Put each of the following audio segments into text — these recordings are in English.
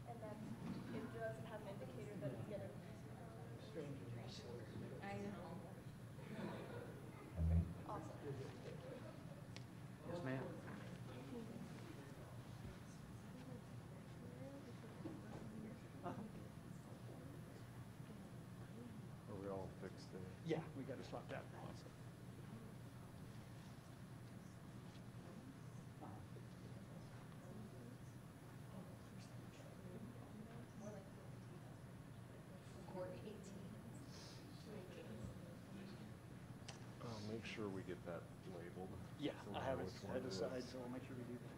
And then it doesn't have an indicator that it's getting I know. awesome. Yes, ma'am. Are we all fixed there? Yeah, we got to swap that. Also. Make sure we get that labeled. Yeah, so we I have know it which one set it aside, is. so I'll make sure we do that.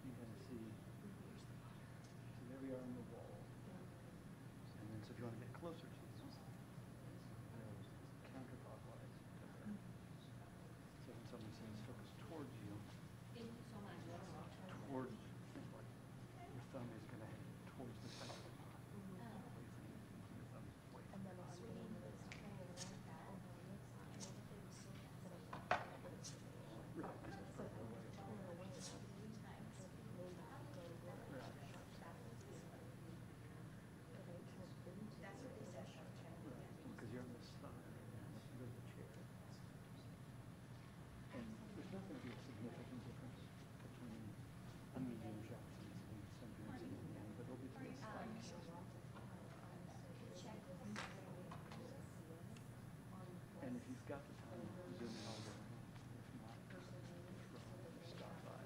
You can see, so there we are on the wall. And then, so if you want to get closer to this, counterclockwise. So when someone says focus towards you, towards, your thumb is going to head towards the center of the pot. Away from you. Your thumb is away from you. Because you're on the side of the chair. And there's not going to be a significant difference between a medium shot and something that's in the end, but there'll be some spikes. And if you've got the time, zoom in all the way. If not, stop by.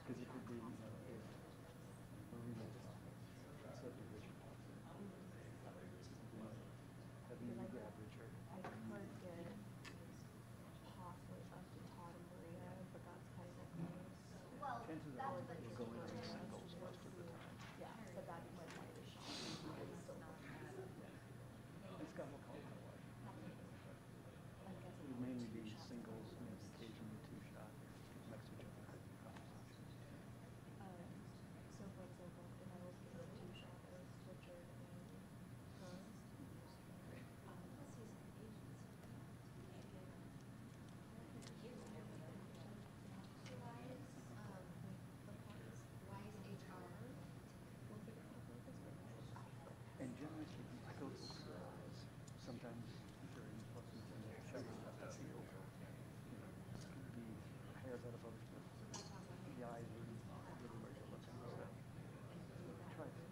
Because it could be, if Marina suddenly Richard pops in. Having you grab Richard. I could get possibly up to Todd and Maria, but that's kind of close. Chances are we'll go into singles most of the time. Yeah, but that'd be my lightest shot. And Scott will call it my wife. I'm It guessing would mainly be singles, maybe occasionally two shot next to each other. so for example, if I was getting a two shot with Richard and her, And generally speaking, I go to eyes. Sometimes during fucking showers at the field, it can be hairs out of other stuff. The eyes are really where you're looking. So try this.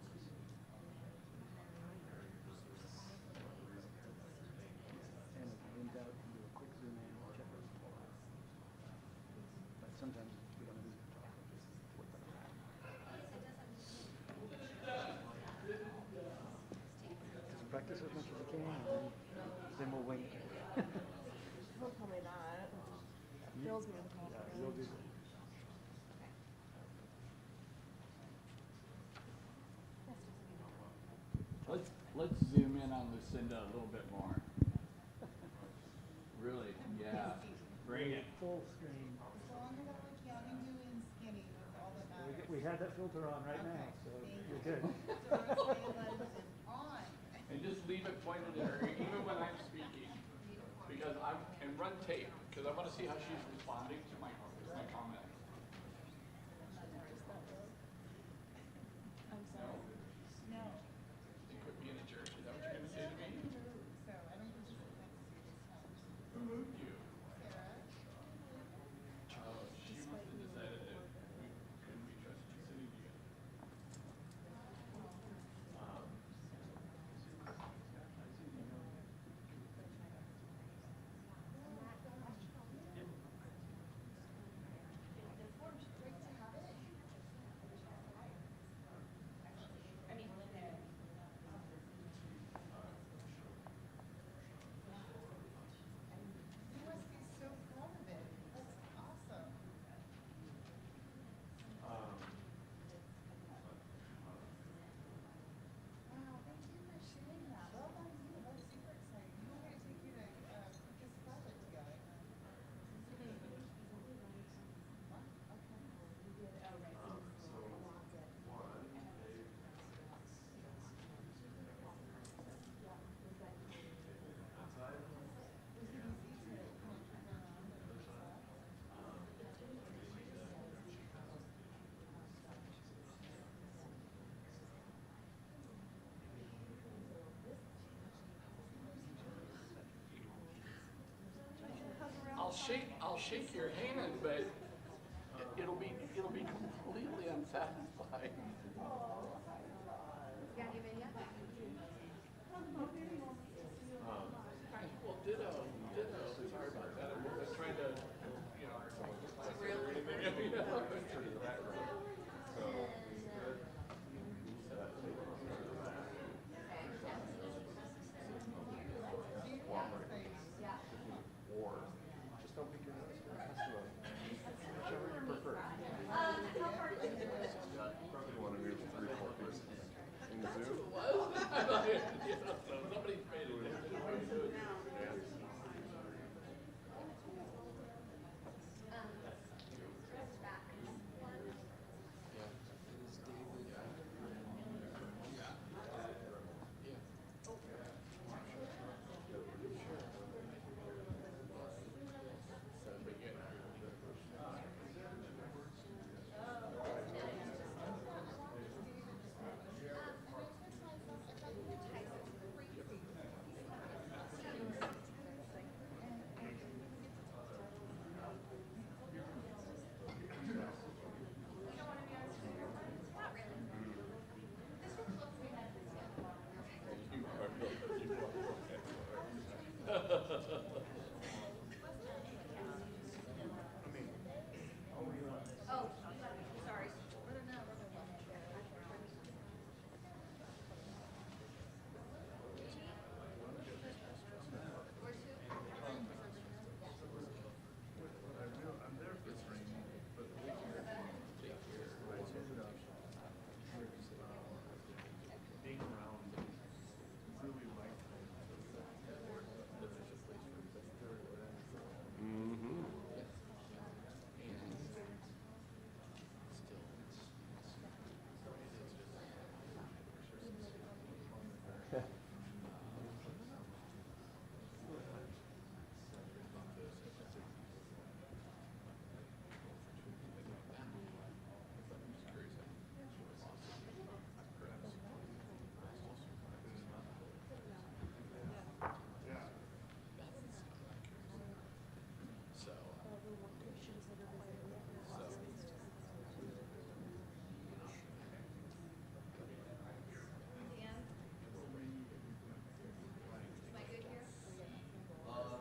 And if you're in doubt, you can do a quick zoom in and check those full eyes. But sometimes we don't need to talk. Just flip it around. Just practice as much as you can, and then we'll wing it. don't tell me that. That fills me with confidence. You'll do that. Let's zoom in on Lucinda a little bit more. Really, yeah. Bring it. Full screen. As long as we're counting you in skinny, that's all that matters. We had that filter on right now, so you're good. On. And just leave it pointed at her, even when I'm speaking. Because and run tape, because I want to see how she's responding to my comment. I'm sorry. No. You quit being a jerk. Is that what you're going to say to me? So I don't think this is next to this time. Who moved you? Sarah? Oh, she must have decided that we couldn't be trusted sitting together. I'll shake your hand, but it'll be completely unsatisfying. Well, ditto. Sorry about that. I'm just trying to, you know, Or just don't pick your nose. Whichever you prefer. Probably want to move 3-4 feet. In the zoo? Somebody's made it.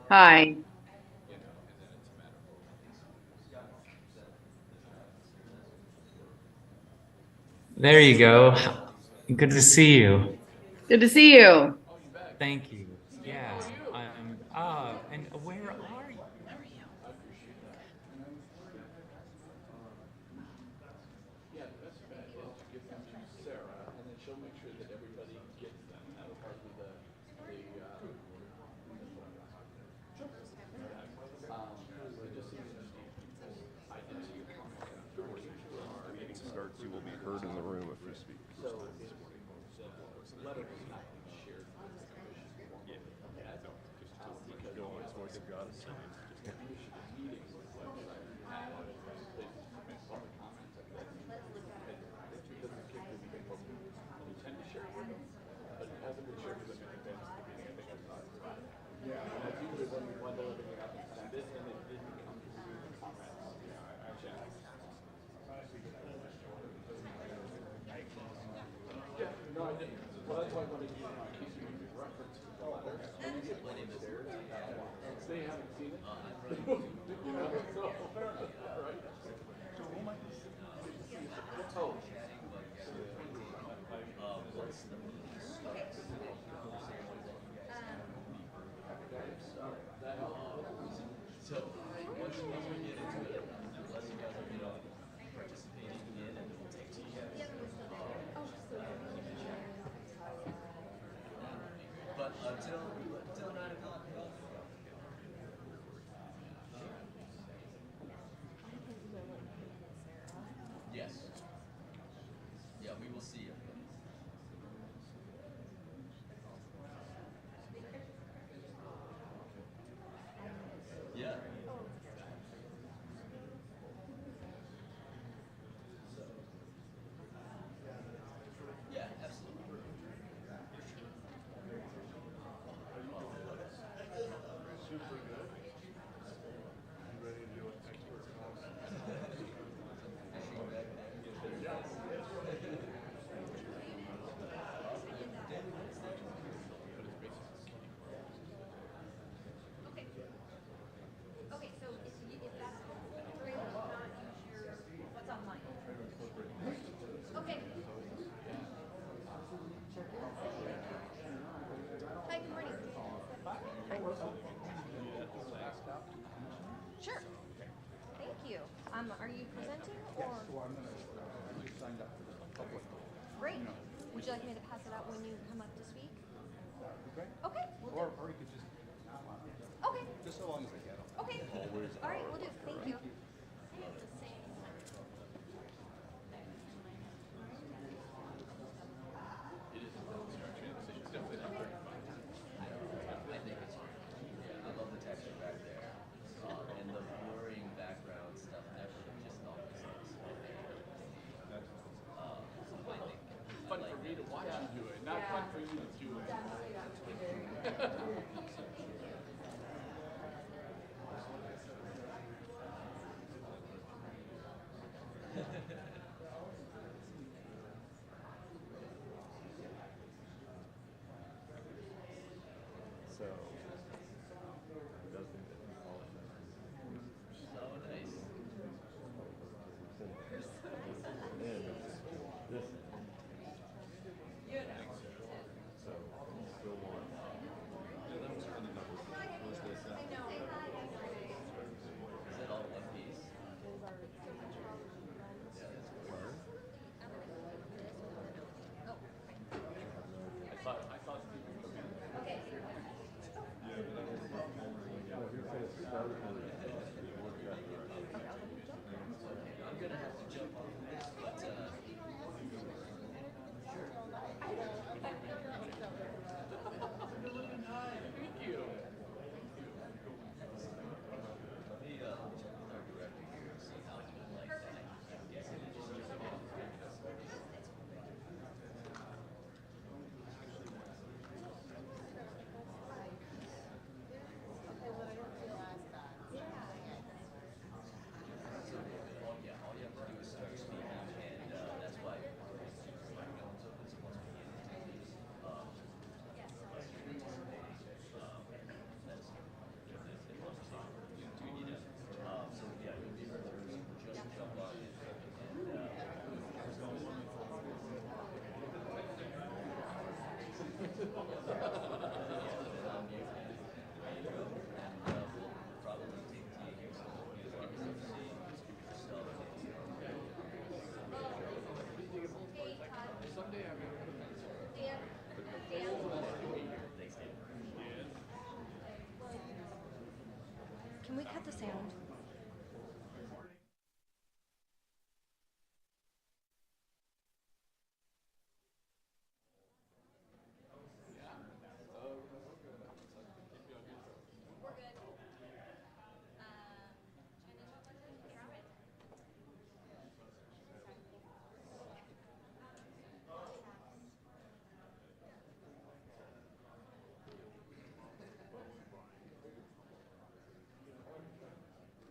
Hi. There you go. Good to see you. Good to see you. Thank you. Yeah. And where are you? Yeah, the best bet is to give them to Sarah, and then she'll make sure that everybody gets them. That'll probably be it just seems interesting because I did see your comment. Before the meeting starts, you will be heard in the room if you speak. So it's the letter is not being shared with the commission formally yet, because Go on, voice of God. the meetings website has places to submit public comments, and then it doesn't kick the meeting open. We tend to share with them, but it hasn't been shared with them in advance of the meeting. I think I saw it. Yeah. And that's usually when we bundle everything up and send it, and it didn't come to the comments channel. Yeah, no, I didn't. Well, that's why I wanted you to know, in case you need reference to the letter, when you get downstairs, they haven't seen it. You know, so, right? Oh. But until 9 o'clock. Yes. Yeah, we will see you. Yeah. Yeah, absolutely. Super good. Great. You know, Would you like me to pass it out when you come up to speak? that'd be great. Okay. We'll Or you could just, Okay. just so long as I get them. Okay. All right, we'll do. Thank you. It is a construction, so it's definitely not 35. I think it's, yeah, I love the texture back there. And the blurring background stuff definitely just knocks us. I think. Fun for me to watch you do it, not fun for you to do it. So, it does think that he calls that. So nice. And this. So, you still want. Is it all one piece? Yeah, that's cool. I thought people would come in. I'm gonna have to jump on this, but Thank you. let me check with our director here and see how he would like that. I'm guessing it just jump off. All you have to do is start speaking, and that's why microphones open, so once we get into these, so yeah, you'll be able to just jump on it, and we'll probably take Tia here, so you guys get to see yourself. Someday I'm gonna put Thanks, Dan. Can we cut the sound? We're good. Chinese, what was it?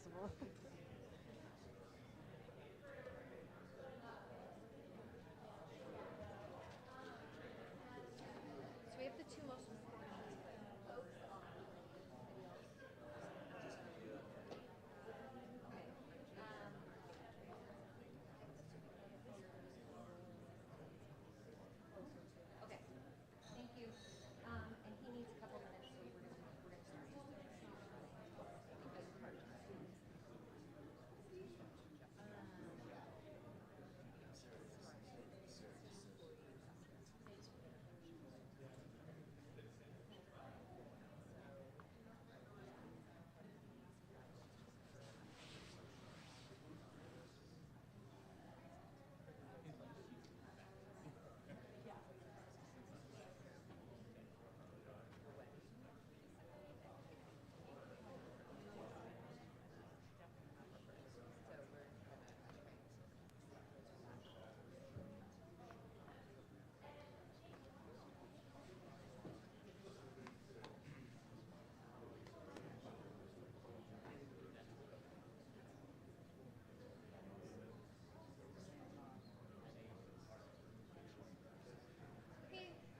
possible. So we have the two most important folks on. Okay, thank you. And he needs a couple minutes, so we're gonna start. Okay,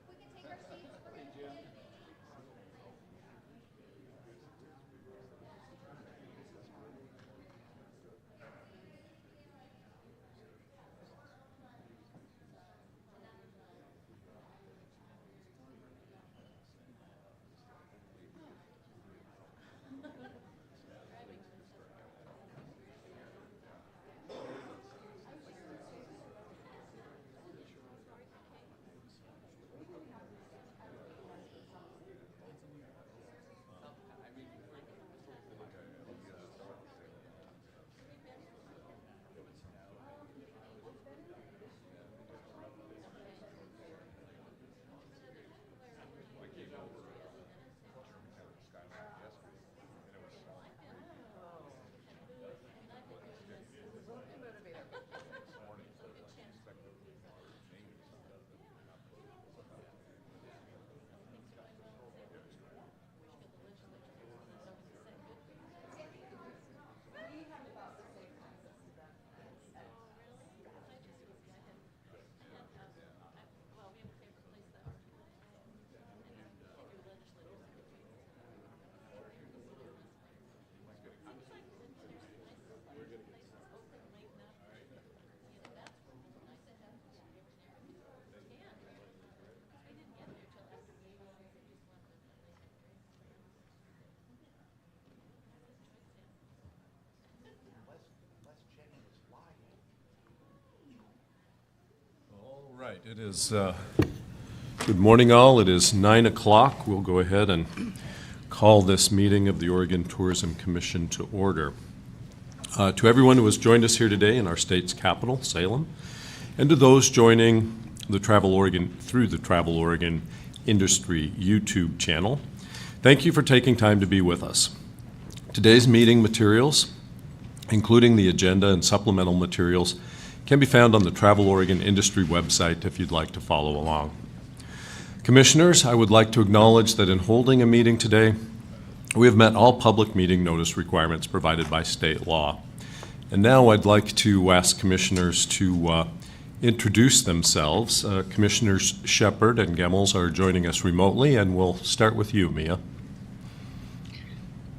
we can take our seats. We're gonna begin. All right, it is, good morning all. It is 9 o'clock. We'll go ahead and call this meeting of the Oregon Tourism Commission to order. To everyone who has joined us here today in our state's capital, Salem, and to those joining the Travel Oregon through the Travel Oregon Industry YouTube channel, thank you for taking time to be with us. Today's meeting materials, including the agenda and supplemental materials, can be found on the Travel Oregon Industry website if you'd like to follow along. Commissioners, I would like to acknowledge that in holding a meeting today, we have met all public meeting notice requirements provided by state law. And now I'd like to ask commissioners to introduce themselves. Commissioners Shepard and Gemmels are joining us remotely, and we'll start with you, Mia.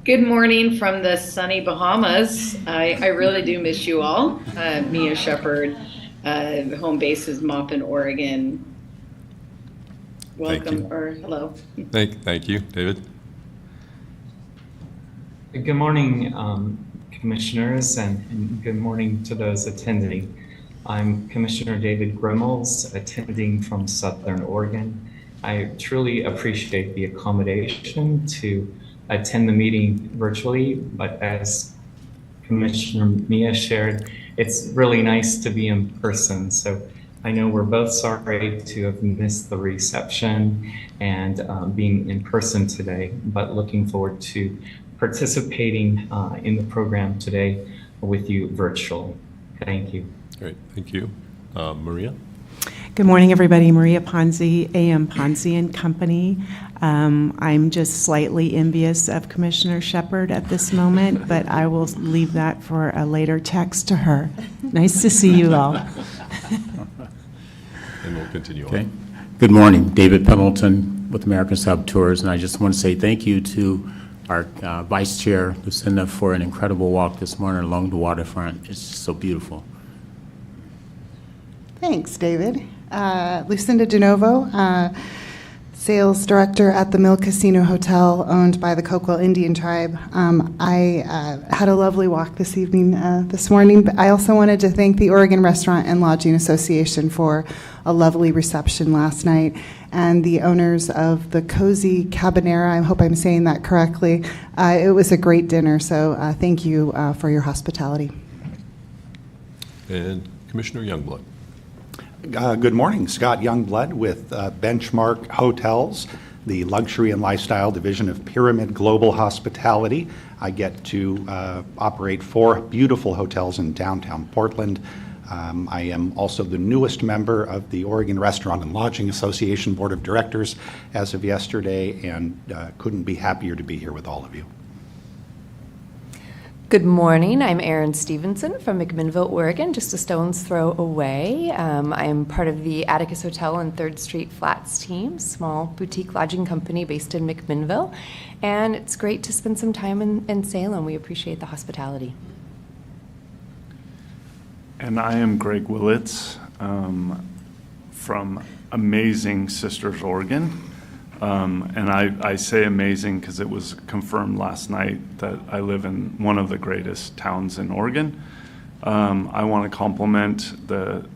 Good morning from the sunny Bahamas. I really do miss you all. Mia Shepard, home base is Maupin, Oregon. Welcome, or hello. Thank you, David. Good morning, commissioners, and good morning to those attending. I'm Commissioner David Grimmels, attending from Southern Oregon. I truly appreciate the accommodation to attend the meeting virtually, but as Commissioner Mia shared, it's really nice to be in person. So I know we're both sorry to have missed the reception and being in person today, but looking forward to participating in the program today with you virtually. Thank you. Great, thank you. Maria? Good morning, everybody. Maria Ponzi, AM Ponzi and Company. I'm just slightly envious of Commissioner Shepard at this moment, but I will leave that for a later text to her. Nice to see you all. And we'll continue Okay. on. Good morning. David Pendleton with American Sub Tours, and I just want to say thank you to our Vice Chair, Lucinda, for an incredible walk this morning along the waterfront. It's just so beautiful. Thanks, David. Lucinda DeNovo, Sales Director at the Mill Casino Hotel, owned by the Coquille Indian Tribe. I had a lovely walk this morning, but I also wanted to thank the Oregon Restaurant and Lodging Association for a lovely reception last night, and the owners of the Cozy Cabanera. I hope I'm saying that correctly. It was a great dinner, so thank you for your hospitality. And Commissioner Youngblood. Good morning. Scott Youngblood with Benchmark Hotels, the luxury and lifestyle division of Pyramid Global Hospitality. I get to operate 4 beautiful hotels in downtown Portland. I am also the newest member of the Oregon Restaurant and Lodging Association Board of Directors as of yesterday, and couldn't be happier to be here with all of you. Good morning. I'm Erin Stevenson from McMinnville, Oregon, just a stone's throw away. I am part of the Atticus Hotel and 3rd Street Flats team, small boutique lodging company based in McMinnville. And it's great to spend some time in Salem. We appreciate the hospitality. And I am Greg Willits from amazing Sisters, Oregon. And I say amazing because it was confirmed last night that I live in one of the greatest towns in Oregon. I want to compliment the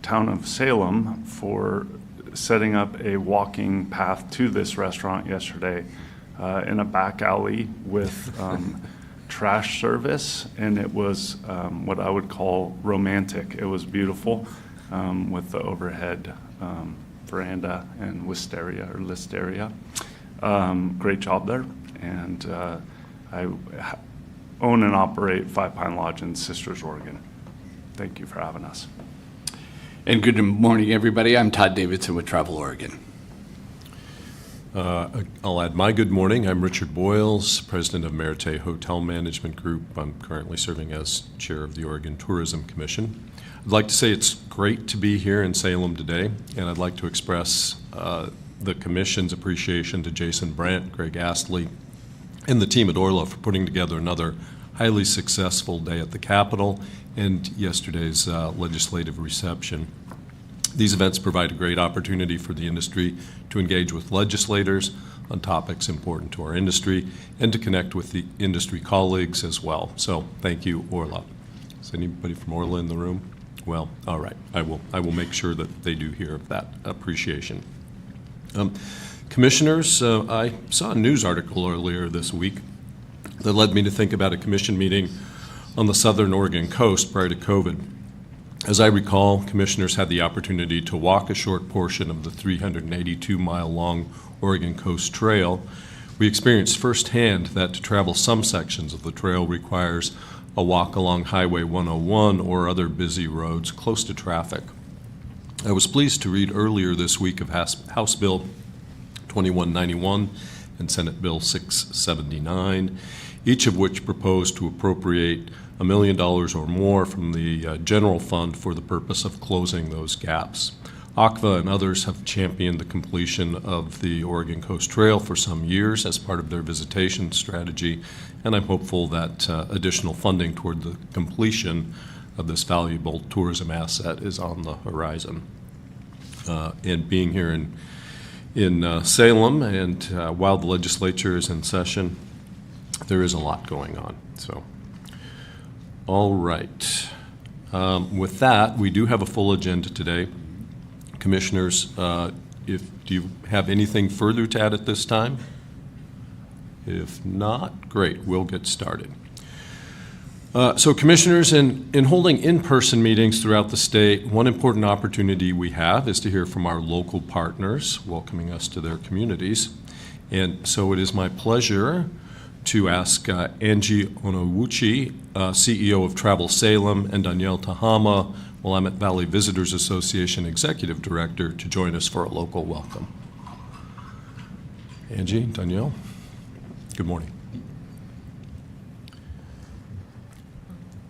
town of Salem for setting up a walking path to this restaurant yesterday in a back alley with trash service, and it was what I would call romantic. It was beautiful with the overhead veranda and listeria. Great job there. And I own and operate Five Pine Lodge in Sisters, Oregon. Thank you for having us. And good morning, everybody. I'm Todd Davidson with Travel Oregon. I'll add my good morning. I'm Richard Boyles, president of Merite Hotel Management Group. I'm currently serving as chair of the Oregon Tourism Commission. I'd like to say it's great to be here in Salem today, and I'd like to express the Commission's appreciation to Jason Brandt, Greg Astley, and the team at Orla for putting together another highly successful day at the Capitol and yesterday's legislative reception. These events provide a great opportunity for the industry to engage with legislators on topics important to our industry and to connect with the industry colleagues as well. So thank you, Orla. Is anybody from Orla in the room? Well, all right. I will make sure that they do hear of that appreciation. Commissioners, I saw a news article earlier this week that led me to think about a commission meeting on the southern Oregon coast prior to COVID. As I recall, commissioners had the opportunity to walk a short portion of the 382-mile-long Oregon Coast Trail. We experienced firsthand that to travel some sections of the trail requires a walk along Highway 101 or other busy roads close to traffic. I was pleased to read earlier this week of House Bill 2191 and Senate Bill 679, each of which proposed to appropriate $1 million or more from the general fund for the purpose of closing those gaps. ACVA and others have championed the completion of the Oregon Coast Trail for some years as part of their visitation strategy, and I'm hopeful that additional funding toward the completion of this valuable tourism asset is on the horizon. And being here in Salem, and while the legislature is in session, there is a lot going on. So, all right. With that, we do have a full agenda today. Commissioners, do you have anything further to add at this time? If not, great, we'll get started. So commissioners, in holding in-person meetings throughout the state, one important opportunity we have is to hear from our local partners, welcoming us to their communities. And so it is my pleasure to ask Angie Onowuchi, CEO of Travel Salem, and Danielle Tahama, Willamette Valley Visitors Association Executive Director, to join us for a local welcome. Angie, Danielle, good morning.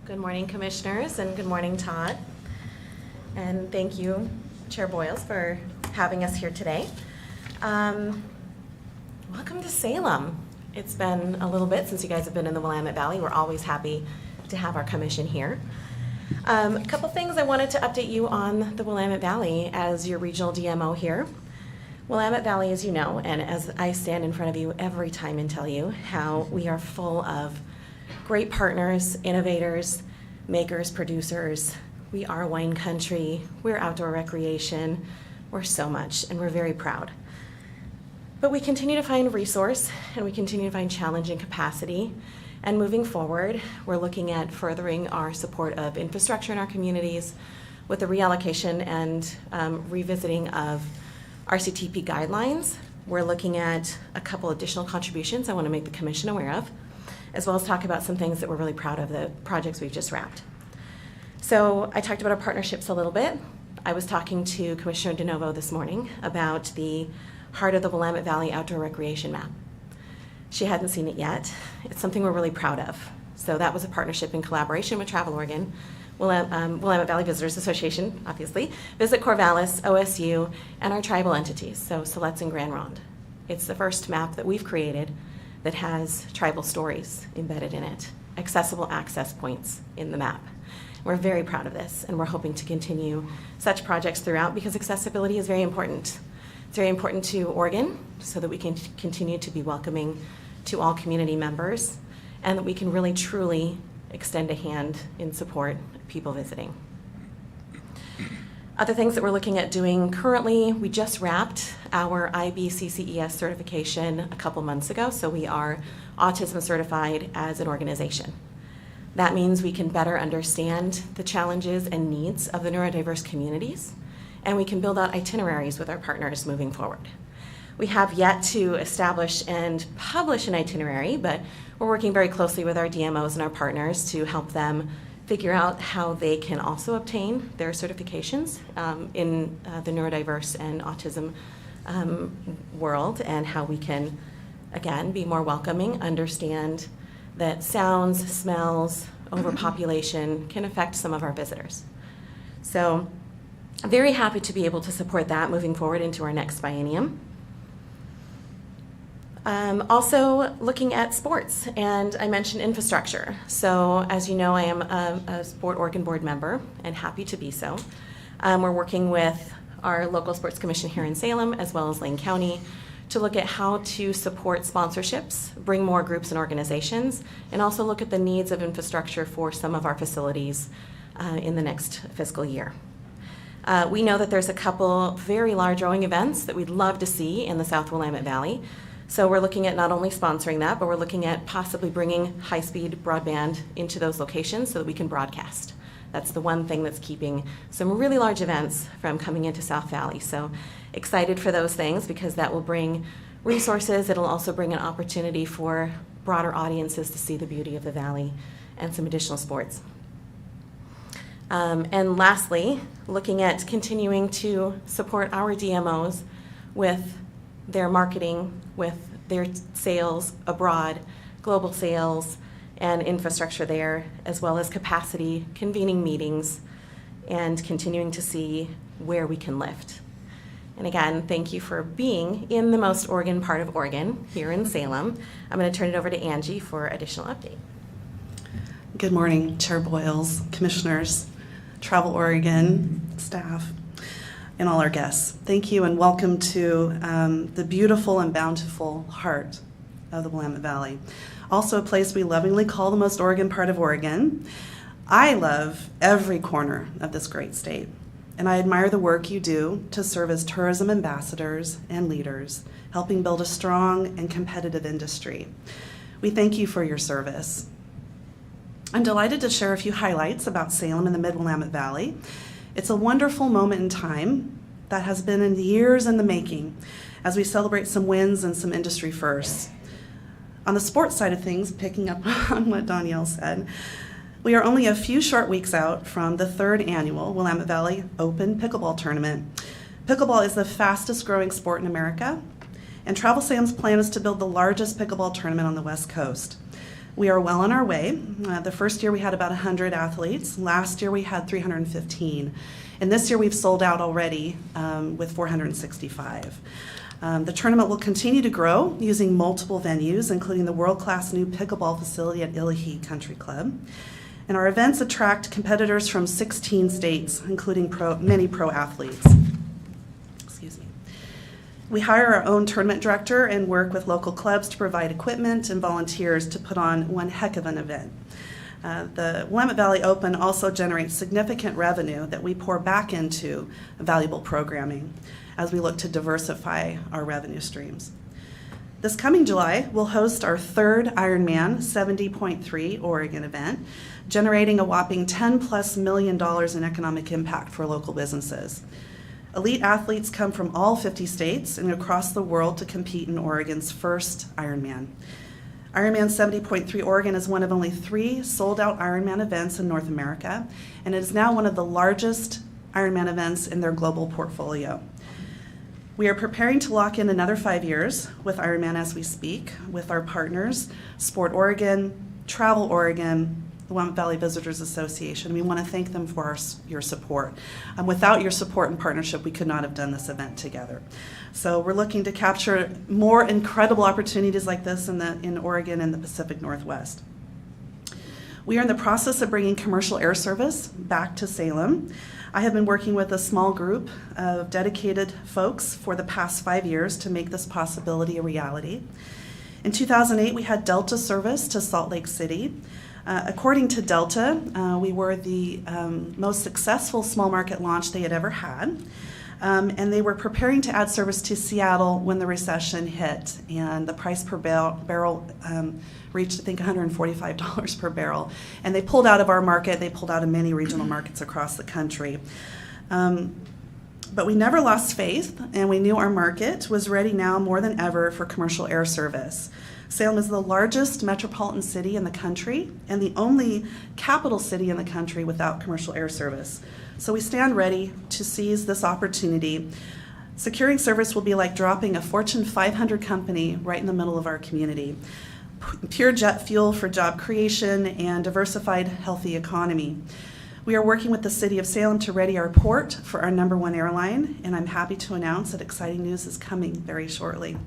Good morning, Commissioners, and good morning, Todd. And thank you, Chair Boyles, for having us here today. Welcome to Salem. It's been a little bit since you guys have been in the Willamette Valley. We're always happy to have our commission here. A couple things I wanted to update you on the Willamette Valley as your regional DMO here. Willamette Valley, as you know, and as I stand in front of you every time and tell you how we are full of great partners, innovators, makers, producers. We are wine country, we're outdoor recreation, we're so much, and we're very proud. But we continue to find resource, and we continue to find challenge and capacity. And moving forward, we're looking at furthering our support of infrastructure in our communities with the reallocation and revisiting of RCTP guidelines. We're looking at a couple additional contributions I want to make the Commission aware of, as well as talk about some things that we're really proud of, the projects we've just wrapped. So I talked about our partnerships a little bit. I was talking to Commissioner DeNovo this morning about the Heart of the Willamette Valley Outdoor Recreation Map. She hadn't seen it yet. It's something we're really proud of. So that was a partnership in collaboration with Travel Oregon, Willamette Valley Visitors Association, obviously, Visit Corvallis, OSU, and our tribal entities, so Siletz and Grand Ronde. It's the first map that we've created that has tribal stories embedded in it, accessible access points in the map. We're very proud of this, and we're hoping to continue such projects throughout because accessibility is very important. It's very important to Oregon so that we can continue to be welcoming to all community members and that we can really truly extend a hand in support of people visiting. Other things that we're looking at doing currently, we just wrapped our IBCCES certification a couple months ago, so we are autism certified as an organization. That means we can better understand the challenges and needs of the neurodiverse communities, and we can build out itineraries with our partners moving forward. We have yet to establish and publish an itinerary, but we're working very closely with our DMOs and our partners to help them figure out how they can also obtain their certifications in the neurodiverse and autism world, and how we can, again, be more welcoming, understand that sounds, smells, overpopulation can affect some of our visitors. So I'm very happy to be able to support that moving forward into our next biennium. Also looking at sports, and I mentioned infrastructure. So as you know, I am a Sport Oregon board member and happy to be so. We're working with our local sports commission here in Salem as well as Lane County to look at how to support sponsorships, bring more groups and organizations, and also look at the needs of infrastructure for some of our facilities in the next fiscal year. We know that there's a couple very large rowing events that we'd love to see in the South Willamette Valley. So we're looking at not only sponsoring that, but we're looking at possibly bringing high-speed broadband into those locations so that we can broadcast. That's the one thing that's keeping some really large events from coming into South Valley. So excited for those things because that will bring resources. It'll also bring an opportunity for broader audiences to see the beauty of the valley and some additional sports. And lastly, looking at continuing to support our DMOs with their marketing, with their sales abroad, global sales, and infrastructure there, as well as capacity, convening meetings, and continuing to see where we can lift. And again, thank you for being in the most Oregon part of Oregon, here in Salem. I'm going to turn it over to Angie for additional update. Good morning, Chair Boyles, Commissioners, Travel Oregon, staff, and all our guests. Thank you and welcome to the beautiful and bountiful heart of the Willamette Valley. Also a place we lovingly call the most Oregon part of Oregon. I love every corner of this great state, and I admire the work you do to serve as tourism ambassadors and leaders, helping build a strong and competitive industry. We thank you for your service. I'm delighted to share a few highlights about Salem and the Mid-Willamette Valley. It's a wonderful moment in time that has been in years in the making as we celebrate some wins and some industry firsts. On the sports side of things, picking up on what Danielle said, We are only a few short weeks out from the 3rd annual Willamette Valley Open Pickleball Tournament. Pickleball is the fastest growing sport in America, and Travel Sam's plan is to build the largest pickleball tournament on the West Coast. We are well on our way. The first year we had about 100 athletes. Last year we had 315. And this year we've sold out already with 465. The tournament will continue to grow using multiple venues, including the world-class new pickleball facility at Illahee Country Club. And our events attract competitors from 16 states, including many pro athletes. Excuse me. We hire our own tournament director and work with local clubs to provide equipment and volunteers to put on one heck of an event. The Willamette Valley Open also generates significant revenue that we pour back into valuable programming as we look to diversify our revenue streams. This coming July, we'll host our 3rd Ironman 70.3 Oregon event, generating a whopping $10+ million in economic impact for local businesses. Elite athletes come from all 50 states and across the world to compete in Oregon's first Ironman. Ironman 70.3 Oregon is one of only 3 sold-out Ironman events in North America, and it is now one of the largest Ironman events in their global portfolio. We are preparing to lock in another 5 years with Ironman as we speak, with our partners, Sport Oregon, Travel Oregon, the Willamette Valley Visitors Association. We want to thank them for your support. Without your support and partnership, we could not have done this event together. So we're looking to capture more incredible opportunities like this in Oregon and the Pacific Northwest. We are in the process of bringing commercial air service back to Salem. I have been working with a small group of dedicated folks for the past 5 years to make this possibility a reality. In 2008, we had Delta service to Salt Lake City. According to Delta, we were the most successful small market launch they had ever had. And they were preparing to add service to Seattle when the recession hit, and the price per barrel reached, I think, $145 per barrel. And they pulled out of our market. They pulled out of many regional markets across the country. But we never lost faith, and we knew our market was ready now more than ever for commercial air service. Salem is the largest metropolitan city in the country and the only capital city in the country without commercial air service. So we stand ready to seize this opportunity. Securing service will be like dropping a Fortune 500 company right in the middle of our community. Pure jet fuel for job creation and diversified, healthy economy. We are working with the City of Salem to ready our port for our #1 airline, and I'm happy to announce that exciting news is coming very shortly.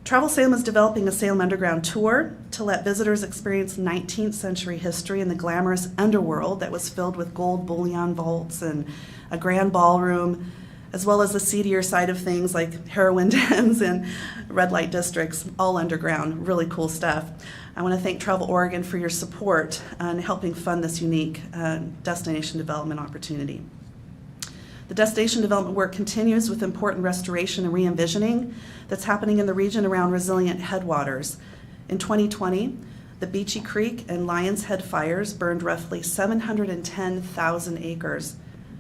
Travel Salem is developing a Salem Underground tour to let visitors experience 19th century history in the glamorous underworld that was filled with gold bullion vaults and a grand ballroom, as well as the seedier side of things like heroin dens and red light districts, all underground. Really cool stuff. I want to thank Travel Oregon for your support in helping fund this unique destination development opportunity. The destination development work continues with important restoration and re-envisioning that's happening in the region around resilient headwaters. In 2020, the Beachy Creek and Lions Head fires burned roughly 710,000 acres,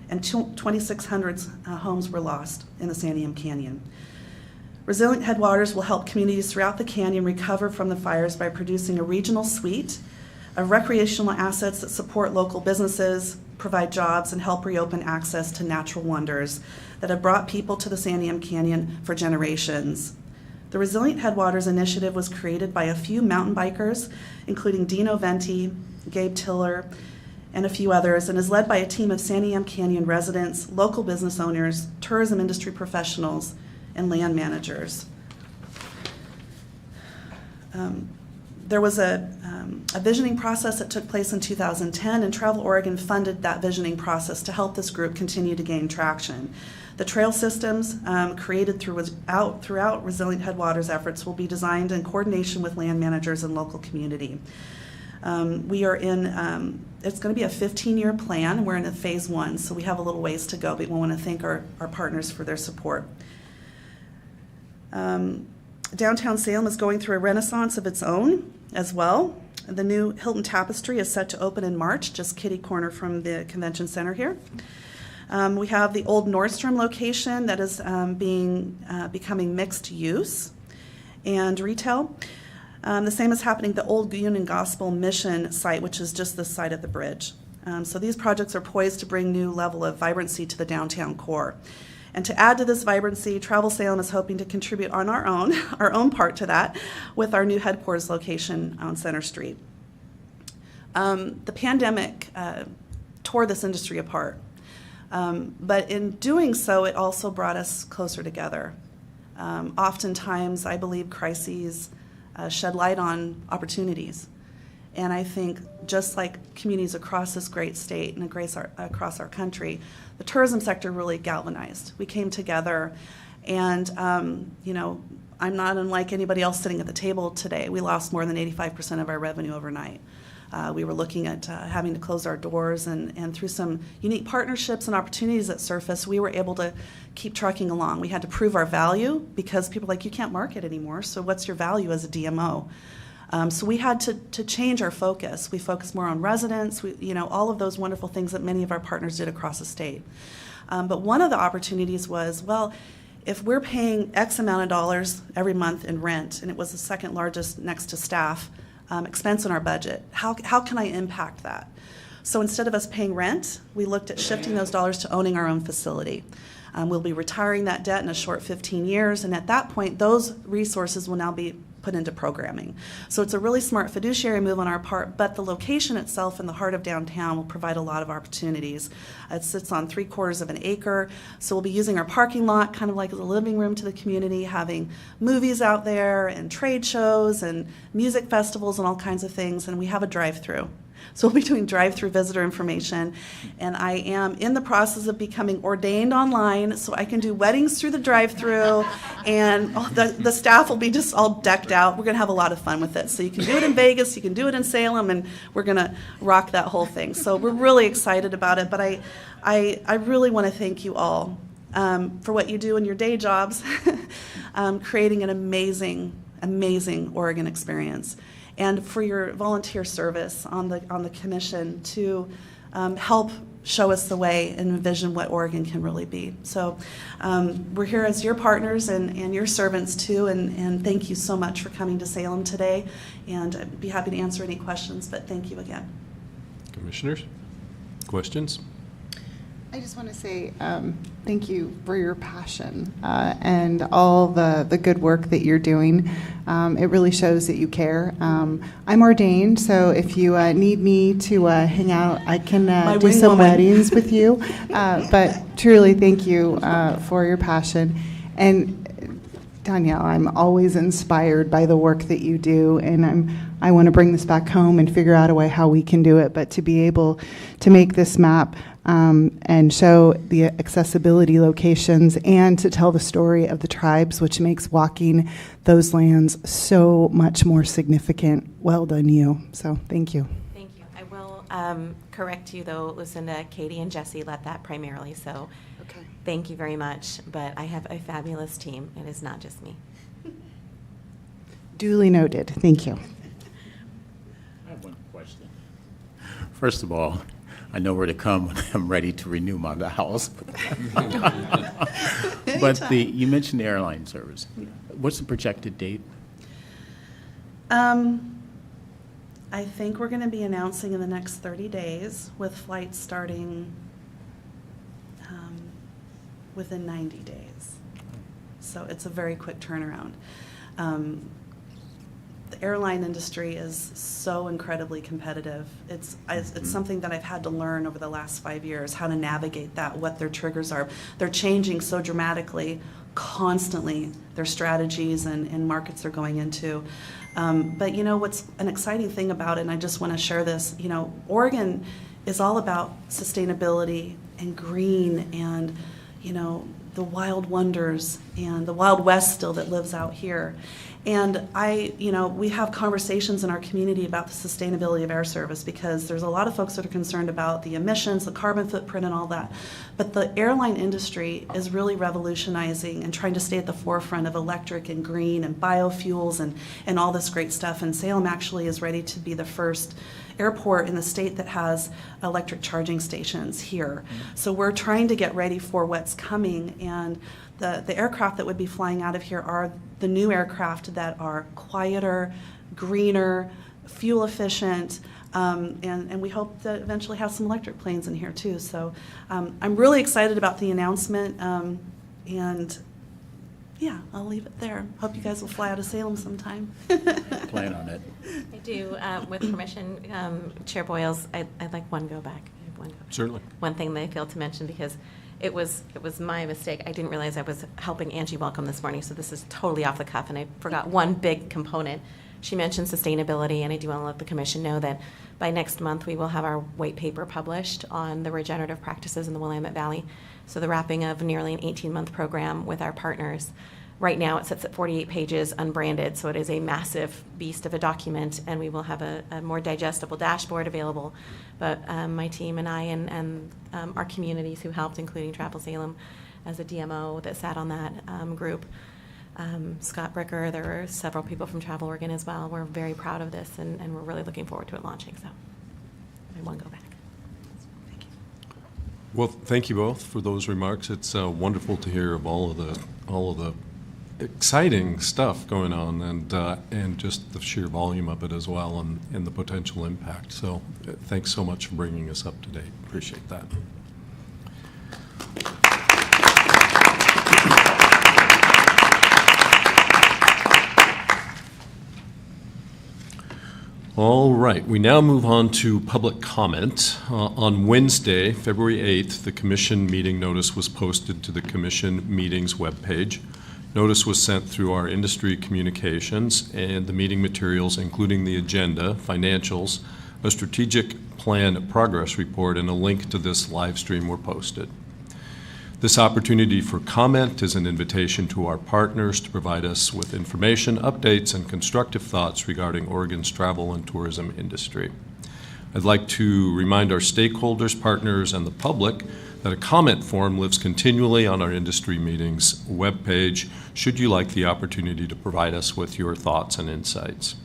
and 2,600 homes were lost in the Santiam Canyon. Resilient headwaters will help communities throughout the canyon recover from the fires by producing a regional suite of recreational assets that support local businesses, provide jobs, and help reopen access to natural wonders that have brought people to the Santiam Canyon for generations. The Resilient Headwaters Initiative was created by a few mountain bikers, including Dino Venti, Gabe Tiller, and a few others, and is led by a team of Santiam Canyon residents, local business owners, tourism industry professionals, and land managers. There was a visioning process that took place in 2010, and Travel Oregon funded that visioning process to help this group continue to gain traction. The trail systems created throughout Resilient Headwaters efforts will be designed in coordination with land managers and local community. We are in, it's going to be a 15-year plan. We're in a phase 1, so we have a little ways to go, but we want to thank our partners for their support. Downtown Salem is going through a renaissance of its own as well. The new Hilton Tapestry is set to open in March, just kitty corner from the convention center here. We have the old Nordstrom location that is becoming mixed use and retail. The same is happening at the Old Union Gospel Mission site, which is just this side of the bridge. So these projects are poised to bring new level of vibrancy to the downtown core. And to add to this vibrancy, Travel Salem is hoping to contribute on our own part to that with our new headquarters location on Center Street. The pandemic tore this industry apart, but in doing so, it also brought us closer together. Oftentimes, I believe crises shed light on opportunities. And I think just like communities across this great state and across our country, the tourism sector really galvanized. We came together, and you know, I'm not unlike anybody else sitting at the table today. We lost more than 85% of our revenue overnight. We were looking at having to close our doors, and through some unique partnerships and opportunities that surfaced, we were able to keep trucking along. We had to prove our value because people are like, you can't market anymore, so what's your value as a DMO? So we had to change our focus. We focused more on residents, all of those wonderful things that many of our partners did across the state. But one of the opportunities was, well, if we're paying X amount of dollars every month in rent, and it was the second largest next to staff expense in our budget, how can I impact that? So instead of us paying rent, we looked at shifting those dollars to owning our own facility. We'll be retiring that debt in a short 15 years, and at that point, those resources will now be put into programming. So it's a really smart fiduciary move on our part, but the location itself in the heart of downtown will provide a lot of opportunities. It sits on 3/4 of an acre, so we'll be using our parking lot kind of like as a living room to the community, having movies out there and trade shows and music festivals and all kinds of things, and we have a drive-through. So we'll be doing drive-through visitor information, and I am in the process of becoming ordained online, so I can do weddings through the drive-through, and the staff will be just all decked out. We're going to have a lot of fun with it. So you can do it in Vegas, you can do it in Salem, and we're going to rock that whole thing. So we're really excited about it, but I really want to thank you all for what you do in your day jobs, creating an amazing, amazing Oregon experience, and for your volunteer service on the commission to help show us the way and envision what Oregon can really be. So we're here as your partners and your servants too, and thank you so much for coming to Salem today, and I'd be happy to answer any questions, but thank you again. Commissioners, questions? I just want to say thank you for your passion and all the good work that you're doing. It really shows that you care. I'm ordained, so if you need me to hang out, I can do some weddings with you. But truly, thank you for your passion. And Danielle, I'm always inspired by the work that you do, and I want to bring this back home and figure out a way how we can do it. But to be able to make this map and show the accessibility locations and to tell the story of the tribes, which makes walking those lands so much more significant. Well done, you. So thank you. Thank you. I will correct you, though, Lucinda, Katie, and Jesse led that primarily, so okay. Thank you very much. But I have a fabulous team. It is not just me. Duly noted. Thank you. I have one question. First of all, I know where to come when I'm ready to renew my vows. But you mentioned the airline service. What's the projected date? I think we're going to be announcing in the next 30 days, with flights starting within 90 days. So it's a very quick turnaround. The airline industry is so incredibly competitive. It's something that I've had to learn over the last 5 years, how to navigate that, what their triggers are. They're changing so dramatically, constantly, their strategies and markets they're going into. But you know what's an exciting thing about it, and I just want to share this, Oregon is all about sustainability and green and, the wild wonders and the Wild West still that lives out here. And we have conversations in our community about the sustainability of air service, because there's a lot of folks that are concerned about the emissions, the carbon footprint and all that. But the airline industry is really revolutionizing and trying to stay at the forefront of electric and green and biofuels and all this great stuff. And Salem actually is ready to be the first airport in the state that has electric charging stations here. So we're trying to get ready for what's coming, and the aircraft that would be flying out of here are the new aircraft that are quieter, greener, fuel efficient, and we hope to eventually have some electric planes in here too. So I'm really excited about the announcement, and yeah, I'll leave it there. Hope you guys will fly out of Salem sometime. Plan on it. I do, with permission, Chair Boyles, I'd like one go back. I have one go back. Certainly. One thing that I failed to mention, because it was my mistake. I didn't realize I was helping Angie welcome this morning, so this is totally off the cuff, and I forgot one big component. She mentioned sustainability, and I do want to let the commission know that by next month we will have our white paper published on the regenerative practices in the Willamette Valley. So the wrapping of nearly an 18-month program with our partners. Right now it sits at 48 pages unbranded, so it is a massive beast of a document, and we will have a more digestible dashboard available. But my team and I and our communities who helped, including Travel Salem as a DMO that sat on that group, Scott Bricker, there were several people from Travel Oregon as well. We're very proud of this, and we're really looking forward to it launching. So I want to go back. Thank you. Well, thank you both for those remarks. It's wonderful to hear of all of the exciting stuff going on, and just the sheer volume of it as well, and the potential impact. So thanks so much for bringing us up to date. Appreciate that. All right, we now move on to public comment. On Wednesday, February 8th, the commission meeting notice was posted to the commission meetings webpage. Notice was sent through our industry communications, and the meeting materials, including the agenda, financials, a strategic plan progress report, and a link to this live stream were posted. This opportunity for comment is an invitation to our partners to provide us with information, updates, and constructive thoughts regarding Oregon's travel and tourism industry. I'd like to remind our stakeholders, partners, and the public that a comment form lives continually on our industry meetings webpage should you like the opportunity to provide us with your thoughts and insights.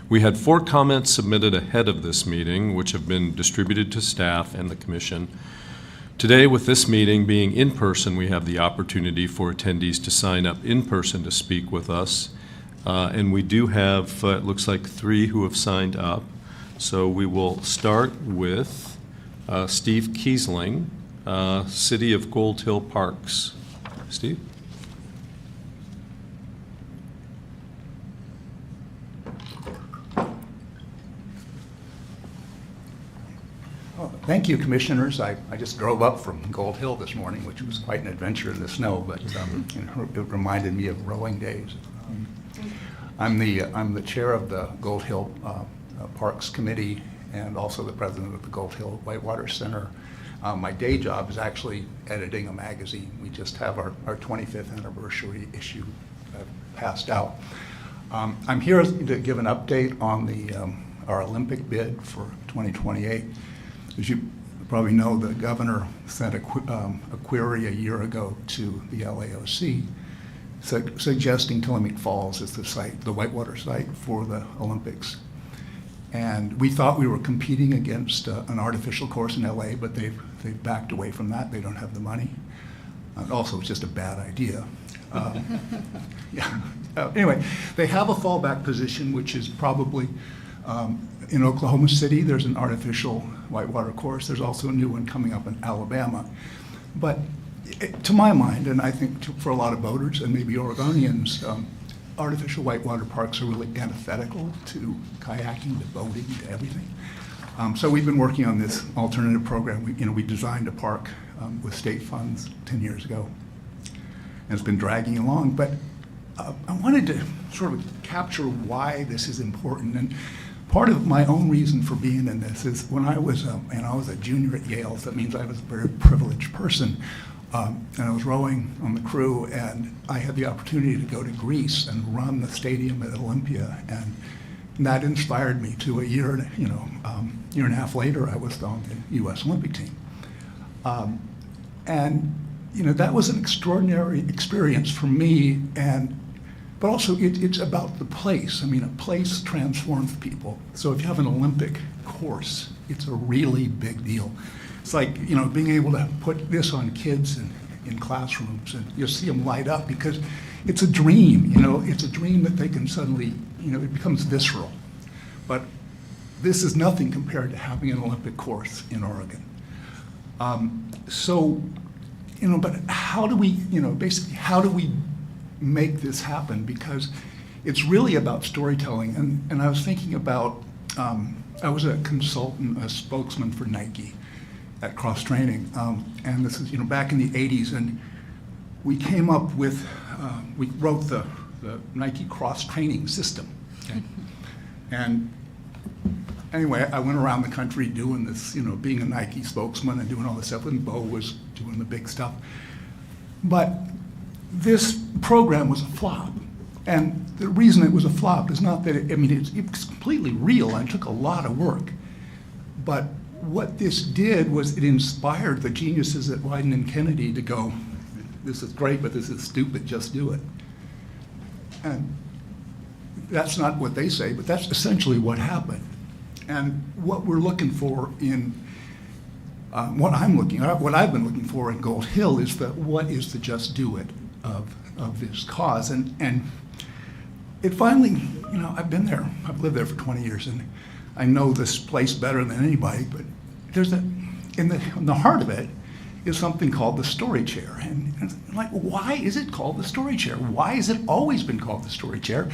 We had 4 comments submitted ahead of this meeting, which have been distributed to staff and the commission. Today, with this meeting being in person, we have the opportunity for attendees to sign up in person to speak with us. And we do have, it looks like 3 who have signed up. So we will start with Steve Kiesling, City of Gold Hill Parks. Steve? Thank you, Commissioners. I just drove up from Gold Hill this morning, which was quite an adventure in the snow, but it reminded me of rowing days. I'm the chair of the Gold Hill Parks Committee and also the president of the Gold Hill Whitewater Center. My day job is actually editing a magazine. We just have our 25th anniversary issue passed out. I'm here to give an update on our Olympic bid for 2028. As you probably know, the governor sent a query a year ago to the LAOC suggesting Tillamook Falls as the site, the whitewater site for the Olympics. And we thought we were competing against an artificial course in LA, but they've backed away from that. They don't have the money. Also, it's just a bad idea. Yeah. Anyway, they have a fallback position, which is probably in Oklahoma City. There's an artificial whitewater course. There's also a new one coming up in Alabama. But to my mind, and I think for a lot of voters and maybe Oregonians, artificial whitewater parks are really antithetical to kayaking, to boating, to everything. So we've been working on this alternative program. We designed a park with state funds 10 years ago, and it's been dragging along. But I wanted to sort of capture why this is important. And part of my own reason for being in this is when I was a junior at Yale, so that means I was a very privileged person. And I was rowing on the crew, and I had the opportunity to go to Greece and run the stadium at Olympia, and that inspired me to a year and a half later, I was on the U.S. Olympic team. And that was an extraordinary experience for me, but also it's about the place. I mean, a place transforms people. So if you have an Olympic course, it's a really big deal. It's like, being able to put this on kids in classrooms, and you'll see them light up because it's a dream, it's a dream that they can suddenly, it becomes visceral. But this is nothing compared to having an Olympic course in Oregon. But how do we, basically, how do we make this happen? Because it's really about storytelling. And I was thinking about, I was a consultant, a spokesman for Nike at Cross Training. And this is, back in the 80s. And we came up with, we wrote the Nike Cross Training system. Okay? And anyway, I went around the country doing this, being a Nike spokesman and doing all this stuff, and Bo was doing the big stuff. But this program was a flop. And the reason it was a flop is not that, it's completely real and took a lot of work. But what this did was it inspired the geniuses at Wieden and Kennedy to go, this is great, but this is stupid, just do it. And that's not what they say, but that's essentially what happened. And what we're looking for in, what I've been looking for in Gold Hill is what is the just do it of this cause. And it finally, I've been there, I've lived there for 20 years, and I know this place better than anybody, but there's in the heart of it is something called the story chair. And like, why is it called the story chair? Why has it always been called the story chair?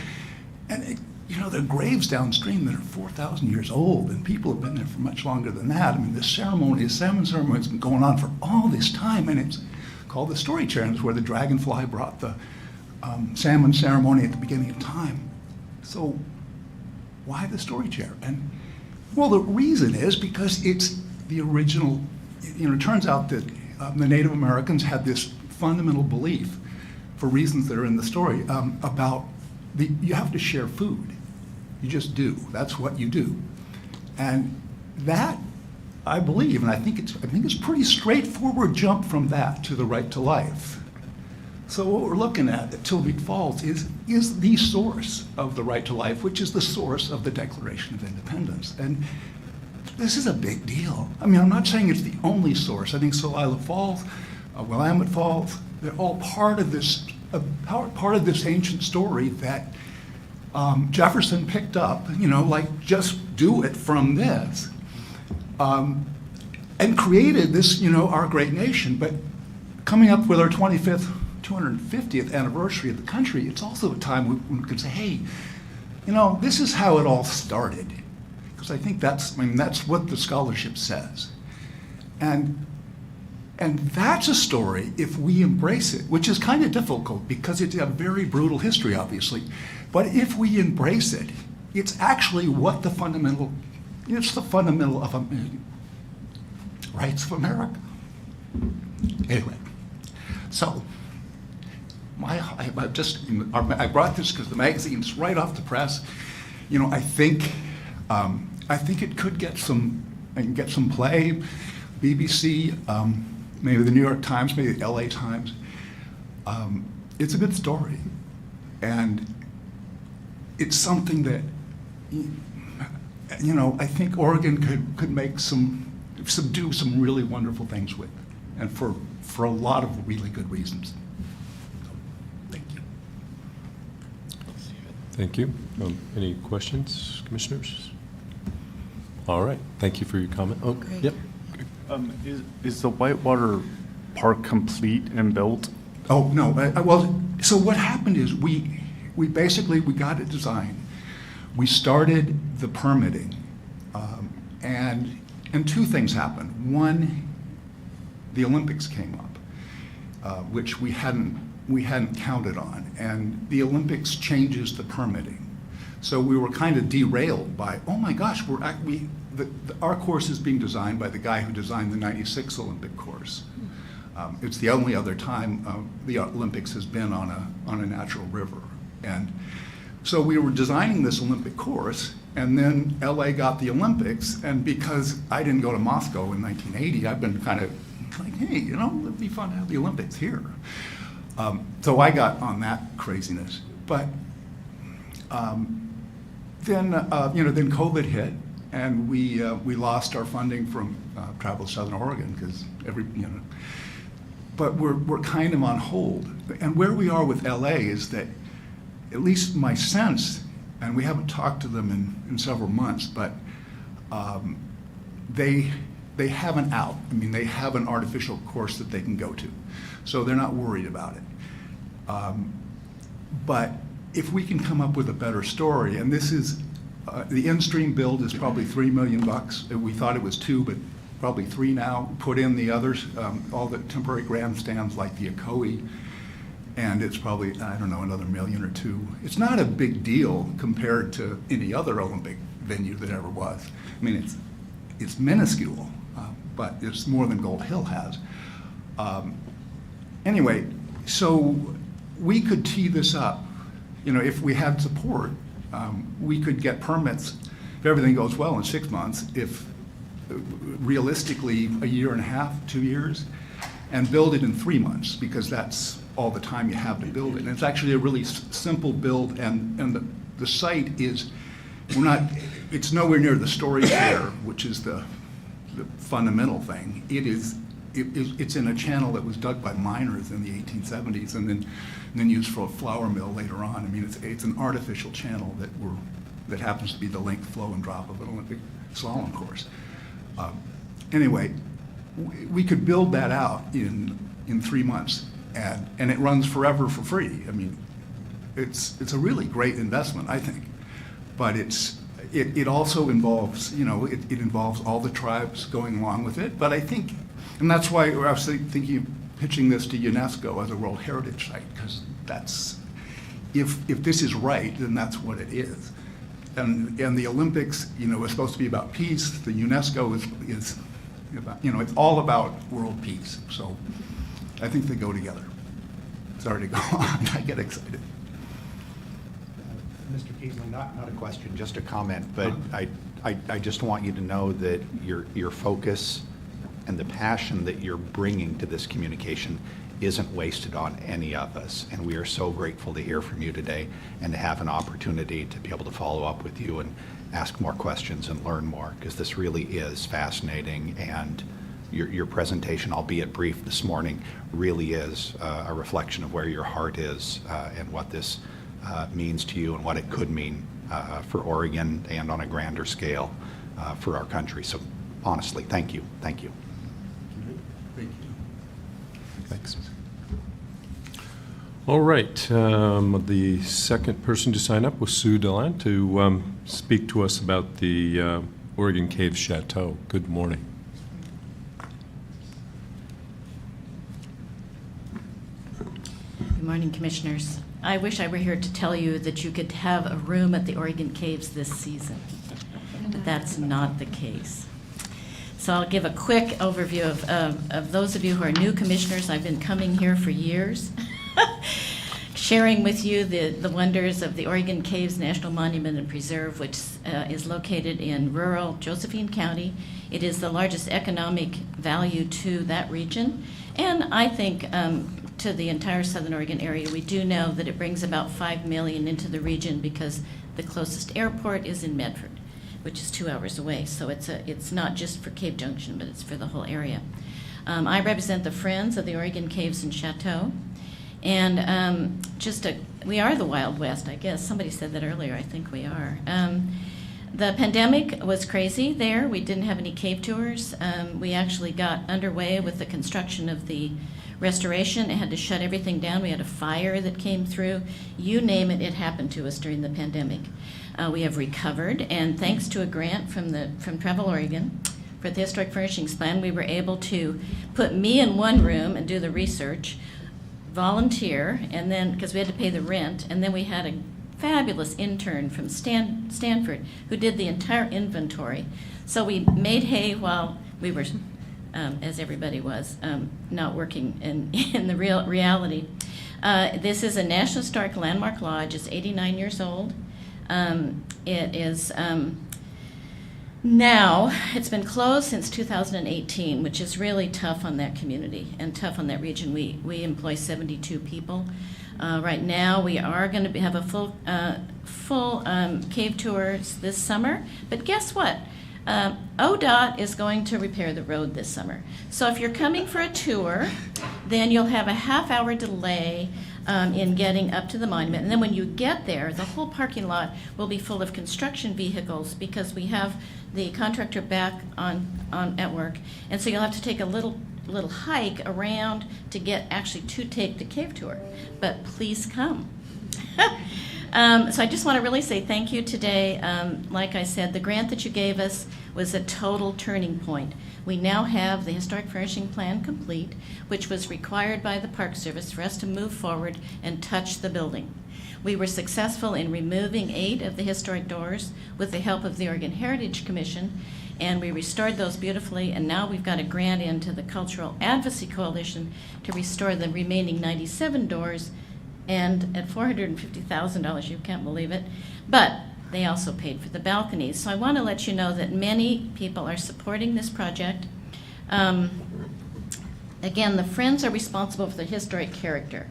And there are graves downstream that are 4,000 years old, and people have been there for much longer than that. This salmon ceremony has been going on for all this time, and it's called the story chair, and it's where the dragonfly brought the salmon ceremony at the beginning of time. So why the story chair? And well, the reason is because it's the original, it turns out that the Native Americans had this fundamental belief, for reasons that are in the story, about you have to share food. You just do. That's what you do. And that, I believe, and I think it's pretty straightforward jump from that to the right to life. So what we're looking at Tilbeek Falls is the source of the right to life, which is the source of the Declaration of Independence. And this is a big deal. I'm not saying it's the only source. I think Celila Falls, Willamette Falls, they're all part of this ancient story that Jefferson picked up, just do it from this, and created this, our great nation. But coming up with our 250th anniversary of the country, it's also a time when we can say, hey, this is how it all started. Because I think that's what the scholarship says. And that's a story, if we embrace it, which is kind of difficult because it's a very brutal history, obviously. But if we embrace it, it's actually what the fundamental of rights of America. Anyway, so I brought this because the magazine's right off the press. I think it could get some play. BBC, maybe the New York Times, maybe the LA Times. It's a good story, and it's something that I think Oregon could make do some really wonderful things with, and for a lot of really good reasons. So, thank you. Thank you. Any questions, commissioners? All right. Thank you for your comment. Oh, Great. Yep. Is the Whitewater Park complete and built? Oh, no. Well, so what happened is we basically got it designed. We started the permitting, and two things happened. One, the Olympics came up, which we hadn't counted on, and the Olympics changes the permitting. So we were kind of derailed by, oh my gosh, our course is being designed by the guy who designed the '96 Olympic course. It's the only other time the Olympics has been on a natural river. And so we were designing this Olympic course, and then LA got the Olympics, and because I didn't go to Moscow in 1980, I've been kind of like, hey, it'd be fun to have the Olympics here. So I got on that craziness. But then COVID hit, and we lost our funding from Travel Southern Oregon because but we're kind of on hold. And where we are with LA is that, at least my sense, and we haven't talked to them in several months, but they have an out. I mean, they have an artificial course that they can go to. So they're not worried about it. But if we can come up with a better story, and this is, the in-stream build is probably $3 million. We thought it was 2, but probably 3 now. Put in the others, all the temporary grandstands like the Akoi, and it's probably, I don't know, another $1 million or 2. It's not a big deal compared to any other Olympic venue that ever was. I mean, it's minuscule, but it's more than Gold Hill has. Anyway, so we could tee this up. You know, if we had support, we could get permits, if everything goes well, in 6 months, if realistically a year and a half, 2 years, and build it in 3 months, because that's all the time you have to build it. And it's actually a really simple build, and the site is, it's nowhere near the storage fair, which is the fundamental thing. It's in a channel that was dug by miners in the 1870s and then used for a flour mill later on. I mean, it's an artificial channel that happens to be the length, flow, and drop of an Olympic slalom course. Anyway, we could build that out in 3 months, and it runs forever for free. I mean, it's a really great investment, I think. But it also involves, you know, it involves all the tribes going along with it. But I think, and that's why I was thinking of pitching this to UNESCO as a World Heritage Site, because that's, if this is right, then that's what it is. And the Olympics, you know, is supposed to be about peace. The UNESCO is about, you know, it's all about world peace. So I think they go together. Sorry to go on, I get excited. Mr. Peasley, not a question, just a comment, but I just want you to know that your focus and the passion that you're bringing to this communication isn't wasted on any of us. And we are so grateful to hear from you today and to have an opportunity to be able to follow up with you and ask more questions and learn more, because this really is fascinating. And your presentation, albeit brief this morning, really is a reflection of where your heart is and what this means to you and what it could mean for Oregon and on a grander scale for our country. So honestly, thank you. Thank you. Thank you. Thanks. All right. The second person to sign up was Sue Delant to speak to us about the Oregon Cave Chateau. Good morning. Good morning, Commissioners. I wish I were here to tell you that you could have a room at the Oregon Caves this season, but that's not the case. So I'll give a quick overview of those of you who are new commissioners. I've been coming here for years, sharing with you the wonders of the Oregon Caves National Monument and Preserve, which is located in rural Josephine County. It is the largest economic value to that region, and I think to the entire Southern Oregon area. We do know that it brings about $5 million into the region because the closest airport is in Medford, which is 2 hours away. So it's not just for Cave Junction, but it's for the whole area. I represent the Friends of the Oregon Caves and Chateau. And we are the Wild West, I guess. Somebody said that earlier. I think we are. The pandemic was crazy there. We didn't have any cave tours. We actually got underway with the construction of the restoration. It had to shut everything down. We had a fire that came through. You name it, it happened to us during the pandemic. We have recovered, and thanks to a grant from Travel Oregon for the Historic Furnishings Plan, we were able to put me in one room and do the research, volunteer, and then, because we had to pay the rent, and then we had a fabulous intern from Stanford who did the entire inventory. So we made hay while we were, as everybody was, not working in the real reality. This is a National Historic Landmark Lodge. It's 89 years old. It is now, it's been closed since 2018, which is really tough on that community and tough on that region. We employ 72 people. Right now, we are going to have a full cave tours this summer. But guess what? ODOT is going to repair the road this summer. So if you're coming for a tour, then you'll have a half-hour delay in getting up to the monument. And then when you get there, the whole parking lot will be full of construction vehicles because we have the contractor back at work. And so you'll have to take a little hike around to get actually to take the cave tour. But please come. So I just want to really say thank you today. Like I said, the grant that you gave us was a total turning point. We now have the historic furnishing plan complete, which was required by the Park Service for us to move forward and touch the building. We were successful in removing 8 of the historic doors with the help of the Oregon Heritage Commission, and we restored those beautifully, and now we've got a grant into the Cultural Advocacy Coalition to restore the remaining 97 doors, and at $450,000, you can't believe it, but they also paid for the balconies. So I want to let you know that many people are supporting this project. Again, the Friends are responsible for the historic character.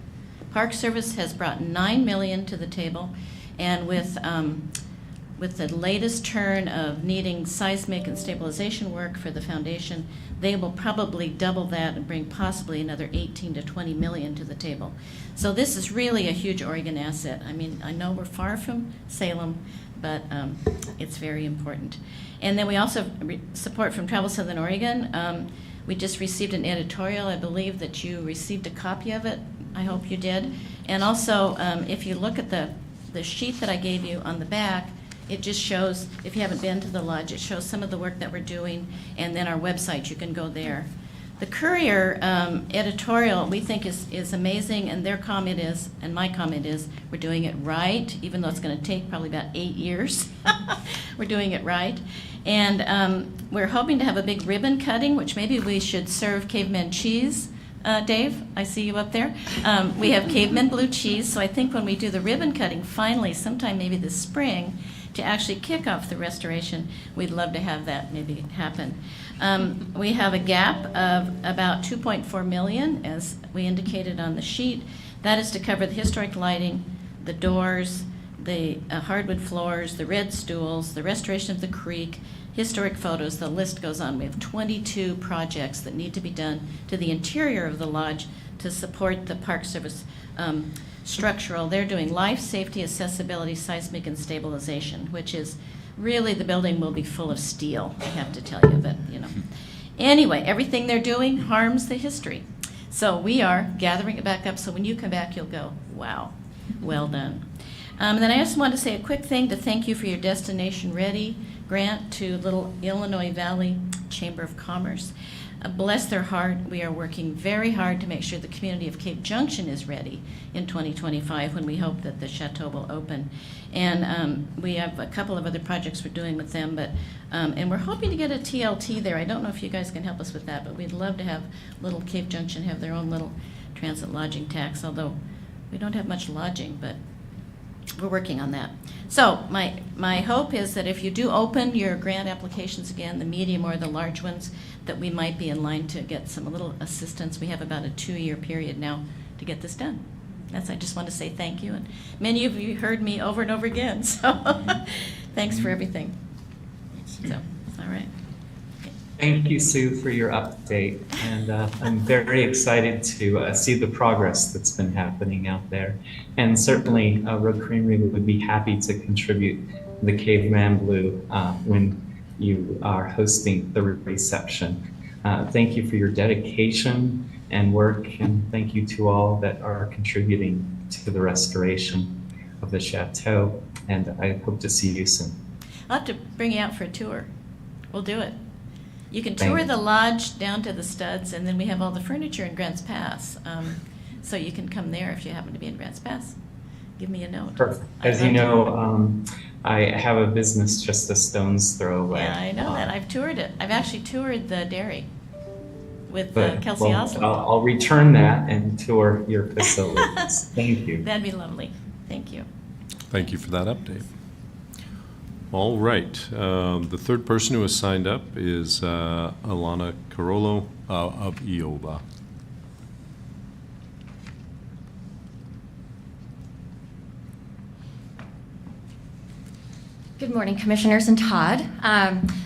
Park Service has brought $9 million to the table, and with the latest turn of needing seismic and stabilization work for the foundation, they will probably double that and bring possibly another 18 to 20 million to the table. So this is really a huge Oregon asset. I mean, I know we're far from Salem, but it's very important. And then we also have support from Travel Southern Oregon. We just received an editorial. I believe that you received a copy of it. I hope you did. And also, if you look at the sheet that I gave you on the back, it just shows, if you haven't been to the lodge, it shows some of the work that we're doing, and then our website, you can go there. The Courier editorial we think is amazing, and their comment is, and my comment is, we're doing it right, even though it's going to take probably about 8 years. We're doing it right. And we're hoping to have a big ribbon cutting, which maybe we should serve caveman cheese. Dave, I see you up there. We have caveman blue cheese, so I think when we do the ribbon cutting, finally, sometime maybe this spring, to actually kick off the restoration, we'd love to have that maybe happen. We have a gap of about 2.4 million, as we indicated on the sheet. That is to cover the historic lighting, the doors, the hardwood floors, the red stools, the restoration of the creek, historic photos, the list goes on. We have 22 projects that need to be done to the interior of the lodge to support the Park Service structural. They're doing life, safety, accessibility, seismic, and stabilization, which is really, the building will be full of steel, I have to tell you, but you know. Anyway, everything they're doing harms the history. So we are gathering it back up, so when you come back, you'll go, wow, well done. And then I just want to say a quick thing to thank you for your Destination Ready grant to Little Illinois Valley Chamber of Commerce. Bless their heart, we are working very hard to make sure the community of Cape Junction is ready in 2025 when we hope that the chateau will open. And we have a couple of other projects we're doing with them, but and we're hoping to get a TLT there. I don't know if you guys can help us with that, but we'd love to have little Cape Junction have their own little transit lodging tax, although we don't have much lodging, but we're working on that. So my hope is that if you do open your grant applications again, the medium or the large ones, that we might be in line to get some little assistance. We have about a 2-year period now to get this done. I just want to say thank you. And many of you heard me over and over again, so thanks for everything. So, all right. Thank you, Sue, for your update. And I'm very excited to see the progress that's been happening out there. And certainly, Road Creamery would be happy to contribute the Caveman Blue when you are hosting the reception. Thank you for your dedication and work, and thank you to all that are contributing to the restoration of the chateau. And I hope to see you soon. I'll have to bring you out for a tour. We'll do it. You can tour the lodge down to the studs, and then we have all the furniture in Grants Pass. So you can come there if you happen to be in Grants Pass. Give me a note. Perfect. As you know, I have a business just a stone's throw away. Yeah, I know that. I've toured it. I've actually toured the dairy with Kelsey well, Osler. I'll return that and tour your facilities. Thank you. That'd be lovely. Thank you. Thank you for that update. All right. The third person who has signed up is Alana Carollo of EOBA. Good morning, Commissioners and Todd.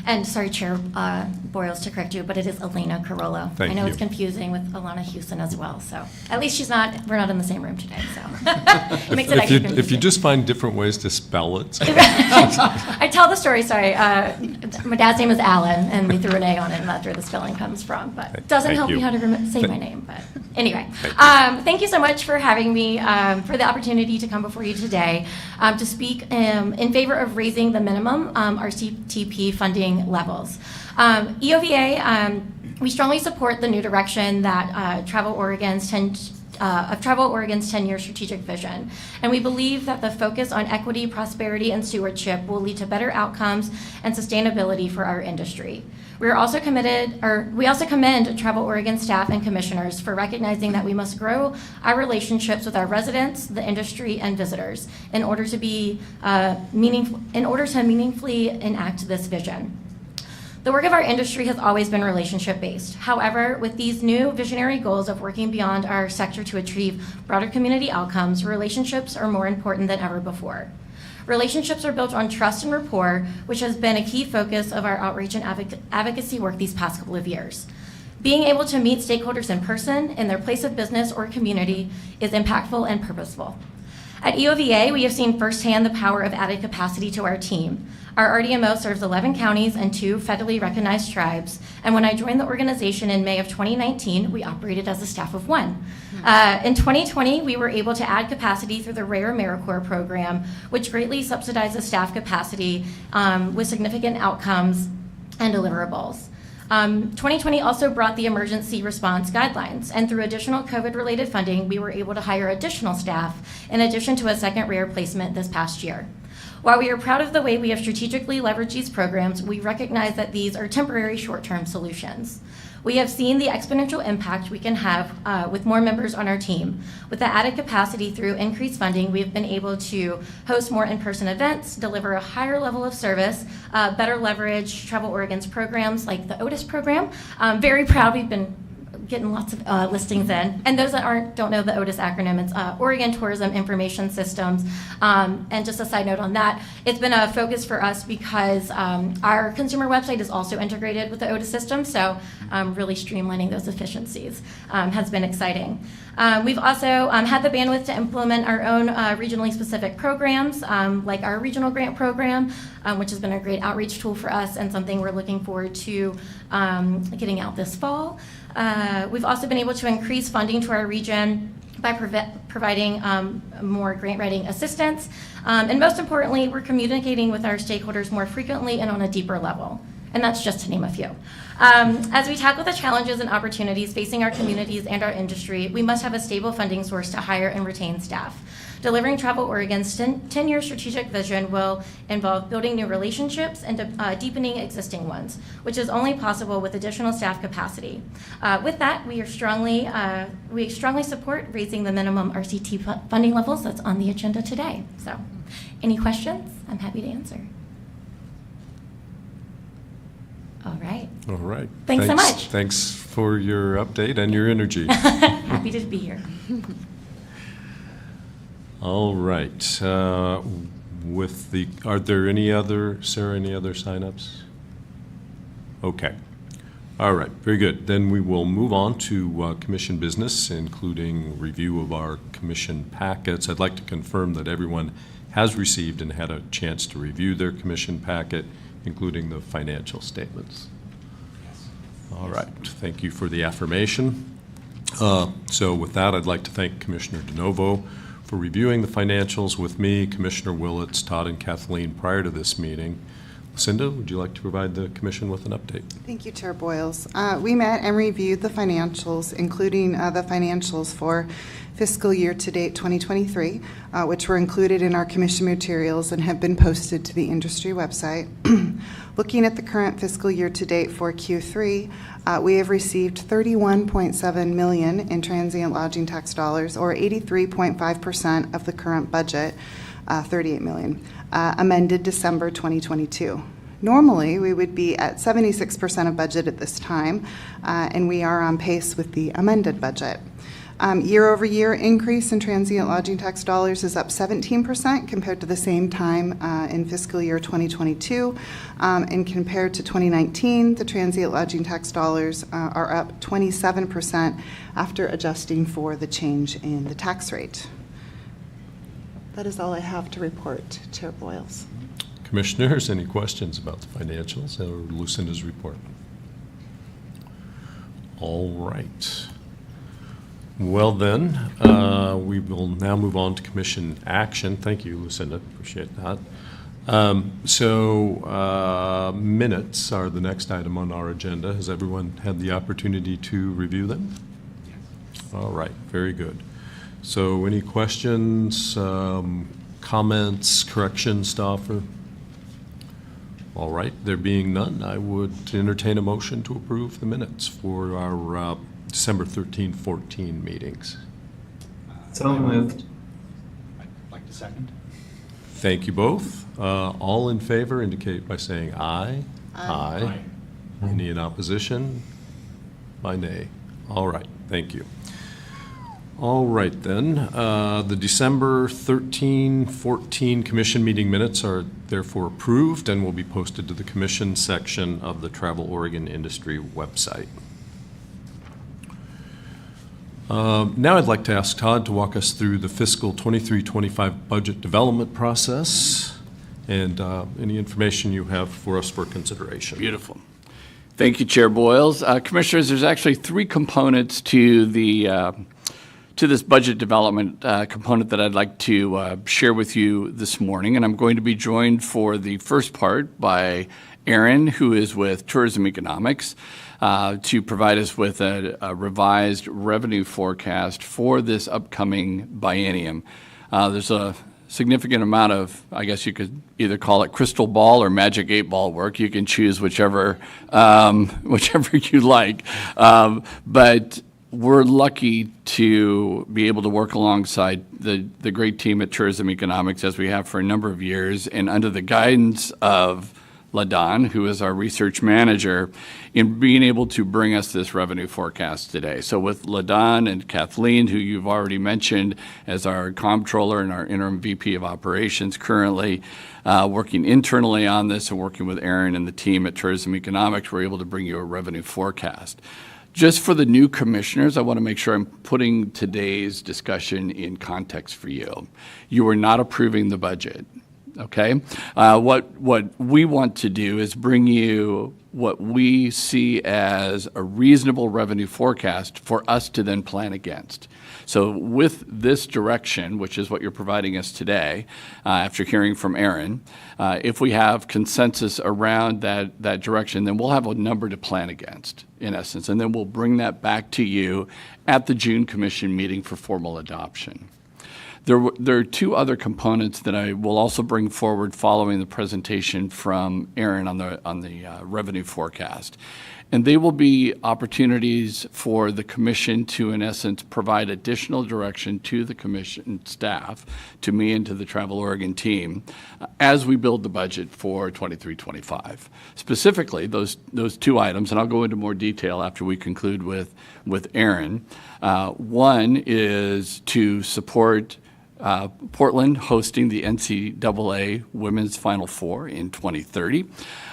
And sorry, Chair Boyles, to correct you, but it is Elena Carollo. Thank I know you. It's confusing with Alana Houston as well, so at least we're not in the same room today, so it makes it extra confusing. If you just find different ways to spell it. I tell the story, sorry. My dad's name is Alan, and we threw an A on it, and that's where the spelling comes from, but it doesn't Thank help you. me how to say my name, but anyway. Thank you so much for having me, for the opportunity to come before you today to speak in favor of raising the minimum RCTP funding levels. EOVA, we strongly support the new direction that Travel Oregon's 10-year strategic vision, and we believe that the focus on equity, prosperity, and stewardship will lead to better outcomes and sustainability for our industry. We also commend Travel Oregon staff and commissioners for recognizing that we must grow our relationships with our residents, the industry, and visitors in order to meaningfully enact this vision. The work of our industry has always been relationship-based. However, with these new visionary goals of working beyond our sector to achieve broader community outcomes, relationships are more important than ever before. Relationships are built on trust and rapport, which has been a key focus of our outreach and advocacy work these past couple of years. Being able to meet stakeholders in person, in their place of business or community, is impactful and purposeful. At EOVA, we have seen firsthand the power of added capacity to our team. Our RDMO serves 11 counties and 2 federally recognized tribes, and when I joined the organization in May of 2019, we operated as a staff of 1. In 2020, we were able to add capacity through the Rare AmeriCorps program, which greatly subsidizes staff capacity with significant outcomes and deliverables. 2020 also brought the emergency response guidelines, and through additional COVID-related funding, we were able to hire additional staff in addition to a second Rare placement this past year. While we are proud of the way we have strategically leveraged these programs, we recognize that these are temporary short-term solutions. We have seen the exponential impact we can have with more members on our team. With the added capacity through increased funding, we have been able to host more in-person events, deliver a higher level of service, better leverage Travel Oregon's programs like the Otis program. Very proud we've been getting lots of listings in. And those that don't know the Otis acronym, it's Oregon Tourism Information Systems. And just a side note on that, it's been a focus for us because our consumer website is also integrated with the Otis system, so really streamlining those efficiencies has been exciting. We've also had the bandwidth to implement our own regionally specific programs, like our regional grant program, which has been a great outreach tool for us and something we're looking forward to getting out this fall. We've also been able to increase funding to our region by providing more grant writing assistance. And most importantly, we're communicating with our stakeholders more frequently and on a deeper level. And that's just to name a few. As we tackle the challenges and opportunities facing our communities and our industry, we must have a stable funding source to hire and retain staff. Delivering Travel Oregon's 10-year strategic vision will involve building new relationships and deepening existing ones, which is only possible with additional staff capacity. With that, we strongly support raising the minimum RCT funding levels that's on the agenda today. So, any questions? I'm happy to answer. All right. All right. Thanks so much. Thanks for your update and your energy. Happy to be here. All right. Are there any other signups? Okay. All right. Very good. Then we will move on to commission business, including review of our commission packets. I'd like to confirm that everyone has received and had a chance to review their commission packet, including the financial statements. Yes. All right. Thank you for the affirmation. So with that, I'd like to thank Commissioner DeNovo for reviewing the financials with me, Commissioner Willits, Todd, and Kathleen prior to this meeting. Lucinda, would you like to provide the commission with an update? Thank you, Chair Boyles. We met and reviewed the financials, including the financials for fiscal year to date 2023, which were included in our commission materials and have been posted to the industry website. Looking at the current fiscal year to date for Q3, we have received $31.7 million in transient lodging tax dollars, or 83.5% of the current budget, $38 million, amended December 2022. Normally, we would be at 76% of budget at this time, and we are on pace with the amended budget. Year-over-year increase in transient lodging tax dollars is up 17% compared to the same time in fiscal year 2022. And compared to 2019, the transient lodging tax dollars are up 27% after adjusting for the change in the tax rate. That is all I have to report, Chair Boyles. Commissioners, any questions about the financials or Lucinda's report? All right. Well then, we will now move on to commission action. Thank you, Lucinda. Appreciate that. Minutes are the next item on our agenda. Has everyone had the opportunity to review them? Yes. All right, very good. So any questions, comments, corrections, Stauffer? All right, there being none, I would entertain a motion to approve the minutes for our December 13, 14 meetings. So moved. I'd like to second. Thank you both. All in favor indicate by saying aye. Aye. Any in opposition? By nay. All right, thank you. All right then, the December 13, 14 commission meeting minutes are therefore approved and will be posted to the commission section of the Travel Oregon Industry website. Now I'd like to ask Todd to walk us through the fiscal 23-25 budget development process and any information you have for us for consideration. Beautiful. Thank you, Chair Boyles. Commissioners, there's actually three components to the to this budget development component that I'd like to share with you this morning. And I'm going to be joined for the first part by Aaron, who is with Tourism Economics, to provide us with a revised revenue forecast for this upcoming biennium. There's a significant amount of, I guess you could either call it crystal ball or magic 8-ball work. You can choose whichever you like. But we're lucky to be able to work alongside the great team at Tourism Economics, as we have for a number of years, and under the guidance of LaDon, who is our research manager, in being able to bring us this revenue forecast today. So with LaDon and Kathleen, who you've already mentioned as our comptroller and our interim VP of operations currently, working internally on this and working with Aaron and the team at Tourism Economics, we're able to bring you a revenue forecast. Just for the new commissioners, I want to make sure I'm putting today's discussion in context for you. You are not approving the budget, okay? What we want to do is bring you what we see as a reasonable revenue forecast for us to then plan against. So with this direction, which is what you're providing us today, after hearing from Aaron, if we have consensus around that direction, then we'll have a number to plan against, in essence, and then we'll bring that back to you at the June Commission meeting for formal adoption. There are two other components that I will also bring forward following the presentation from Aaron on the revenue forecast. And they will be opportunities for the commission to, in essence, provide additional direction to the commission staff, to me and to the Travel Oregon team, as we build the budget for 23-25. Specifically, those two items, and I'll go into more detail after we conclude with Aaron. One is to support Portland hosting the NCAA Women's Final Four in 2030.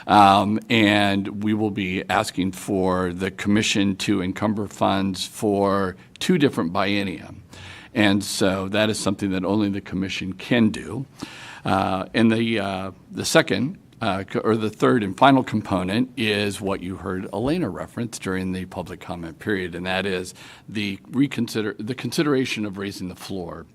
And we will be asking for the commission to encumber funds for 2 different biennia. And so that is something that only the commission can do. And the second, or the third and final component, is what you heard Elena reference during the public comment period, and that is the consideration of raising the floor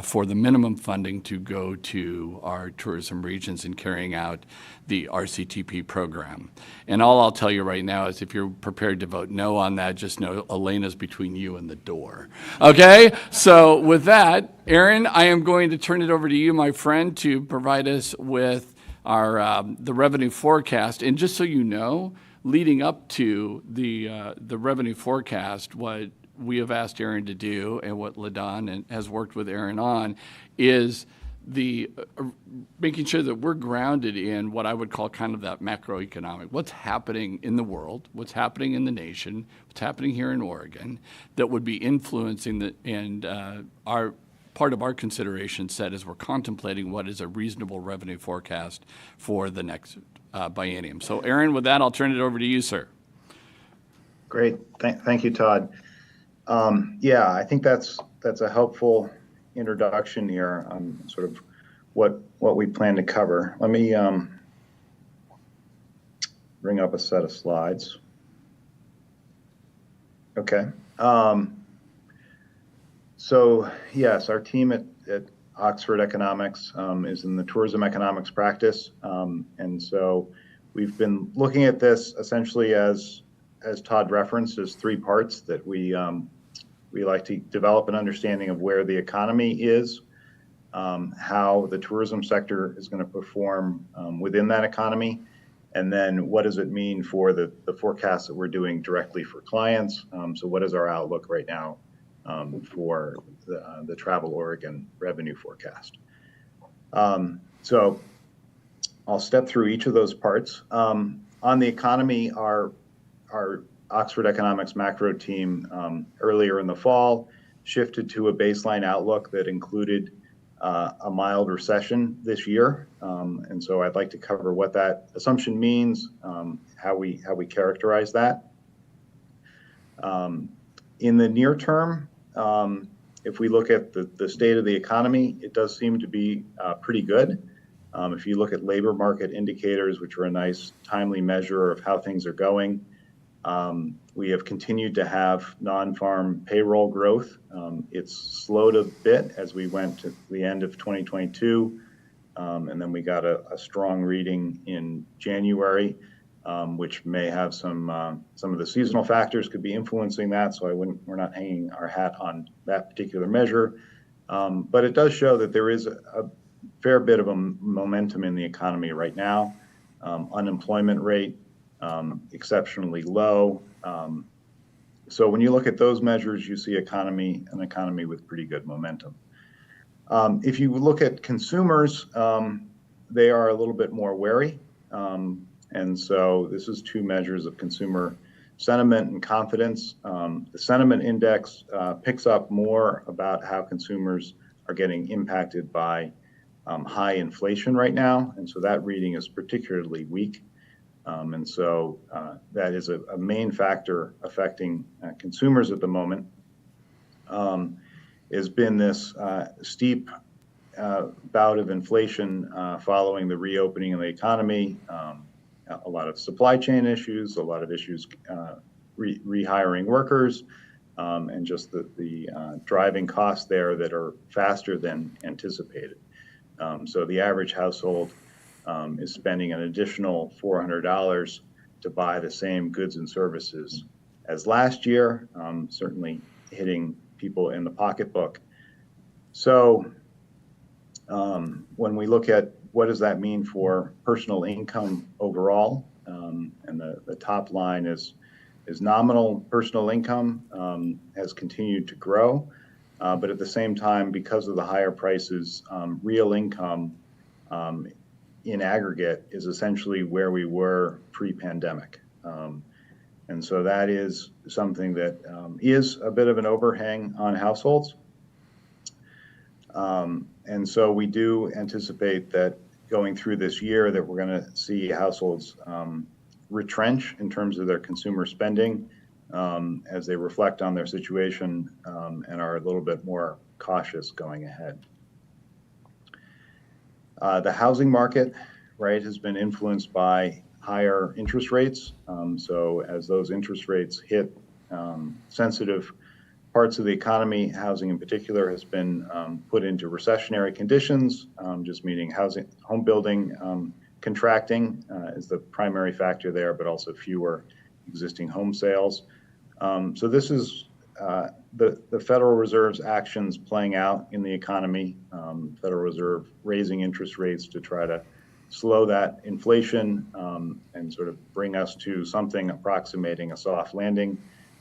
for the minimum funding to go to our tourism regions in carrying out the RCTP program. And all I'll tell you right now is if you're prepared to vote no on that, just know Elena's between you and the door. Okay? So with that, Aaron, I am going to turn it over to you, my friend, to provide us with our the revenue forecast. And just so you know, leading up to the revenue forecast, what we have asked Aaron to do and what LaDon has worked with Aaron on is making sure that we're grounded in what I would call kind of that macroeconomic, what's happening in the world, what's happening in the nation, what's happening here in Oregon, that would be influencing our part of our consideration set as we're contemplating what is a reasonable revenue forecast for the next biennium. So Aaron, with that, I'll turn it over to you, sir. Great. Thank you, Todd. Yeah, I think that's a helpful introduction here on sort of what we plan to cover. Let me bring up a set of slides. Okay. So yes, our team at Oxford Economics is in the tourism economics practice, and so we've been looking at this essentially as Todd referenced, as three parts that we like to develop an understanding of where the economy is, how the tourism sector is going to perform within that economy, and then what does it mean for the forecasts that we're doing directly for clients. So what is our outlook right now for the Travel Oregon revenue forecast? So I'll step through each of those parts. On the economy, our Oxford Economics macro team earlier in the fall shifted to a baseline outlook that included a mild recession this year. And so I'd like to cover what that assumption means, how we characterize that. In the near term, if we look at the state of the economy, it does seem to be pretty good. If you look at labor market indicators, which are a nice timely measure of how things are going, we have continued to have non-farm payroll growth. It's slowed a bit as we went to the end of 2022, and then we got a strong reading in January, which may have some of the seasonal factors could be influencing that. So we're not hanging our hat on that particular measure, but it does show that there is a fair bit of a momentum in the economy right now. Unemployment rate exceptionally low. So when you look at those measures, you see an economy with pretty good momentum. If you look at consumers, they are a little bit more wary. And so this is two measures of consumer sentiment and confidence. The sentiment index picks up more about how consumers are getting impacted by high inflation right now. And so that reading is particularly weak. And so that is a main factor affecting consumers at the moment. Has been this steep bout of inflation following the reopening of the economy, a lot of supply chain issues, a lot of issues rehiring workers, and just the driving costs there that are faster than anticipated. So the average household is spending an additional $400 to buy the same goods and services as last year, certainly hitting people in the pocketbook. So when we look at what does that mean for personal income overall, and the top line is nominal personal income has continued to grow, but at the same time, because of the higher prices, real income in aggregate is essentially where we were pre-pandemic. And so that is something that is a bit of an overhang on households. And so we do anticipate that going through this year that we're going to see households retrench in terms of their consumer spending as they reflect on their situation and are a little bit more cautious going ahead. The housing market, right, has been influenced by higher interest rates. So as those interest rates hit sensitive parts of the economy, housing in particular has been put into recessionary conditions, just meaning home building contracting is the primary factor there, but also fewer existing home sales. So this is the Federal Reserve's actions playing out in the economy. Federal Reserve raising interest rates to try to slow that inflation and sort of bring us to something approximating a soft landing.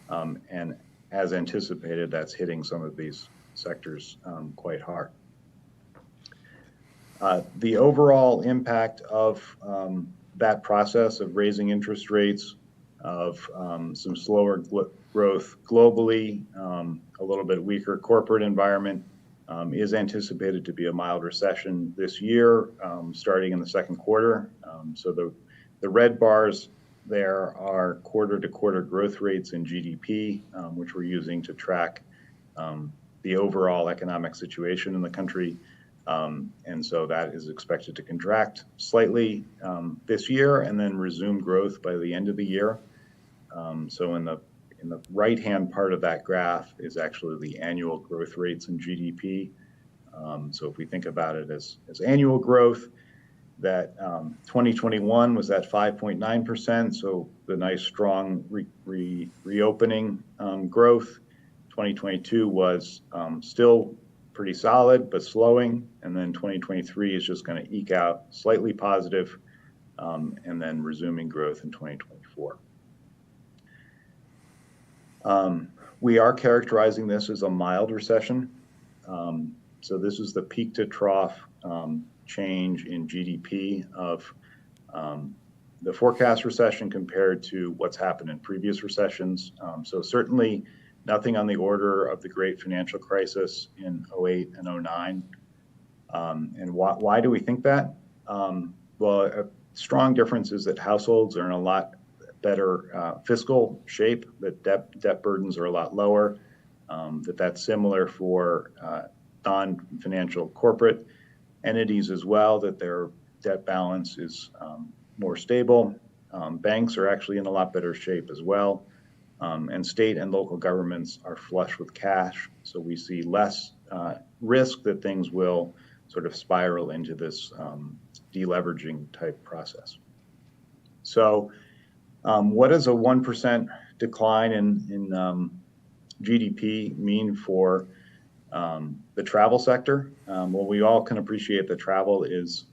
And as anticipated, that's hitting some of these sectors quite hard. The overall impact of that process of raising interest rates, of some slower growth globally, a little bit weaker corporate environment, is anticipated to be a mild recession this year, starting in the second quarter. So the red bars there are quarter-to-quarter growth rates in GDP, which we're using to track the overall economic situation in the country. And so that is expected to contract slightly this year and then resume growth by the end of the year. So in the right-hand part of that graph is actually the annual growth rates in GDP. So if we think about it as annual growth, that 2021 was at 5.9%, so the nice strong reopening growth. 2022 was still pretty solid, but slowing, and then 2023 is just going to eke out slightly positive, and then resuming growth in 2024. We are characterizing this as a mild recession. So this is the peak to trough change in GDP of the forecast recession compared to what's happened in previous recessions. So certainly nothing on the order of the great financial crisis in 08 and 09. And why do we think that? Well, a strong difference is that households are in a lot better fiscal shape, that debt burdens are a lot lower, that's similar for non-financial corporate entities as well, that their debt balance is more stable. Banks are actually in a lot better shape as well. And state and local governments are flush with cash. So we see less risk that things will sort of spiral into this deleveraging type process. So what does a 1% decline in GDP mean for the travel sector? Well, we all can appreciate that travel is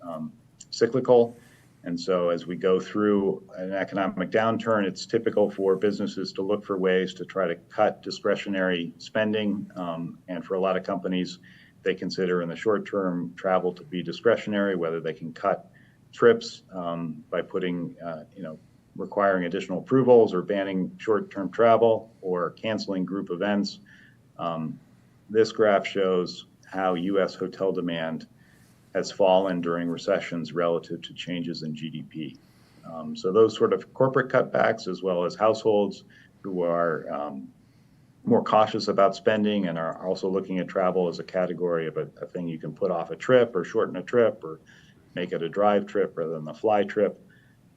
cyclical. And so as we go through an economic downturn, it's typical for businesses to look for ways to try to cut discretionary spending. And for a lot of companies, they consider in the short term travel to be discretionary, whether they can cut trips by putting, requiring additional approvals or banning short-term travel or canceling group events. This graph shows how U.S. hotel demand has fallen during recessions relative to changes in GDP. So those sort of corporate cutbacks, as well as households who are more cautious about spending and are also looking at travel as a category of a thing you can put off a trip or shorten a trip or make it a drive trip rather than a fly trip,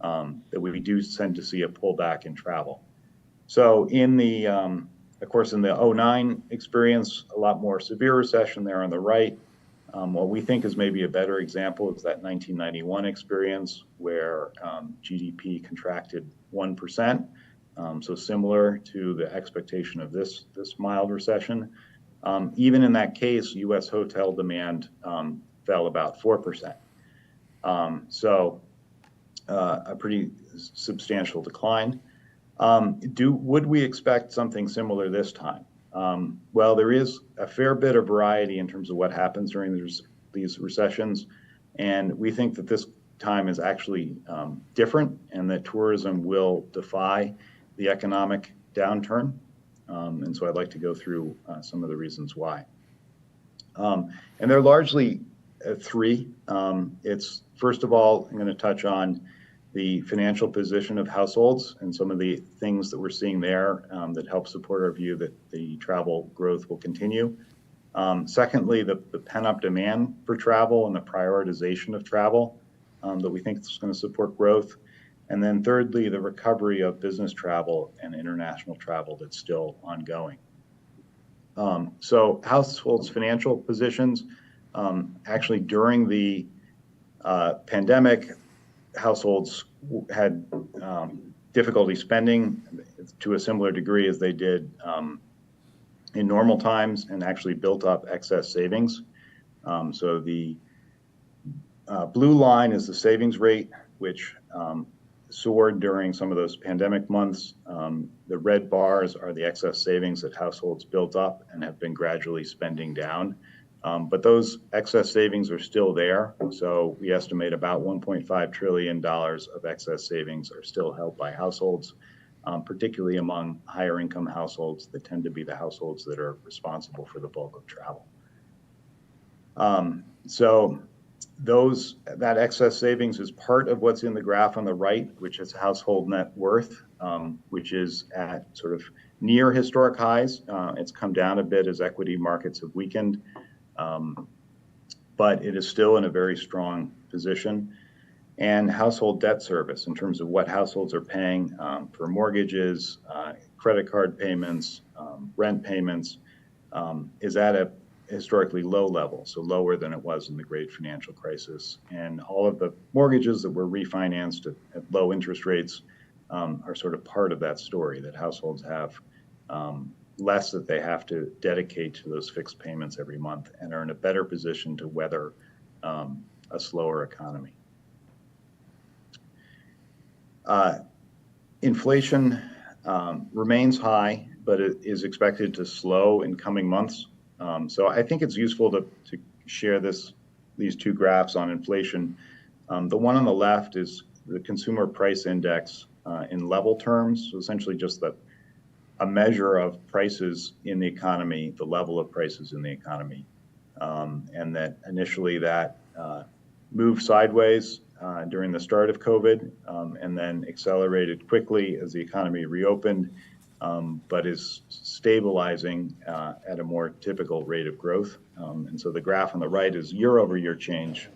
that we do tend to see a pullback in travel. So in the, of course, in the 09 experience, a lot more severe recession there on the right. What we think is maybe a better example is that 1991 experience where GDP contracted 1%. So similar to the expectation of this mild recession. Even in that case, U.S. hotel demand fell about 4%. So a pretty substantial decline. Would we expect something similar this time? Well, there is a fair bit of variety in terms of what happens during these recessions. And we think that this time is actually different and that tourism will defy the economic downturn. And so I'd like to go through some of the reasons why. And they're largely three. It's, first of all, I'm going to touch on the financial position of households and some of the things that we're seeing there that help support our view that the travel growth will continue. Secondly, the pent-up demand for travel and the prioritization of travel that we think is going to support growth. And then thirdly, the recovery of business travel and international travel that's still ongoing. So households' financial positions, actually during the pandemic, households had difficulty spending to a similar degree as they did in normal times and actually built up excess savings. So the blue line is the savings rate, which soared during some of those pandemic months. The red bars are the excess savings that households built up and have been gradually spending down But those excess savings are still there. So we estimate about $1.5 trillion of excess savings are still held by households, particularly among higher income households that tend to be the households that are responsible for the bulk of travel. So that excess savings is part of what's in the graph on the right, which is household net worth, which is at sort of near historic highs. It's come down a bit as equity markets have weakened, but it is still in a very strong position. And household debt service, in terms of what households are paying for mortgages, credit card payments, rent payments, is at a historically low level, so lower than it was in the great financial crisis. And all of the mortgages that were refinanced at low interest rates are sort of part of that story, that households have less that they have to dedicate to those fixed payments every month and are in a better position to weather a slower economy. Inflation remains high, but it is expected to slow in coming months. So I think it's useful to share these two graphs on inflation. The one on the left is the consumer price index in level terms, so essentially just a measure of prices in the economy, the level of prices in the economy, and that initially that moved sideways during the start of COVID, and then accelerated quickly as the economy reopened, but is stabilizing at a more typical rate of growth. And so the graph on the right is year-over-year change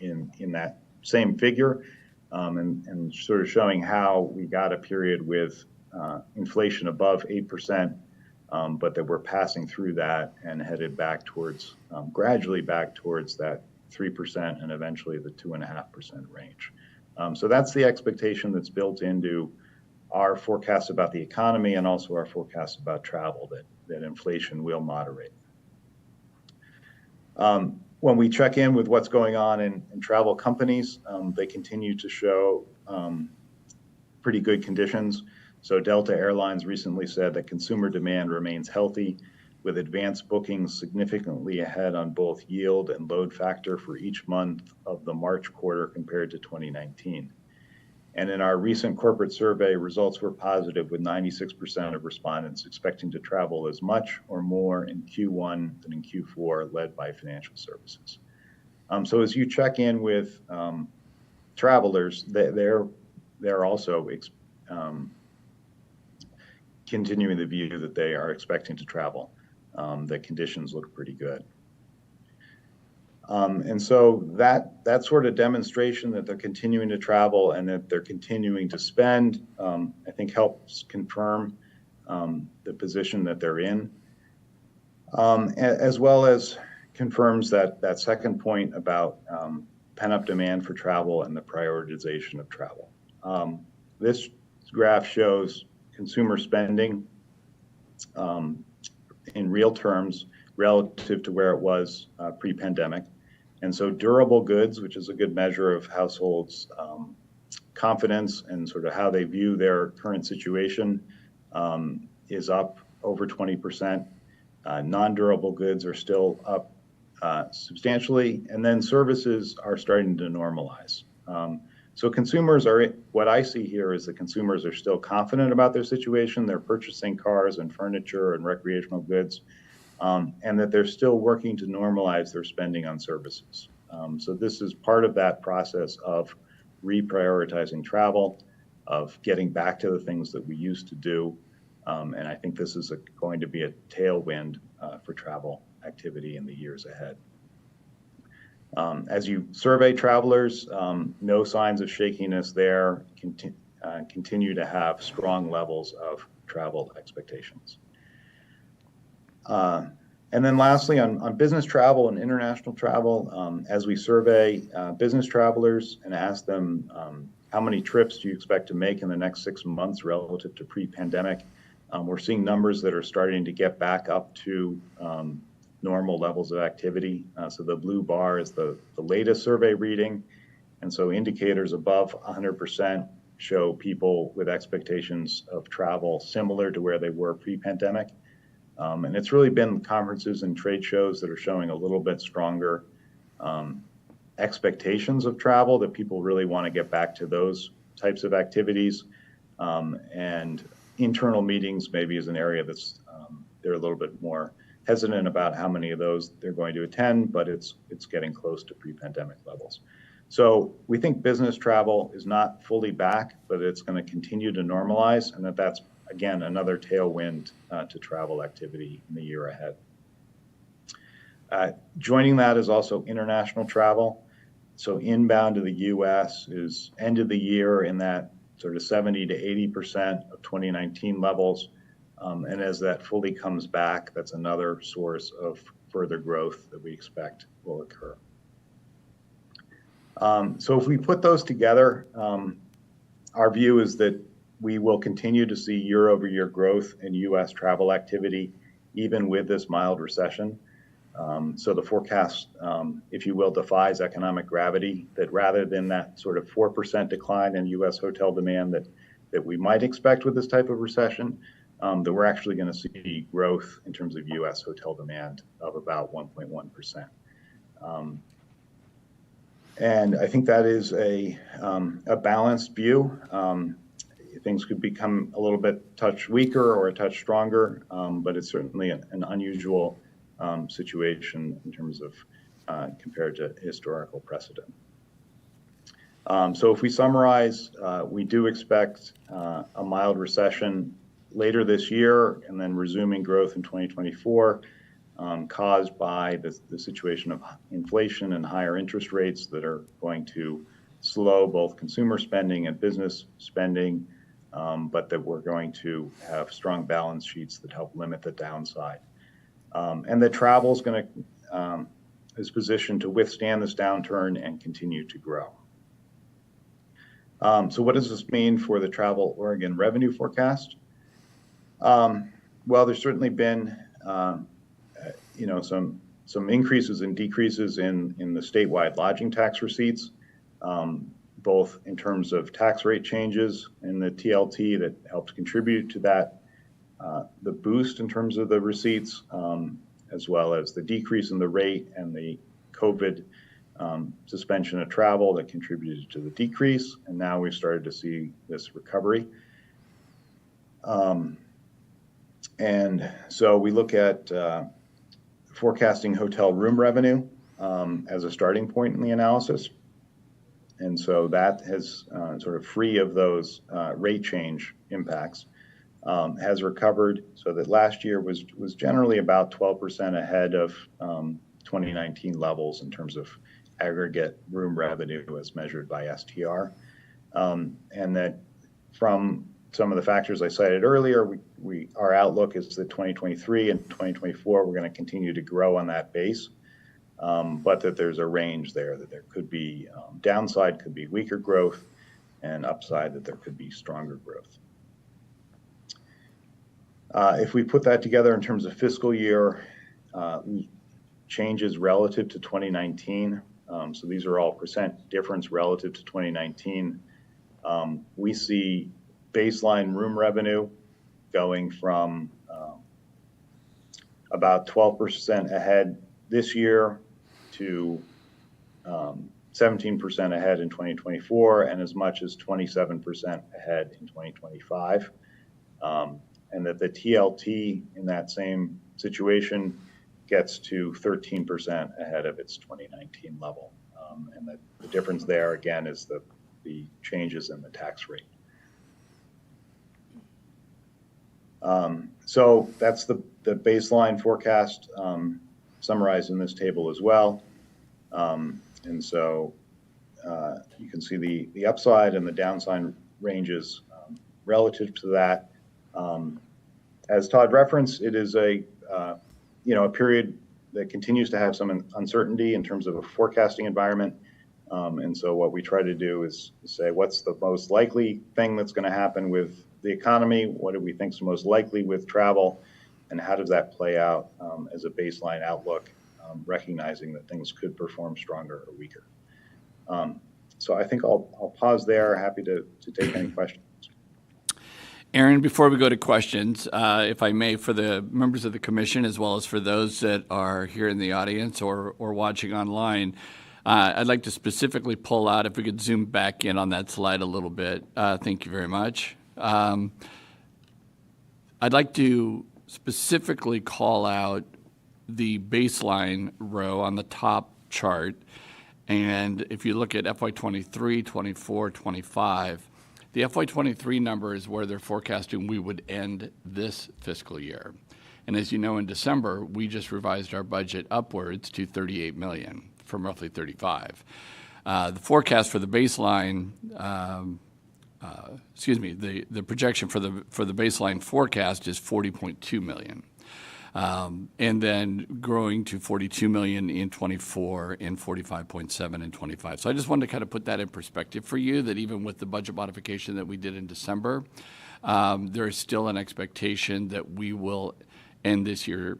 in that same figure, and sort of showing how we got a period with inflation above 8%, but that we're passing through that and headed back towards, gradually back towards that 3% and eventually the 2.5% range. So that's the expectation that's built into our forecast about the economy and also our forecast about travel, that inflation will moderate. When we check in with what's going on in travel companies, they continue to show pretty good conditions. So Delta Airlines recently said that consumer demand remains healthy, with advanced bookings significantly ahead on both yield and load factor for each month of the March quarter compared to 2019. And in our recent corporate survey, results were positive, with 96% of respondents expecting to travel as much or more in Q1 than in Q4, led by financial services. So as you check in with travelers, they're also continuing the view that they are expecting to travel, that conditions look pretty good. And so that sort of demonstration that they're continuing to travel and that they're continuing to spend, I think helps confirm the position that they're in, as well as confirms that second point about pent-up demand for travel and the prioritization of travel. This graph shows consumer spending in real terms relative to where it was pre-pandemic. And so durable goods, which is a good measure of households' confidence and sort of how they view their current situation, is up over 20%. Non-durable goods are still up substantially, and then services are starting to normalize. So consumers what I see here is that consumers are still confident about their situation. They're purchasing cars and furniture and recreational goods, and that they're still working to normalize their spending on services. So this is part of that process of reprioritizing travel, of getting back to the things that we used to do. And I think this is going to be a tailwind for travel activity in the years ahead. As you survey travelers, no signs of shakiness there, continue to have strong levels of travel expectations. And then lastly, on business travel and international travel, as we survey business travelers and ask them how many trips do you expect to make in the next 6 months relative to pre-pandemic, we're seeing numbers that are starting to get back up to normal levels of activity. So the blue bar is the latest survey reading. And so indicators above 100% show people with expectations of travel similar to where they were pre-pandemic. And it's really been conferences and trade shows that are showing a little bit stronger expectations of travel, that people really want to get back to those types of activities. And internal meetings maybe is an area that's they're a little bit more hesitant about how many of those they're going to attend, but it's getting close to pre-pandemic levels. So we think business travel is not fully back, but it's going to continue to normalize, and that's, again, another tailwind to travel activity in the year ahead. Joining that is also international travel. So inbound to the U.S. is end of the year in that sort of 70 to 80% of 2019 levels. And as that fully comes back, that's another source of further growth that we expect will occur. So if we put those together, our view is that we will continue to see year-over-year growth in U.S. travel activity, even with this mild recession. So the forecast, if you will, defies economic gravity, that rather than that sort of 4% decline in U.S. hotel demand that we might expect with this type of recession, that we're actually going to see growth in terms of U.S. hotel demand of about 1.1%. And I think that is a balanced view. Things could become a little bit touch weaker or a touch stronger, but it's certainly an unusual situation in terms of compared to historical precedent. So if we summarize, we do expect a mild recession later this year and then resuming growth in 2024, caused by the situation of inflation and higher interest rates that are going to slow both consumer spending and business spending, but that we're going to have strong balance sheets that help limit the downside. And that travel is positioned to withstand this downturn and continue to grow. So what does this mean for the Travel Oregon revenue forecast? Well, there's certainly been some increases and decreases in the statewide lodging tax receipts, both in terms of tax rate changes in the TLT that helps contribute to that, the boost in terms of the receipts, as well as the decrease in the rate and the COVID suspension of travel that contributed to the decrease. And now we've started to see this recovery. And so we look at forecasting hotel room revenue as a starting point in the analysis. And so that has sort of free of those rate change impacts, has recovered, so that last year was generally about 12% ahead of 2019 levels in terms of aggregate room revenue as measured by STR. And that from some of the factors I cited earlier, our outlook is that 2023 and 2024, we're going to continue to grow on that base, but that there's a range there, that there could be downside, could be weaker growth, and upside, that there could be stronger growth. If we put that together in terms of fiscal year changes relative to 2019, so these are all percent difference relative to 2019, we see baseline room revenue going from about 12% ahead this year to 17% ahead in 2024, and as much as 27% ahead in 2025. And that the TLT in that same situation gets to 13% ahead of its 2019 level. And that the difference there, again, is the changes in the tax rate. So that's the baseline forecast summarized in this table as well. And so you can see the upside and the downside ranges relative to that. As Todd referenced, it is a period that continues to have some uncertainty in terms of a forecasting environment. And so what we try to do is say, what's the most likely thing that's going to happen with the economy? What do we think is most likely with travel? And how does that play out as a baseline outlook, recognizing that things could perform stronger or weaker? So I think I'll pause there. Happy to take any questions. Aaron, before we go to questions, if I may, for the members of the commission, as well as for those that are here in the audience or watching online, I'd like to specifically pull out, if we could zoom back in on that slide a little bit. Thank you very much. I'd like to specifically call out the baseline row on the top chart. And if you look at FY23, 24, 25, the FY23 number is where they're forecasting we would end this fiscal year. And as you know, in December, we just revised our budget upwards to 38 million from roughly 35. The forecast for the baseline, the projection for the baseline forecast is 40.2 million. And then growing to 42 million in 24 and 45.7 in 25. So I just wanted to kind of put that in perspective for you, that even with the budget modification that we did in December, there is still an expectation that we will end this year,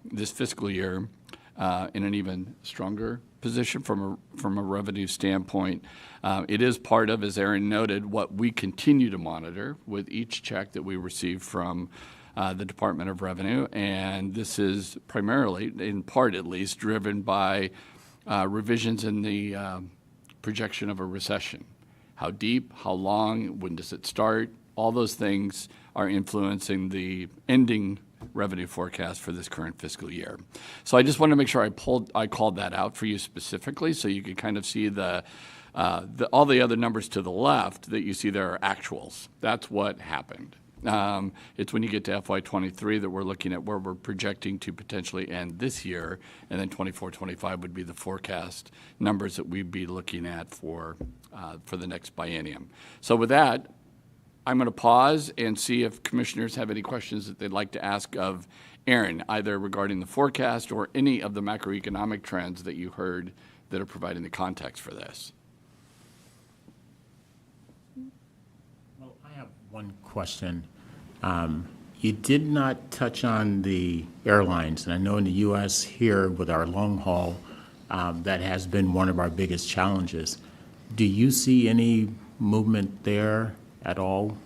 this fiscal year, in an even stronger position from a revenue standpoint. It is part of, as Aaron noted, what we continue to monitor with each check that we receive from the Department of Revenue, and this is primarily, in part at least, driven by revisions in the projection of a recession. How deep, how long, when does it start? All those things are influencing the ending revenue forecast for this current fiscal year. So I just wanted to make sure I called that out for you specifically, so you could kind of see all the other numbers to the left that you see there are actuals. That's what happened. It's when you get to FY23 that we're looking at where we're projecting to potentially end this year, and then 24, 25 would be the forecast numbers that we'd be looking at for the next biennium. So with that, I'm going to pause and see if commissioners have any questions that they'd like to ask of Aaron, either regarding the forecast or any of the macroeconomic trends that you heard that are providing the context for this. Well, I have one question. You did not touch on the airlines, and I know in the U.S. here with our long haul, that has been one of our biggest challenges. Do you see any movement there at all?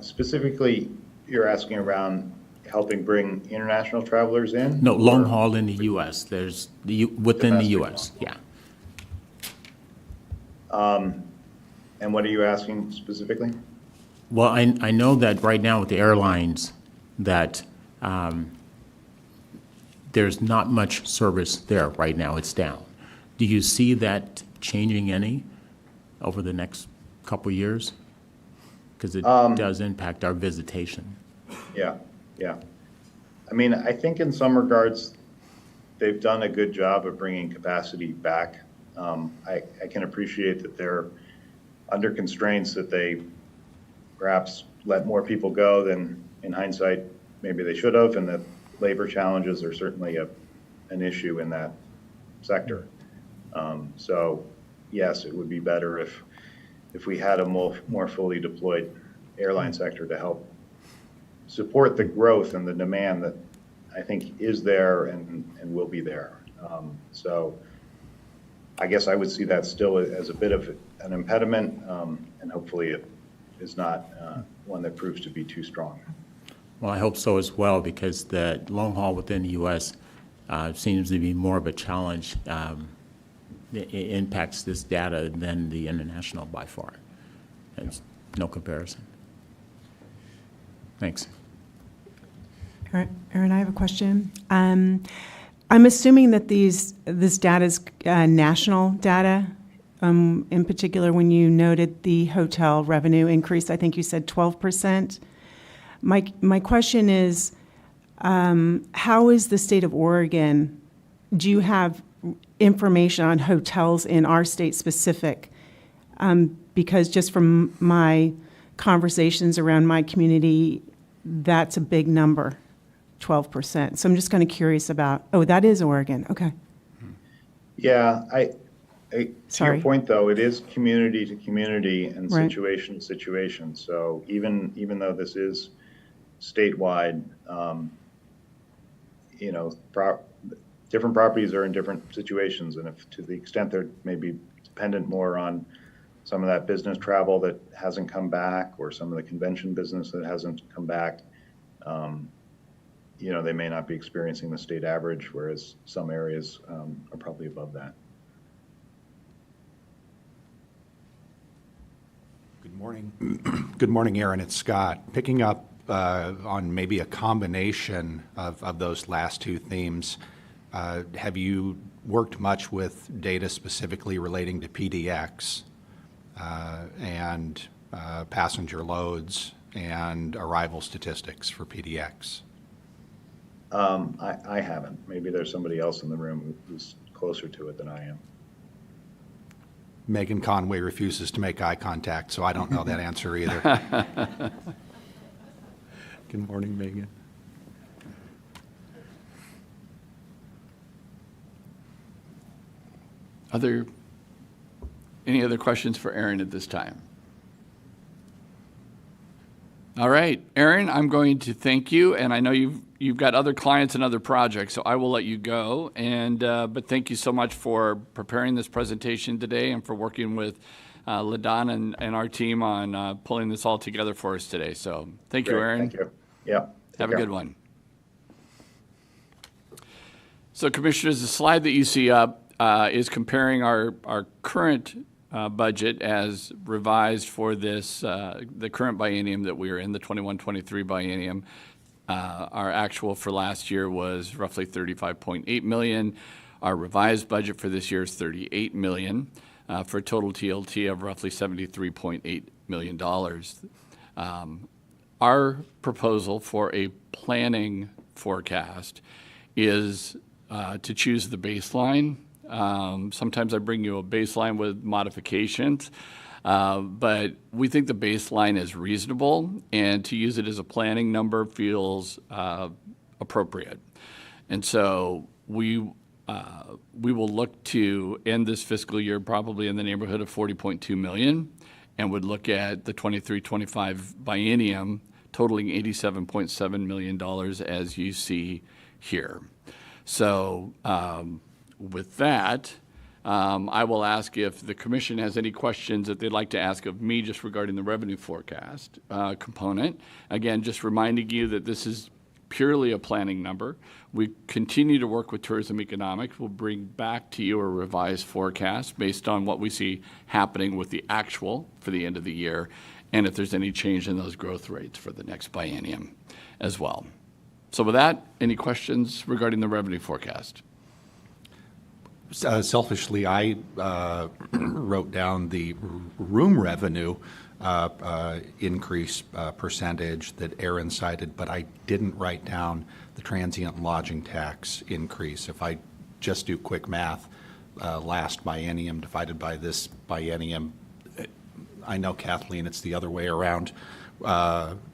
Specifically, you're asking around helping bring international travelers in? No, long haul in the U.S. There's within the U.S. Yeah. And what are you asking specifically? Well, I know that right now with the airlines that there's not much service there right now. It's down. Do you see that changing any over the next couple of years? Because it does impact our visitation. Yeah. I mean, I think in some regards, they've done a good job of bringing capacity back. I can appreciate that they're under constraints, that they perhaps let more people go than, in hindsight, maybe they should have, and that labor challenges are certainly an issue in that sector. So, yes, it would be better if we had a more fully deployed airline sector to help support the growth and the demand that I think is there and will be there. So I guess I would see that still as a bit of an impediment, and hopefully it is not one that proves to be too strong. Well, I hope so as well, because the long haul within the U.S. Seems to be more of a challenge. It impacts this data than the international by far. There's no comparison. Thanks. Aaron, I have a question. I'm assuming that this data is national data. In particular, when you noted the hotel revenue increase, I think you said 12%. My question is, how is the state of Oregon? Do you have information on hotels in our state specific? Because just from my conversations around my community, that's a big number, 12%. So I'm just kind of curious about, that is Oregon, okay. Yeah, to your point though, it is community to community and situation to situation. So even though this is statewide, different properties are in different situations, and if to the extent they're maybe dependent more on some of that business travel that hasn't come back, or some of the convention business that hasn't come back, they may not be experiencing the state average, whereas some areas are probably above that. Good morning. Good morning, Aaron. It's Scott. Picking up on maybe a combination of those last two themes, have you worked much with data specifically relating to PDX and passenger loads and arrival statistics for PDX? I haven't. Maybe there's somebody else in the room who's closer to it than I am. Megan Conway refuses to make eye contact, so I don't know that answer either. Good morning, Megan. Any other questions for Aaron at this time? All right, Aaron, I'm going to thank you, and I know you've got other clients and other projects, so I will let you go. And but thank you so much for preparing this presentation today and for working with LaDon and our team on pulling this all together for us today. So thank you, Aaron. Thank you. Yeah. Have a good one. So, Commissioners, the slide that you see up is comparing our current budget as revised for this, the current biennium that we are in, the 21-23 biennium. Our actual for last year was roughly $35.8 million. Our revised budget for this year is $38 million, for a total TLT of roughly $73.8 million. Our proposal for a planning forecast is to choose the baseline. Sometimes I bring you a baseline with modifications, but we think the baseline is reasonable, and to use it as a planning number feels appropriate. And so we will look to end this fiscal year probably in the neighborhood of $40.2 million, and would look at the 23-25 biennium totaling $87.7 million as you see here. So with that, I will ask if the commission has any questions that they'd like to ask of me just regarding the revenue forecast component. Again, just reminding you that this is purely a planning number. We continue to work with tourism economics. We'll bring back to you a revised forecast based on what we see happening with the actual for the end of the year, and if there's any change in those growth rates for the next biennium as well. So with that, any questions regarding the revenue forecast? Selfishly, I wrote down the room revenue increase percentage that Aaron cited, but I didn't write down the transient lodging tax increase. If I just do quick math, last biennium divided by this biennium, I know, Kathleen, it's the other way around.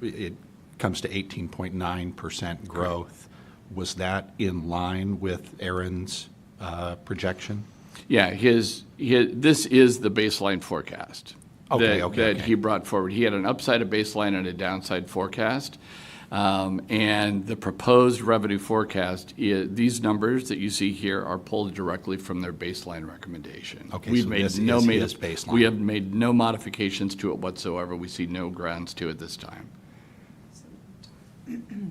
It comes to 18.9% growth. Was that in line with Aaron's projection? Yeah, this is the baseline forecast that he brought forward. He had an upside, a baseline, and a downside forecast. And the proposed revenue forecast, these numbers that you see here are pulled directly from their baseline recommendation. Okay, We've so made this no is baseline. We have made no modifications to it whatsoever. We see no grounds to it this time.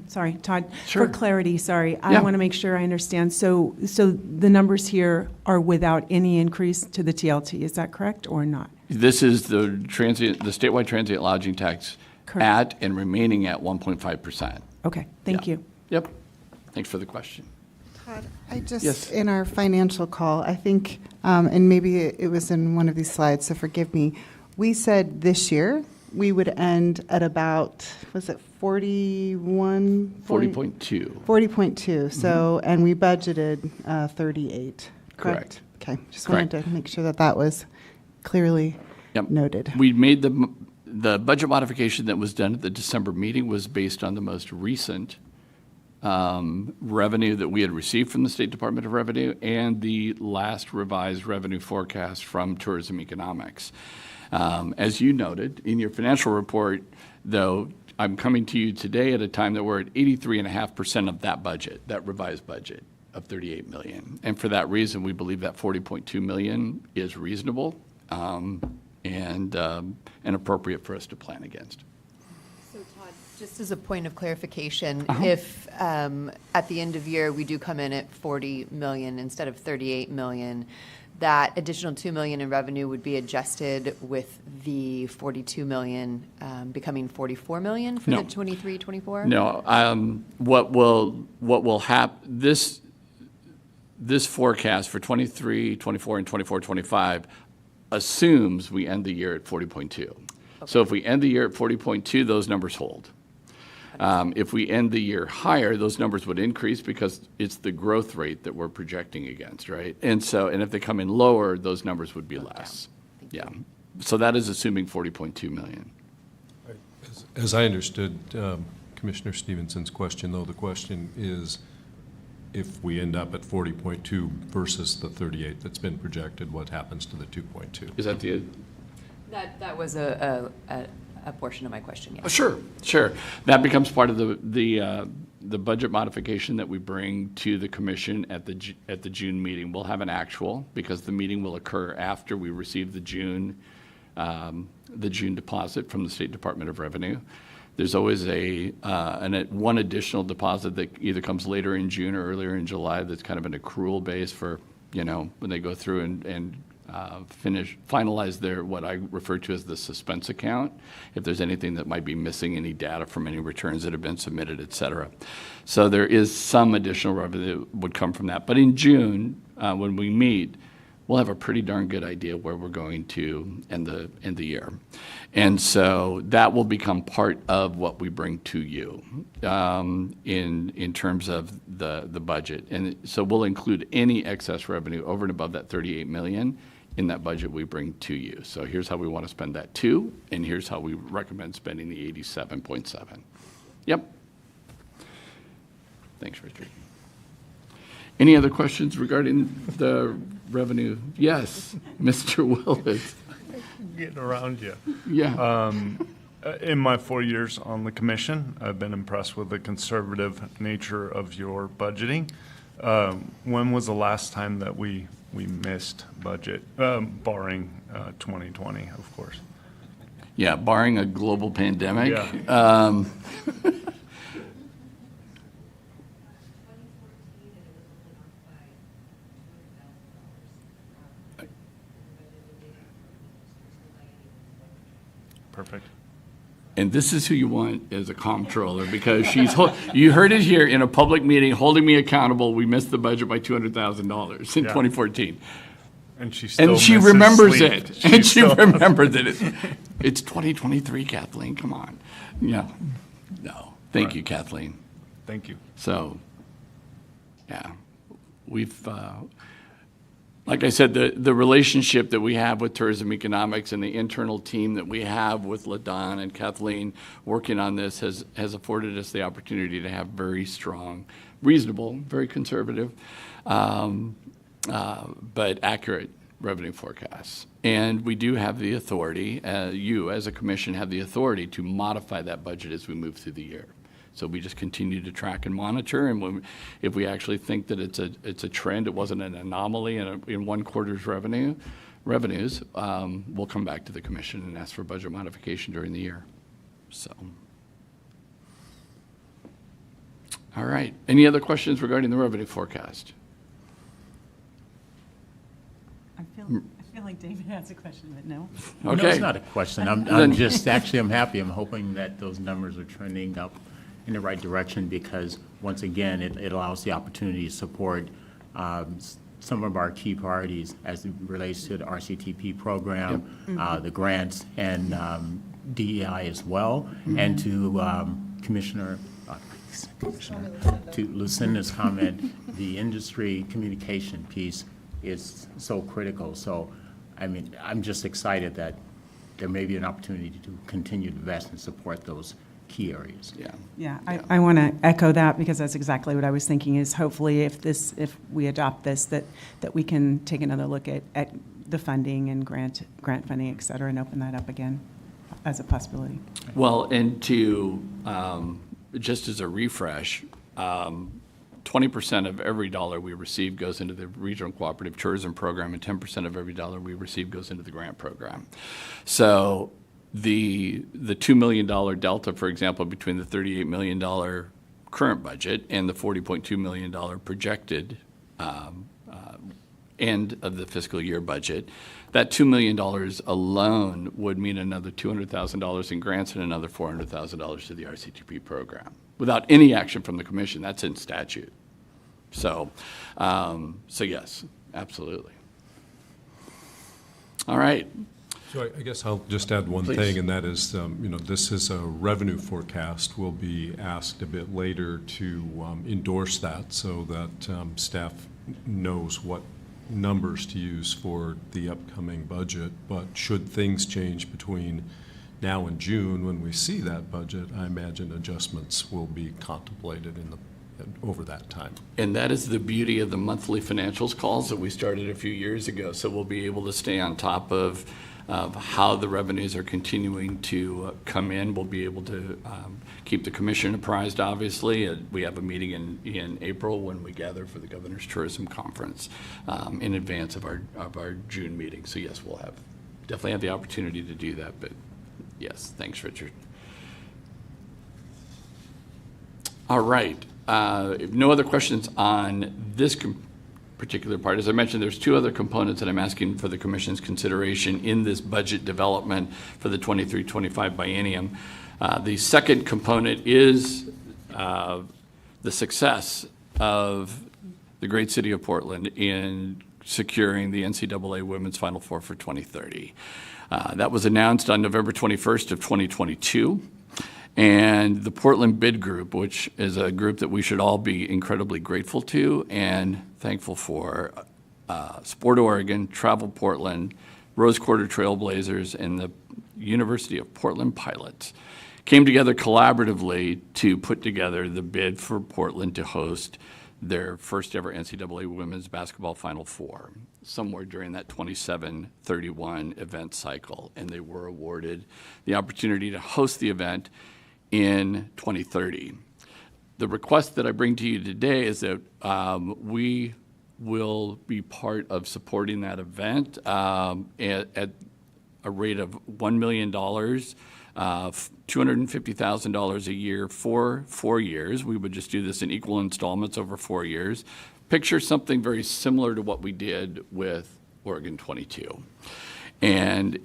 Sorry, Todd. Sure. For clarity, sorry, I Yeah. want to make sure I understand. So the numbers here are without any increase to the TLT. Is that correct or not? This is the statewide transient lodging tax at and remaining at 1.5%. Okay, thank you. Yep. Thanks for the question. Todd, I just, Yes. in our financial call, I think, and maybe it was in one of these slides, so forgive me, we said this year we would end at about, was it 41? 40.2. 40.2, so, and we budgeted 38, correct? Correct. Okay, just wanted to make sure that that was clearly noted. We made the budget modification that was done at the December meeting was based on the most recent revenue that we had received from the State Department of Revenue and the last revised revenue forecast from Tourism Economics. As you noted in your financial report, though, I'm coming to you today at a time that we're at 83.5% of that budget, that revised budget of $38 million. And for that reason, we believe that $40.2 million is reasonable. And and appropriate for us to plan against. So Todd, just as a point of clarification, if at the end of year we do come in at 40 million instead of 38 million, that additional 2 million in revenue would be adjusted with the 42 million becoming 44 million for No. the 23-24? No, what will happen, this forecast for 23, 24, and 24, 25 assumes we end the year at 40.2. So if we end the year at 40.2, those numbers hold. If we end the year higher, those numbers would increase because it's the growth rate that we're projecting against, right? And if they come in lower, those numbers would be less. Yeah. So that is assuming 40.2 million. As I understood Commissioner Stevenson's question, though, the question is if we end up at 40.2 versus the 38 that's been projected, what happens to the 2.2? Is that the... That was a portion of my question, yes. Oh, sure. That becomes part of the budget modification that we bring to the commission at the June meeting. We'll have an actual because the meeting will occur after we receive the June deposit from the State Department of Revenue. There's always one additional deposit that either comes later in June or earlier in July that's kind of an accrual base for, when they go through and finalize their, what I refer to as the suspense account, if there's anything that might be missing, any data from any returns that have been submitted, et cetera. So there is some additional revenue that would come from that. But in June, when we meet, we'll have a pretty darn good idea where we're going to end the year. And so that will become part of what we bring to you in terms of the budget. And so we'll include any excess revenue over and above that 38 million in that budget we bring to you. So here's how we want to spend that too, and here's how we recommend spending the 87.7. Yep. Thanks, Richard. Any other questions regarding the revenue? Yes, Mr. Willis. Getting around you. Yeah. In my 4 years on the commission, I've been impressed with the conservative nature of your budgeting. When was the last time that we missed budget, barring 2020, of course? Yeah, barring a global pandemic. Yeah. Perfect. And this is who you want as a comptroller because you heard it here in a public meeting holding me accountable. We missed the budget by $200,000 in 2014. And she remembers sleep. it. And she remembered that it's 2023, Kathleen. Come on. Yeah. No. Thank you, Kathleen. Thank you. So, yeah, we've, like I said, the relationship that we have with tourism economics and the internal team that we have with LaDon and Kathleen working on this has afforded us the opportunity to have very strong, reasonable, very conservative, but accurate revenue forecasts. And we do have the authority, you as a commission have the authority to modify that budget as we move through the year. So we just continue to track and monitor, and if we actually think that it's a trend, it wasn't an anomaly in one quarter's revenues, we'll come back to the commission and ask for budget modification during the year. So, all right. Any other questions regarding the revenue forecast? I feel like David has a question, but no. Okay. No, it's not a question. I'm just, actually, I'm happy. I'm hoping that those numbers are trending up in the right direction because, once again, it allows the opportunity to support some of our key priorities as it relates to the RCTP program, the grants, and DEI as well, and to to Lucinda's comment, the industry communication piece is so critical. So, I mean, I'm just excited that there may be an opportunity to continue to invest and support those key areas. Yeah, I want to echo that because that's exactly what I was thinking is hopefully if we adopt this, that we can take another look at the funding and grant funding, et cetera, and open that up again as a possibility. Well, and to, just as a refresh, 20% of every dollar we receive goes into the Regional Cooperative Tourism Program, and 10% of every dollar we receive goes into the grant program. So the $2 million delta, for example, between the $38 million current budget and the $40.2 million projected end of the fiscal year budget, that $2 million alone would mean another $200,000 in grants and another $400,000 to the RCTP program without any action from the commission. That's in statute. So yes, absolutely. All right. So I guess I'll just add one Please. thing, and that is, this is a revenue forecast. We'll be asked a bit later to endorse that so that staff knows what numbers to use for the upcoming budget. But should things change between now and June, when we see that budget, I imagine adjustments will be contemplated over that time. And that is the beauty of the monthly financials calls that we started a few years ago. So we'll be able to stay on top of how the revenues are continuing to come in. We'll be able to keep the commission apprised, obviously. We have a meeting in April when we gather for the Governor's Tourism Conference in advance of our June meeting. So yes, we'll definitely have the opportunity to do that. But yes, thanks, Richard. All right. If no other questions on this particular part, as I mentioned, there's two other components that I'm asking for the Commission's consideration in this budget development for the 23-25 biennium. The second component is the success of the great city of Portland in securing the NCAA Women's Final Four for 2030. That was announced on November 21st of 2022. And the Portland Bid Group, which is a group that we should all be incredibly grateful to and thankful for, Sport Oregon, Travel Portland, Rose Quarter Trailblazers, and the University of Portland Pilots came together collaboratively to put together the bid for Portland to host their first ever NCAA Women's Basketball Final Four, somewhere during that 27-31 event cycle. And they were awarded the opportunity to host the event in 2030. The request that I bring to you today is that we will be part of supporting that event at a rate of $1 million, $250,000 a year for 4 years. We would just do this in equal installments over 4 years. Picture something very similar to what we did with Oregon 22. And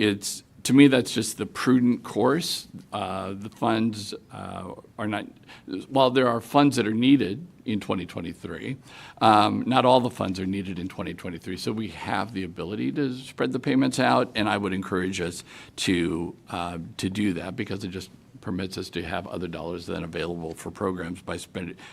to me, that's just the prudent course. The funds are not, while there are funds that are needed in 2023, not all the funds are needed in 2023. So we have the ability to spread the payments out, and I would encourage us to do that because it just permits us to have other dollars then available for programs by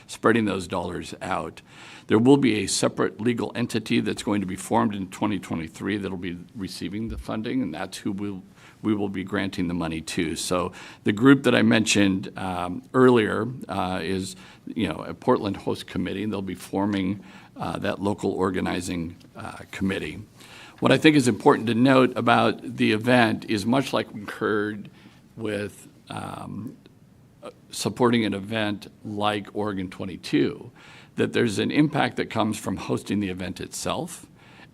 spreading those dollars out. There will be a separate legal entity that's going to be formed in 2023 that'll be receiving the funding, and that's who we will be granting the money to. So the group that I mentioned earlier is, a Portland host committee, and they'll be forming that local organizing committee. What I think is important to note about the event is much like we heard with supporting an event like Oregon 22, that there's an impact that comes from hosting the event itself,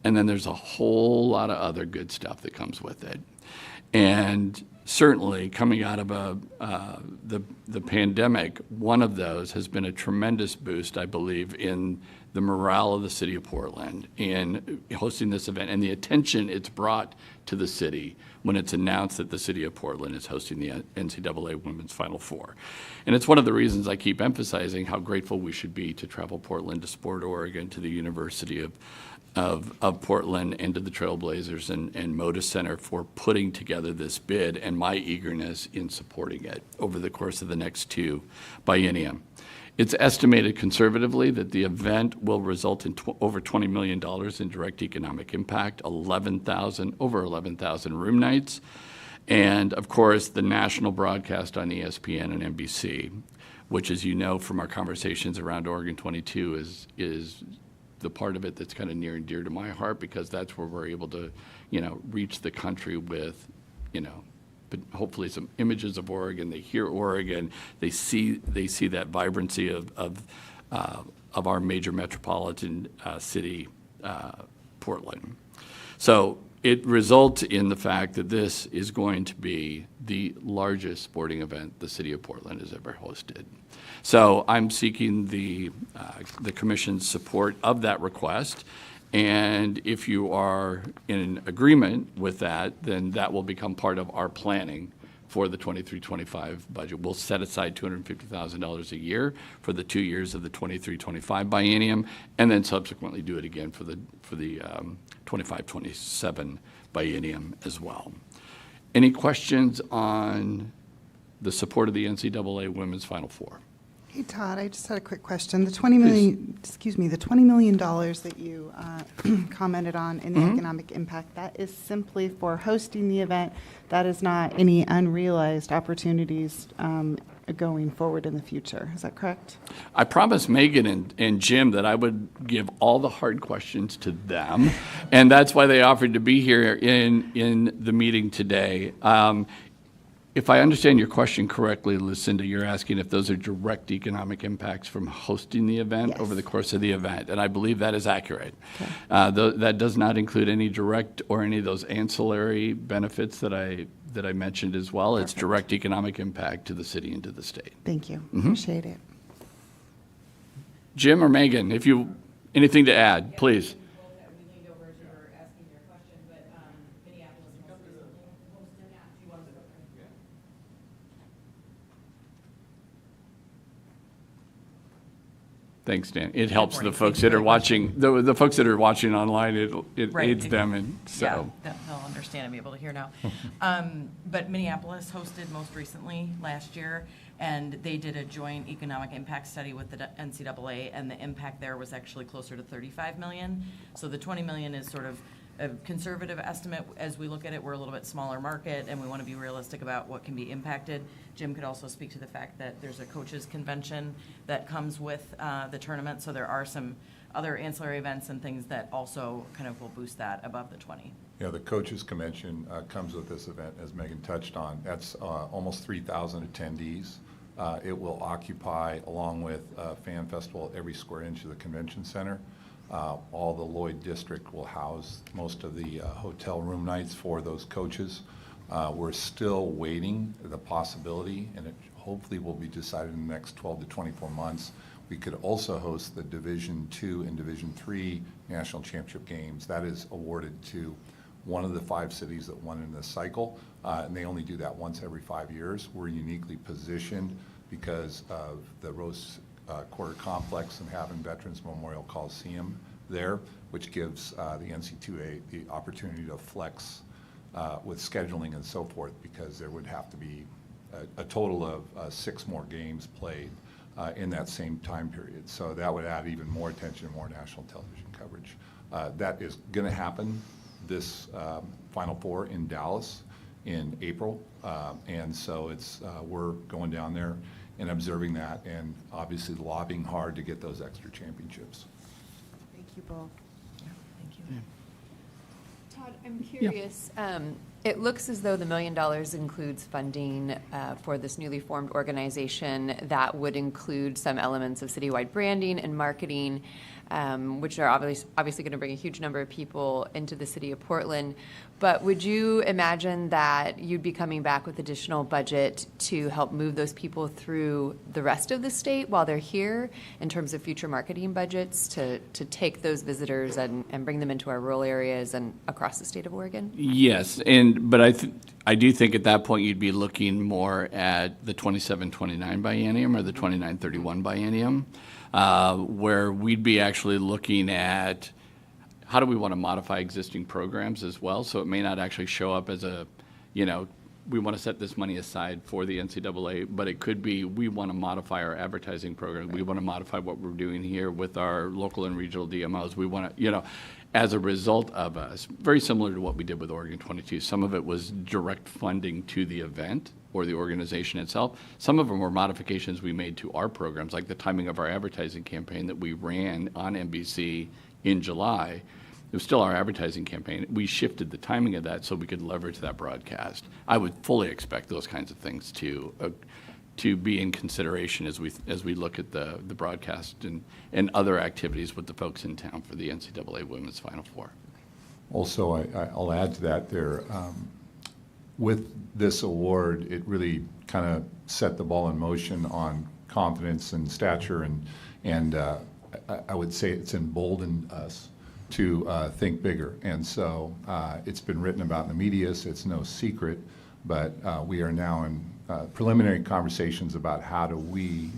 and then there's a whole lot of other good stuff that comes with it. And certainly coming out of the pandemic, one of those has been a tremendous boost, I believe, in the morale of the city of Portland in hosting this event and the attention it's brought to the city when it's announced that the city of Portland is hosting the NCAA Women's Final Four. And it's one of the reasons I keep emphasizing how grateful we should be to Travel Portland, to Sport Oregon, to the University of Portland, and to the Trailblazers and Modus Center for putting together this bid and my eagerness in supporting it over the course of the next 2 biennium. It's estimated conservatively that the event will result in over $20 million in direct economic impact, over 11,000 room nights, and of course the national broadcast on ESPN and NBC, which, as you know from our conversations around Oregon 22, is the part of it that's kind of near and dear to my heart, because that's where we're able to, reach the country with, but hopefully some images of Oregon. They hear Oregon. They see that vibrancy of of our major metropolitan city, Portland. So it results in the fact that this is going to be the largest sporting event the city of Portland has ever hosted. So I'm seeking the commission's support of that request. And if you are in agreement with that, then that will become part of our planning for the 23-25 budget. We'll set aside $250,000 a year for the 2 years of the 23-25 biennium, and then subsequently do it again for the 25-27 biennium as well. Any questions on the support of the NCAA Women's Final Four? Hey, Todd, I just had a quick question. The $20 million that you commented on in the economic impact, that is simply for hosting the event. That is not any unrealized opportunities going forward in the future. Is that correct? I promised Megan and Jim that I would give all the hard questions to them, and that's why they offered to be here in the meeting today. If I understand your question correctly, Lucinda, you're asking if those are direct economic impacts from hosting the event over the course of the event, and I believe that is accurate. Okay. That does not include any direct or any of those ancillary benefits that I mentioned as well. Perfect. It's direct economic impact to the city and to the state. Thank you. Appreciate it. Jim or Megan, if you anything to add, please. Thanks, Dan. It helps the folks that are watching, the folks that are watching online, it right. aids them, and so. Yeah, they'll understand and be able to hear now. But Minneapolis hosted most recently last year, and they did a joint economic impact study with the NCAA, and the impact there was actually closer to 35 million. So the 20 million is sort of a conservative estimate. As we look at it, we're a little bit smaller market, and we want to be realistic about what can be impacted. Jim could also speak to the fact that there's a coaches convention that comes with the tournament, so there are some other ancillary events and things that also kind of will boost that above the 20. Yeah, the coaches convention comes with this event, as Megan touched on. That's almost 3,000 attendees. It will occupy, along with Fan Festival, every square inch of the convention center. All the Lloyd District will house most of the hotel room nights for those coaches. We're still waiting the possibility, and it hopefully will be decided in the next 12 to 24 months. We could also host the Division II and Division III national championship games. That is awarded to one of the 5 cities that won in this cycle, and they only do that once every 5 years. We're uniquely positioned because of the Rose Quarter Complex and having Veterans Memorial Coliseum there, which gives the NC2A the opportunity to flex with scheduling and so forth, because there would have to be a total of 6 more games played in that same time period. So that would add even more attention, more national television coverage. That is going to happen this Final Four in Dallas in April, and so it's we're going down there and observing that, and obviously lobbying hard to get those extra championships. Thank you both. Yeah, thank you. Yeah. Todd, I'm curious. Yeah. It looks as though the $1 million includes funding for this newly formed organization that would include some elements of citywide branding and marketing, which are obviously going to bring a huge number of people into the city of Portland. But would you imagine that you'd be coming back with additional budget to help move those people through the rest of the state while they're here, in terms of future marketing budgets to take those visitors and bring them into our rural areas and across the state of Oregon? Yes, but I do think at that point you'd be looking more at the 27-29 biennium or the 29-31 biennium, where we'd be actually looking at how do we want to modify existing programs as well. So it may not actually show up as a, we want to set this money aside for the NCAA, but it could be we want to modify our advertising program. Right. We want to modify what we're doing here with our local and regional DMOs. We want to, as a result of us, very similar to what we did with Oregon 22. Some of it was direct funding to the event or the organization itself. Some of them were modifications we made to our programs, like the timing of our advertising campaign that we ran on NBC in July. It was still our advertising campaign. We shifted the timing of that so we could leverage that broadcast. I would fully expect those kinds of things to to be in consideration as we look at the broadcast and other activities with the folks in town for the NCAA Women's Final Four. Also, I'll add to that there, with this award, it really kind of set the ball in motion on confidence and stature, and I would say it's emboldened us to think bigger. And so it's been written about in the media, so it's no secret, but we are now in preliminary conversations about how do we,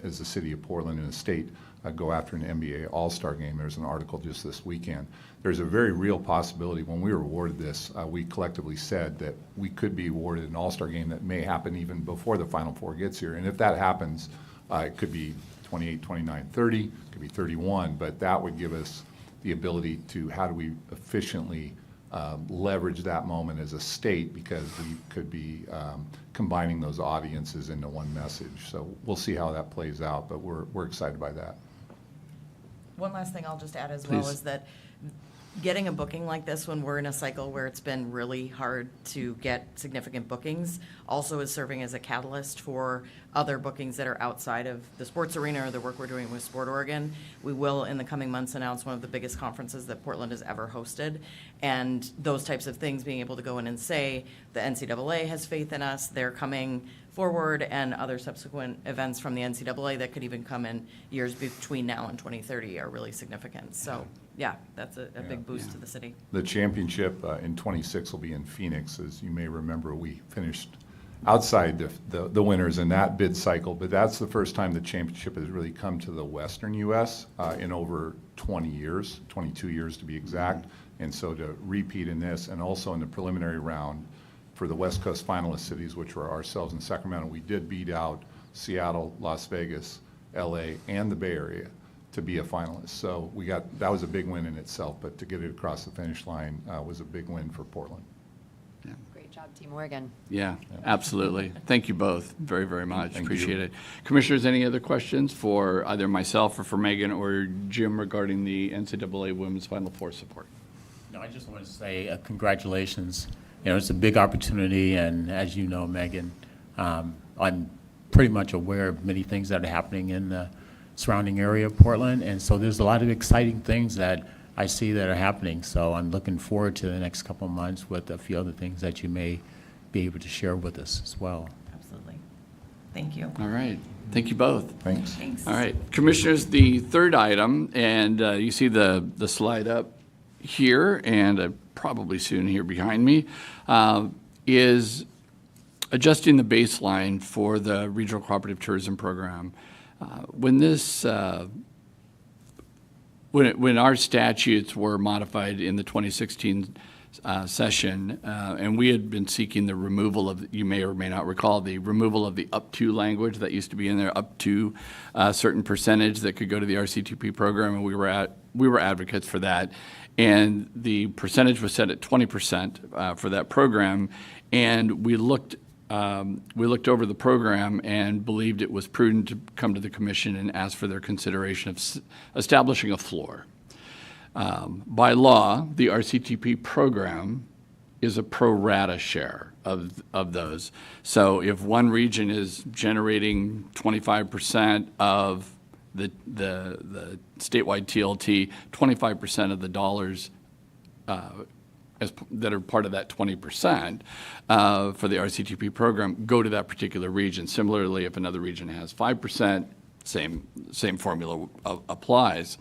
as the city of Portland and the state, go after an NBA All-Star game. There's an article just this weekend. There's a very real possibility. When we were awarded this, we collectively said that we could be awarded an All-Star game that may happen even before the Final Four gets here. And if that happens, it could be 28, 29, 30, it could be 31, but that would give us the ability to how do we efficiently leverage that moment as a state, because we could be combining those audiences into one message. So we'll see how that plays out, but we're excited by that. One last thing I'll just add as well is that getting a booking like this when we're in a cycle where it's been really hard to get significant bookings also is serving as a catalyst for other bookings that are outside of the sports arena or the work we're doing with Sport Oregon. We will, in the coming months, announce one of the biggest conferences that Portland has ever hosted. And those types of things, being able to go in and say, the NCAA has faith in us, they're coming forward, and other subsequent events from the NCAA that could even come in years between now and 2030 are really significant. So, yeah, that's a big boost to the city. The championship in 26 will be in Phoenix. As you may remember, we finished outside the winners in that bid cycle, but that's the first time the championship has really come to the Western U.S. In over 20 years, 22 years to be exact. And so to repeat in this, and also in the preliminary round for the West Coast finalist cities, which were ourselves in Sacramento, we did beat out Seattle, Las Vegas, L.A., and the Bay Area to be a finalist. So that was a big win in itself, but to get it across the finish line was a big win for Portland. Great job, Team Oregon. Yeah, absolutely. Thank you both very, very much. Appreciate it. Commissioners, any other questions for either myself or for Megan or Jim regarding the NCAA Women's Final Four support? No, I just want to say congratulations. You know, it's a big opportunity, and as you know, Megan, I'm pretty much aware of many things that are happening in the surrounding area of Portland, and so there's a lot of exciting things that I see that are happening. So I'm looking forward to the next couple of months with a few other things that you may be able to share with us as well. Absolutely. Thank you. All right. Thank you both. Thanks. Thanks. All right. Commissioners, the third item, and you see the slide up here, and probably soon here behind me, is adjusting the baseline for the Regional Cooperative Tourism Program. When our statutes were modified in the 2016 session, and we had been seeking the removal of, you may or may not recall, the removal of the up to language that used to be in there, up to a certain percentage that could go to the RCTP program, and we were advocates for that. And the percentage was set at 20% for that program, and we looked over the program and believed it was prudent to come to the commission and ask for their consideration of establishing a floor. By law, the RCTP program is a pro rata share of those. So if one region is generating 25% of the statewide TLT, 25% of the dollars that are part of that 20% for the RCTP program go to that particular region. Similarly, if another region has 5%, same formula applies.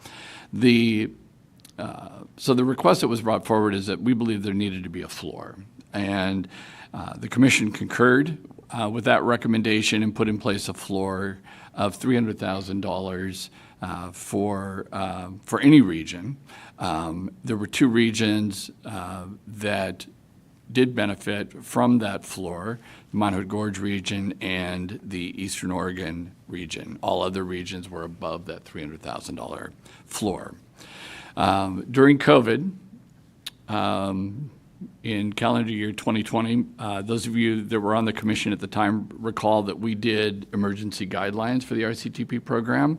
So the request that was brought forward is that we believe there needed to be a floor. And the commission concurred with that recommendation and put in place a floor of $300,000 for any region. There were two regions that did benefit from that floor, the Mount Hood Gorge region and the Eastern Oregon region. All other regions were above that $300,000 floor. During COVID, in calendar year 2020, those of you that were on the commission at the time recall that we did emergency guidelines for the RCTP program.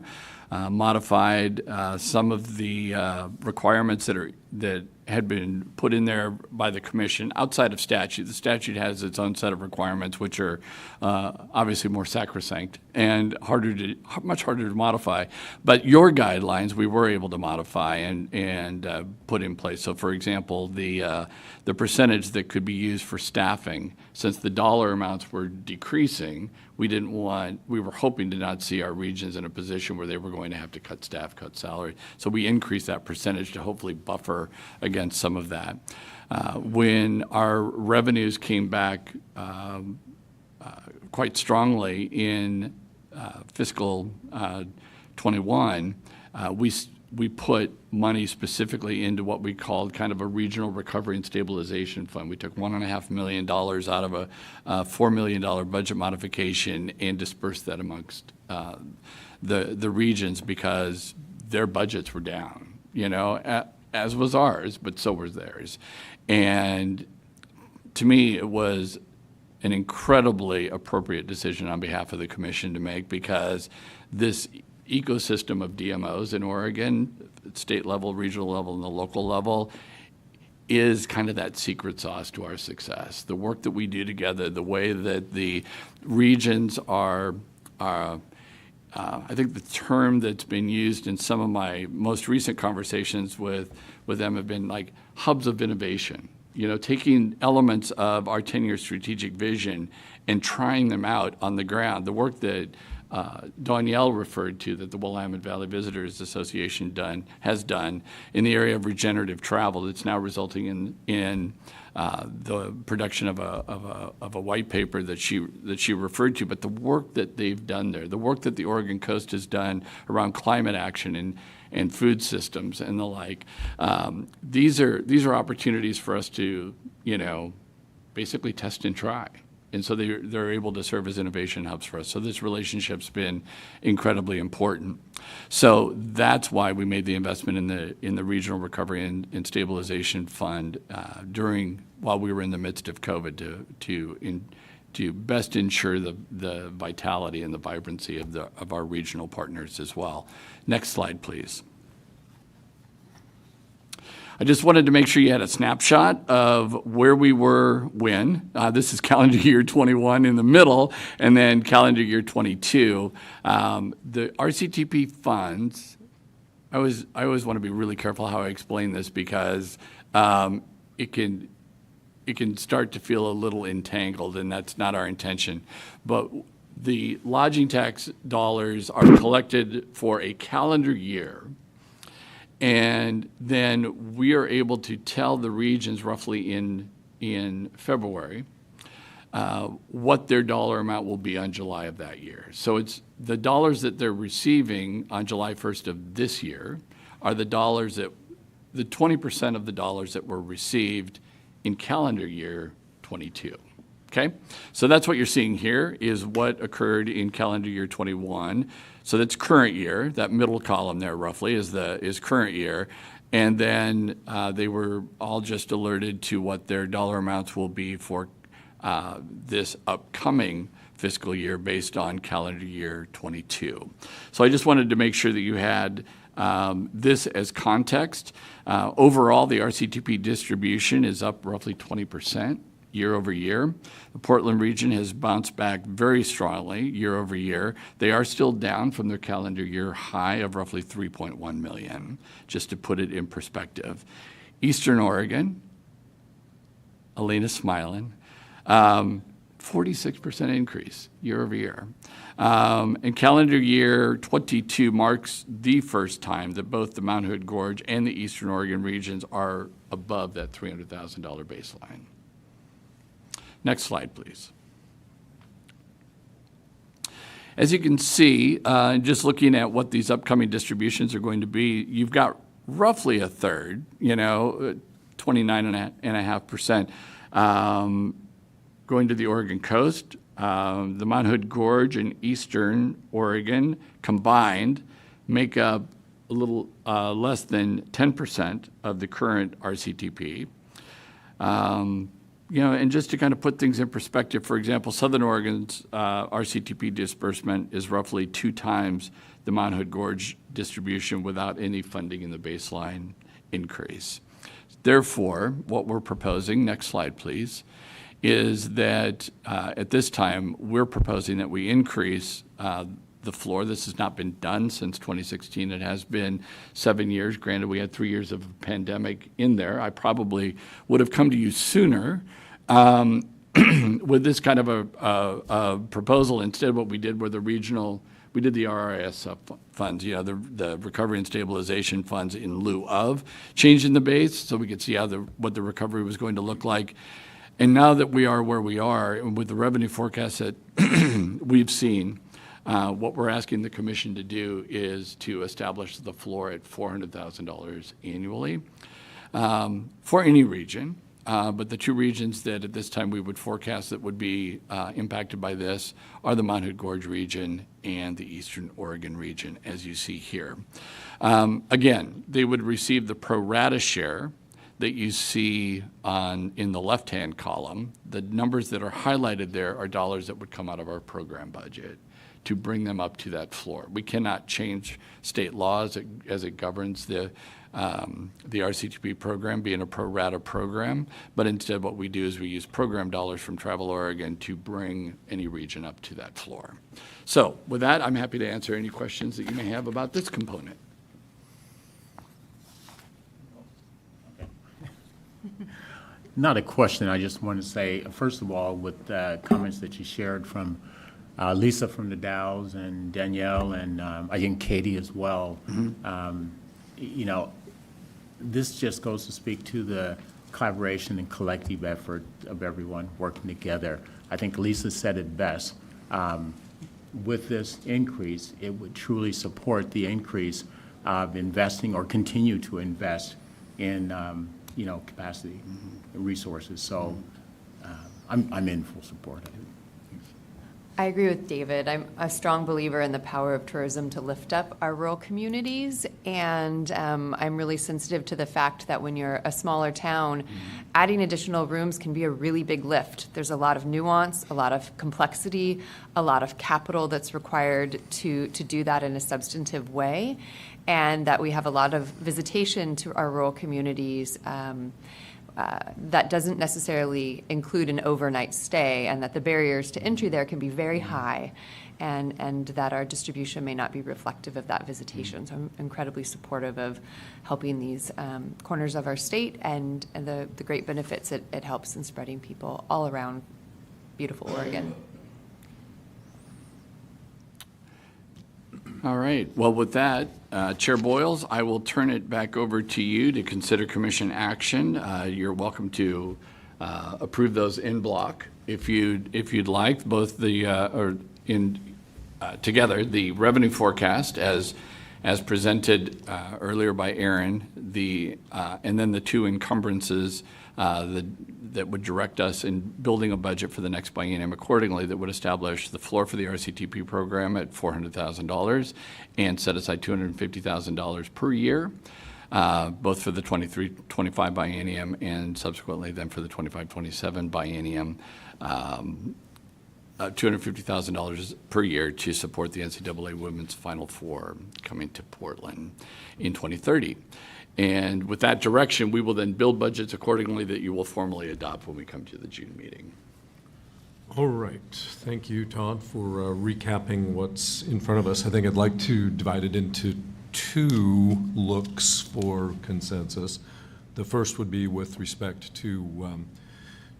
modified some of the requirements that had been put in there by the commission outside of statute. The statute has its own set of requirements, which are obviously more sacrosanct and much harder to modify. But your guidelines we were able to modify and put in place. So, for example, the percentage that could be used for staffing, since the dollar amounts were decreasing, we were hoping to not see our regions in a position where they were going to have to cut staff, cut salary. So we increased that percentage to hopefully buffer against some of that. When our revenues came back quite strongly in fiscal 21, we put money specifically into what we called kind of a regional recovery and stabilization fund. We took $1.5 million out of a $4 million budget modification and dispersed that amongst the regions because their budgets were down, as was ours, but so was theirs. And to me, it was an incredibly appropriate decision on behalf of the commission to make because this ecosystem of DMOs in Oregon, state level, regional level, and the local level, is kind of that secret sauce to our success. The work that we do together, the way that the regions are I think the term that's been used in some of my most recent conversations with them have been like hubs of innovation. Taking elements of our 10-year strategic vision and trying them out on the ground. The work that Danielle referred to that the Willamette Valley Visitors Association has done in the area of regenerative travel that's now resulting in the production of a white paper that she referred to, but the work that they've done there, the work that the Oregon Coast has done around climate action and food systems and the like, these are opportunities for us to basically test and try. And so they're able to serve as innovation hubs for us. So this relationship's been incredibly important. So that's why we made the investment in the Regional Recovery and Stabilization Fund while we were in the midst of COVID to best ensure the vitality and the vibrancy of our regional partners as well. Next slide, please. I just wanted to make sure you had a snapshot of where we were when. This is calendar year 21 in the middle, and then calendar year 22. The RCTP funds, I always want to be really careful how I explain this because it can start to feel a little entangled, and that's not our intention. But the lodging tax dollars are collected for a calendar year. And then we are able to tell the regions roughly in February what their dollar amount will be on July of that year. So it's the dollars that they're receiving on July 1st of this year are the 20% of the dollars that were received in calendar year 22. Okay? So that's what you're seeing here is what occurred in calendar year 21. So that's current year. That middle column there roughly is current year. And then they were all just alerted to what their dollar amounts will be for this upcoming fiscal year based on calendar year 22. So I just wanted to make sure that you had this as context. Overall, the RCTP distribution is up roughly 20%. Year over year. The Portland region has bounced back very strongly year over year. They are still down from their calendar year high of roughly 3.1 million, just to put it in perspective. Eastern Oregon, Elena's smiling, 46% increase year over year. And calendar year 22 marks the first time that both the Mount Hood Gorge and the Eastern Oregon regions are above that $300,000 baseline. Next slide, please. As you can see, just looking at what these upcoming distributions are going to be, you've got roughly a third, 29.5%, going to the Oregon coast. The Mount Hood Gorge and Eastern Oregon combined make up a little less than 10% of the current RCTP. You know, and just to kind of put things in perspective, for example, Southern Oregon's RCTP disbursement is roughly 2 times the Mount Hood Gorge distribution without any funding in the baseline increase. Therefore, what we're proposing, next slide please, is that at this time, we're proposing that we increase the floor. This has not been done since 2016. It has been 7 years. Granted, we had 3 years of a pandemic in there. I probably would have come to you sooner with this kind of a proposal. Instead, what we did were we did the RRS funds, you know, the recovery and stabilization funds in lieu of changing the base, so we could see how what the recovery was going to look like. And now that we are where we are, and with the revenue forecast that we've seen, what we're asking the commission to do is to establish the floor at $400,000 annually for any region. But the 2 regions that at this time we would forecast that would be impacted by this are the Mount Hood Gorge region and the Eastern Oregon region, as you see here. Again, they would receive the pro rata share that you see in the left-hand column. The numbers that are highlighted there are dollars that would come out of our program budget to bring them up to that floor. We cannot change state laws as it governs the RCTP program being a pro rata program, but instead what we do is we use program dollars from Travel Oregon to bring any region up to that floor. So with that, I'm happy to answer any questions that you may have about this component. Not a question. I just want to say, first of all, with comments that you shared from Lisa from the Dows and Danielle and I think Katie as well. You know, this just goes to speak to the collaboration and collective effort of everyone working together. I think Lisa said it best. With this increase, it would truly support the increase of investing or continue to invest in you know, capacity and resources. So I'm in full support of it. I agree with David. I'm a strong believer in the power of tourism to lift up our rural communities, and I'm really sensitive to the fact that when you're a smaller town, adding additional rooms can be a really big lift. There's a lot of nuance, a lot of complexity, a lot of capital that's required to do that in a substantive way, and that we have a lot of visitation to our rural communities that doesn't necessarily include an overnight stay, and that the barriers to entry there can be very high, and that our distribution may not be reflective of that visitation. So I'm incredibly supportive of helping these corners of our state and the great benefits it helps in spreading people all around beautiful Oregon. All right. Well, with that, Chair Boyles, I will turn it back over to you to consider commission action. You're welcome to approve those in block if you'd like, both together the revenue forecast as presented earlier by Aaron, and then the 2 encumbrances that would direct us in building a budget for the next biennium accordingly, that would establish the floor for the RCTP program at $400,000 and set aside $250,000 per year, both for the 23-25 biennium and subsequently then for the 25-27 biennium, $250,000 per year to support the NCAA Women's Final Four coming to Portland in 2030. And with that direction, we will then build budgets accordingly that you will formally adopt when we come to the June meeting. All right. Thank you, Todd, for recapping what's in front of us. I think I'd like to divide it into 2 looks for consensus. The first would be with respect to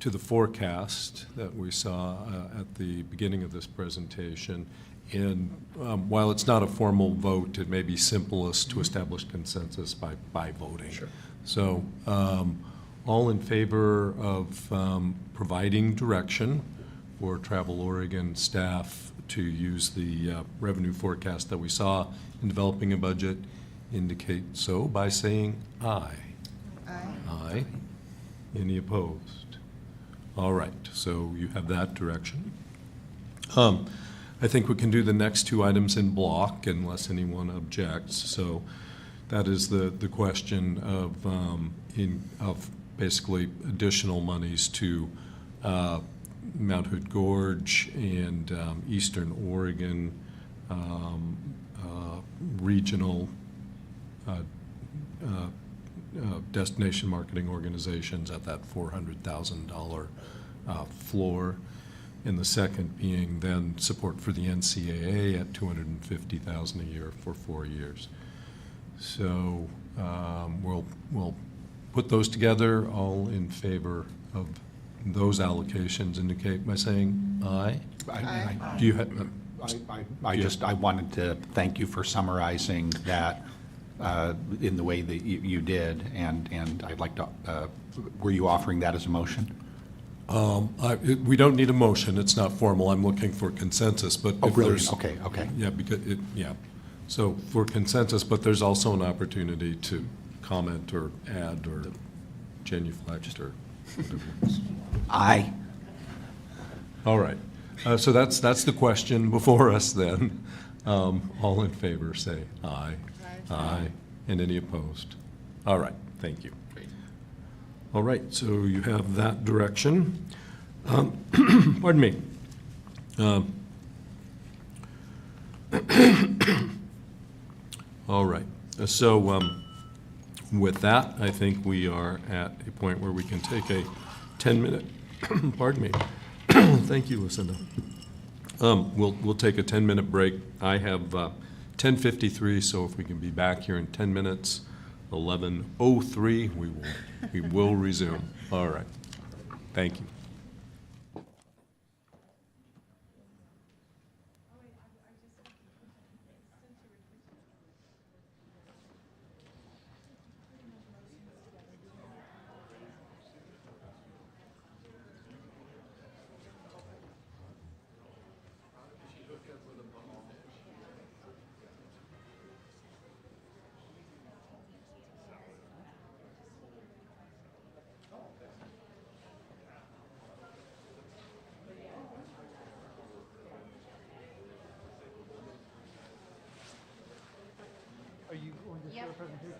the forecast that we saw at the beginning of this presentation. And while it's not a formal vote, it may be simplest to establish consensus by voting. Sure. So all in favor of providing direction for Travel Oregon staff to use the revenue forecast that we saw in developing a budget, indicate so by saying aye. Aye. Aye. Any opposed? All right, so you have that direction. I think we can do the next 2 items in block unless anyone objects. So that is the question of basically additional monies to Mount Hood Gorge and Eastern Oregon regional destination marketing organizations at that $400,000 floor. And the second being then support for the NCAA at $250,000 a year for 4 years. So we'll put those together. All in favor of those allocations indicate by saying aye. Aye. Do you have? I wanted to thank you for summarizing that in the way that you did, and I'd like to. Were you offering that as a motion? We don't need a motion. It's not formal. I'm looking for consensus. But Oh, if brilliant. there's, Okay, okay. Yeah, because yeah. So for consensus, but there's also an opportunity to comment or add or genuflect or whatever. Aye. All right. So that's the question before us then. All in favor, say aye. Aye. And any opposed? All right. Thank you. All right. So you have that direction. Pardon me. All right. So with that, I think we are at a point where we can take a 10-minute, pardon me. Thank you, Lucinda. We'll take a 10-minute break. I have 10:53, so if we can be back here in 10 minutes, 11:03, we will resume. All right. Thank you. Are you going to share a presentation?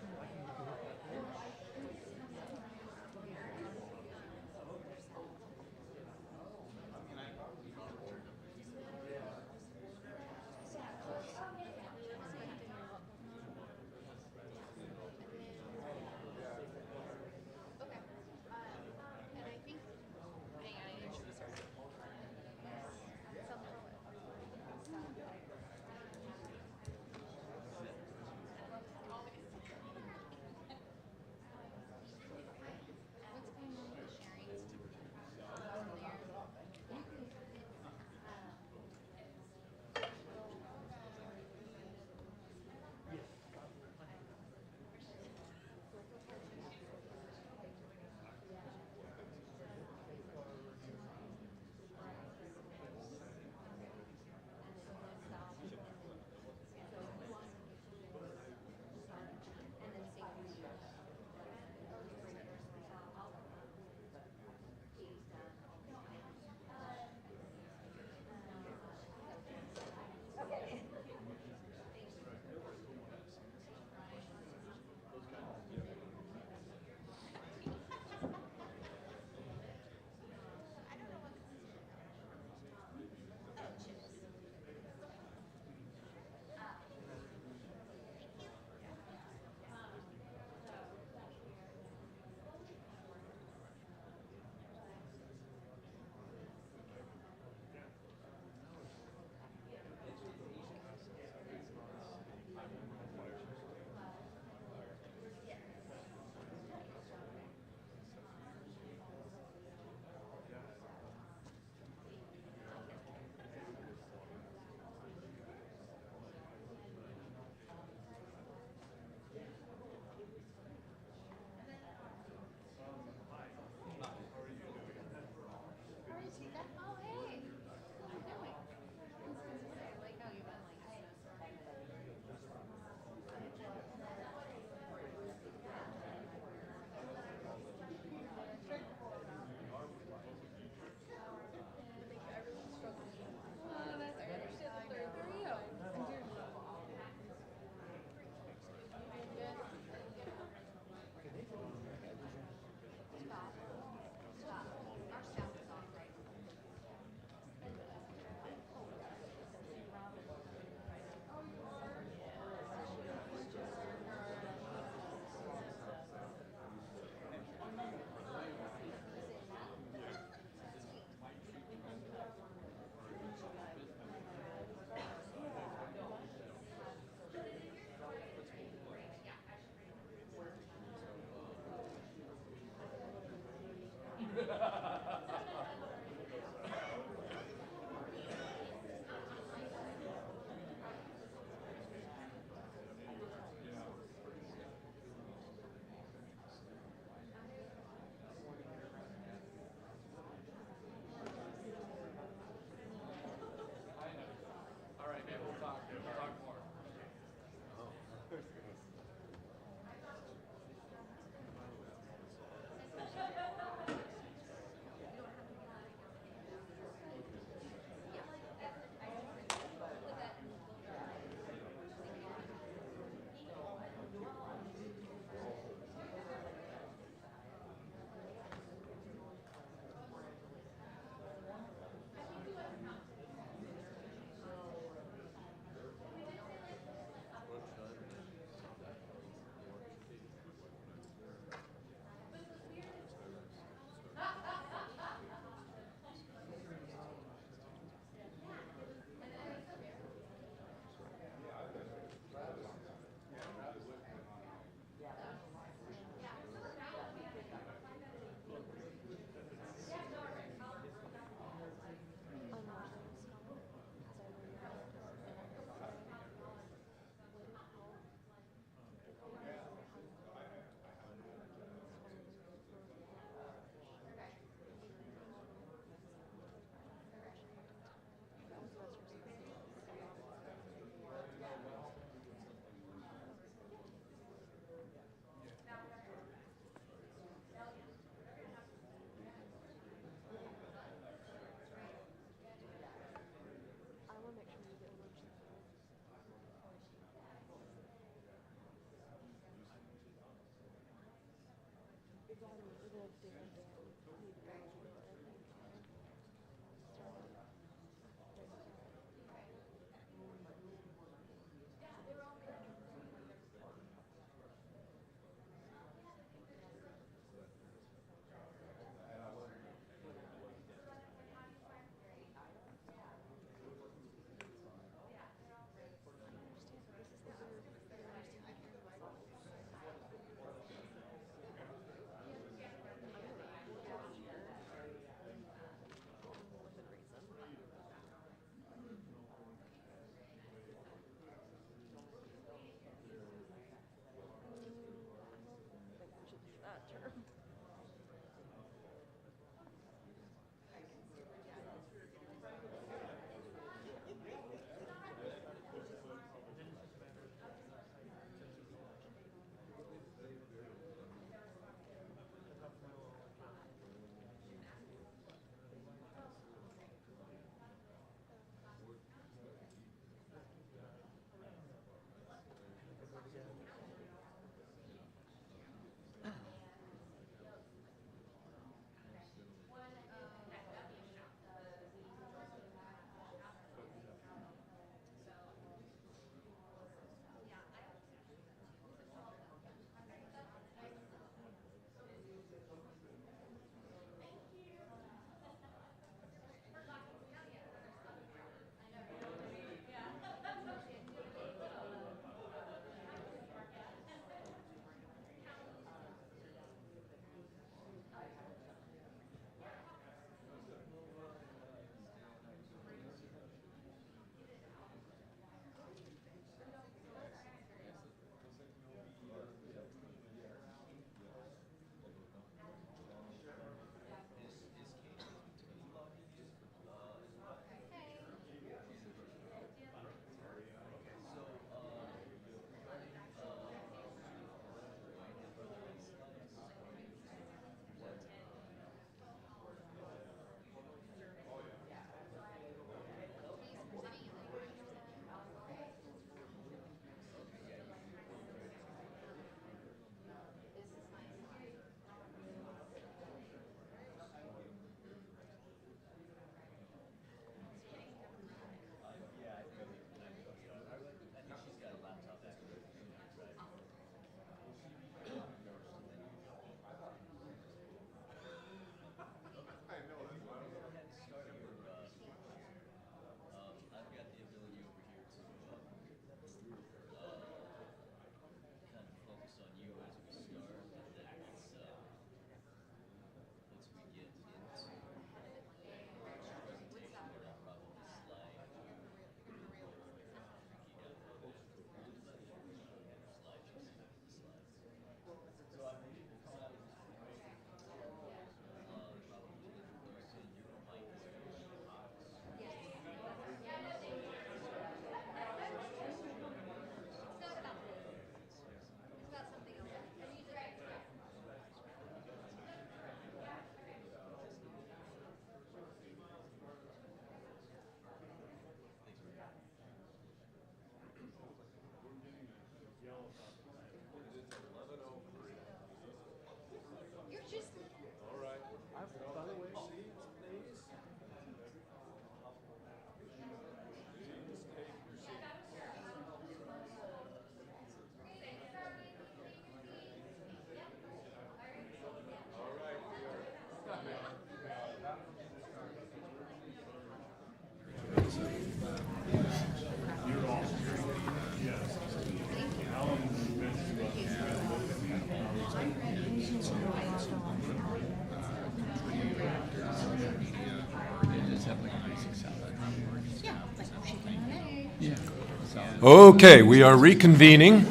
Okay, we are reconvening,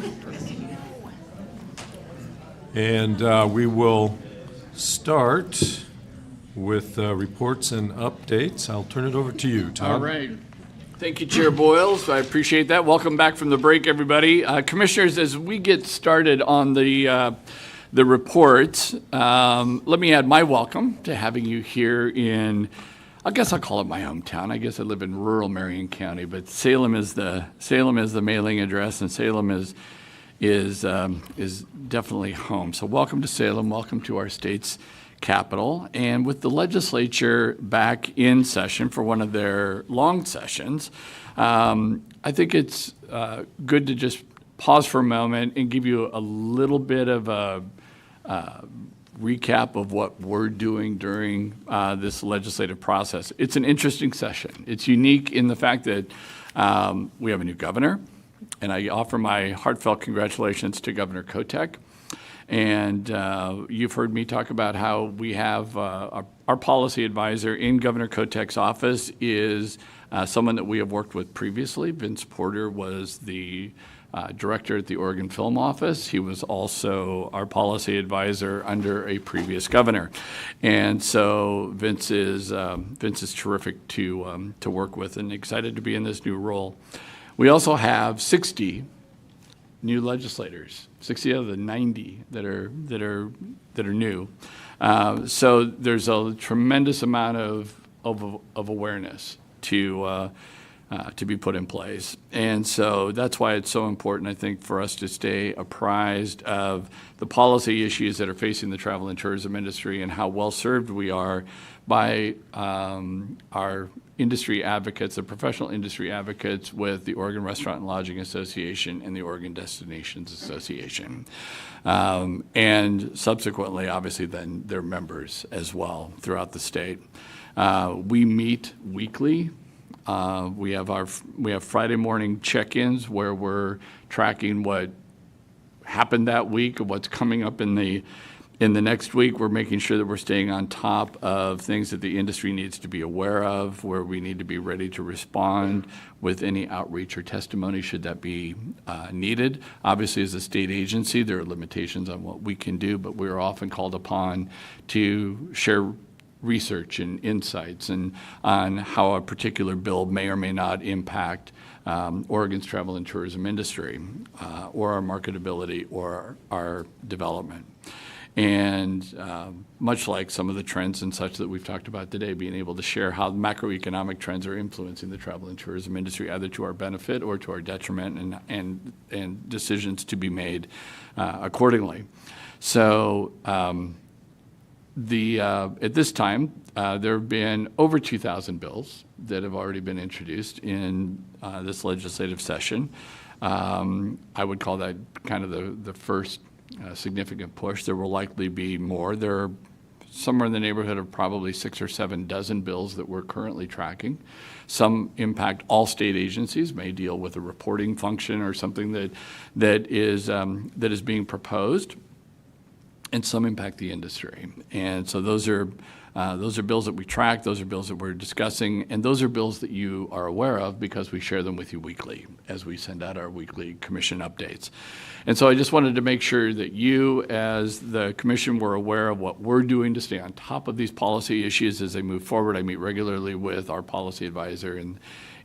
and we will start with reports and updates. I'll turn it over to you, Tom. All right. Thank you, Chair Boyles. I appreciate that. Welcome back from the break, everybody. Commissioners, as we get started on the reports, let me add my welcome to having you here in, I guess I'll call it my hometown. I guess I live in rural Marion County, but Salem is the mailing address, and Salem is is definitely home. So welcome to Salem, welcome to our state's capital. And with the legislature back in session for one of their long sessions, I think it's good to just pause for a moment and give you a little bit of a recap of what we're doing during this legislative process. It's an interesting session. It's unique in the fact that we have a new governor, and I offer my heartfelt congratulations to Governor Kotek. And you've heard me talk about how we have our policy advisor in Governor Kotek's office is someone that we have worked with previously. Vince Porter was the director at the Oregon Film Office. He was also our policy advisor under a previous governor. And so Vince is terrific to work with and excited to be in this new role. We also have 60 new legislators, 60 out of the 90 that are new. So there's a tremendous amount of awareness to be put in place. And so that's why it's so important, I think, for us to stay apprised of the policy issues that are facing the travel and tourism industry and how well served we are by our industry advocates, the professional industry advocates with the Oregon Restaurant and Lodging Association and the Oregon Destinations Association. And subsequently, obviously, then their members as well throughout the state. We meet weekly. We have Friday morning check-ins where we're tracking what happened that week and what's coming up in the next week. We're making sure that we're staying on top of things that the industry needs to be aware of, where we need to be ready to respond with any outreach or testimony should that be needed. Obviously, as a state agency, there are limitations on what we can do, but we're often called upon to share research and insights and on how a particular bill may or may not impact Oregon's travel and tourism industry or our marketability or our development. And much like some of the trends and such that we've talked about today, being able to share how macroeconomic trends are influencing the travel and tourism industry, either to our benefit or to our detriment, and decisions to be made accordingly. So at this time, there have been over 2,000 bills that have already been introduced in this legislative session. I would call that kind of the first significant push. There will likely be more. There are somewhere in the neighborhood of probably 6 or 7 dozen bills that we're currently tracking. Some impact all state agencies, may deal with a reporting function or something that is being proposed, and some impact the industry. And so those are bills that we track, those are bills that we're discussing, and those are bills that you are aware of because we share them with you weekly as we send out our weekly commission updates. And so I just wanted to make sure that you, as the commission, were aware of what we're doing to stay on top of these policy issues as they move forward. I meet regularly with our policy advisor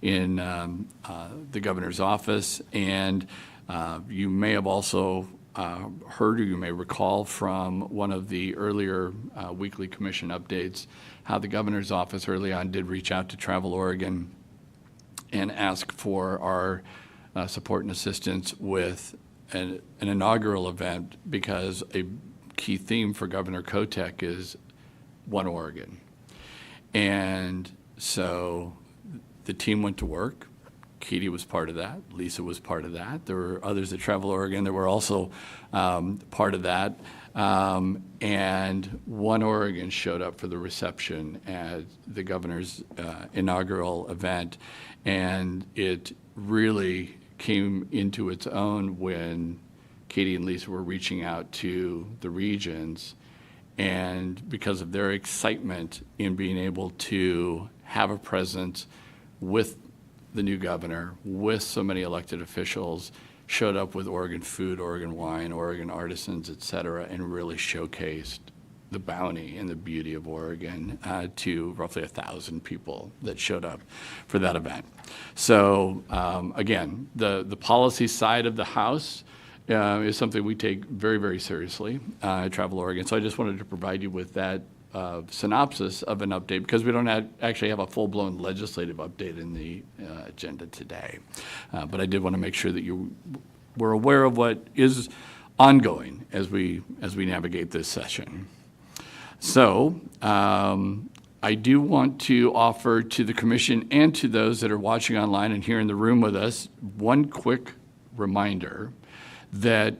in the governor's office, and you may have also heard, or you may recall from one of the earlier weekly commission updates, how the governor's office early on did reach out to Travel Oregon and ask for our support and assistance with an inaugural event, because a key theme for Governor Kotek is One Oregon. And so the team went to work. Katie was part of that. Lisa was part of that. There were others at Travel Oregon that were also part of that. And One Oregon showed up for the reception at the governor's inaugural event. And it really came into its own when Katie and Lisa were reaching out to the regions, and because of their excitement in being able to have a presence with the new governor, with so many elected officials, showed up with Oregon food, Oregon wine, Oregon artisans, et cetera, and really showcased the bounty and the beauty of Oregon to roughly 1,000 people that showed up for that event. So again, the policy side of the house is something we take very, very seriously at Travel Oregon. So I just wanted to provide you with that synopsis of an update, because we don't actually have a full-blown legislative update in the agenda today. But I did want to make sure that you we're aware of what is ongoing as we navigate this session. So I do want to offer to the commission and to those that are watching online and here in the room with us one quick reminder that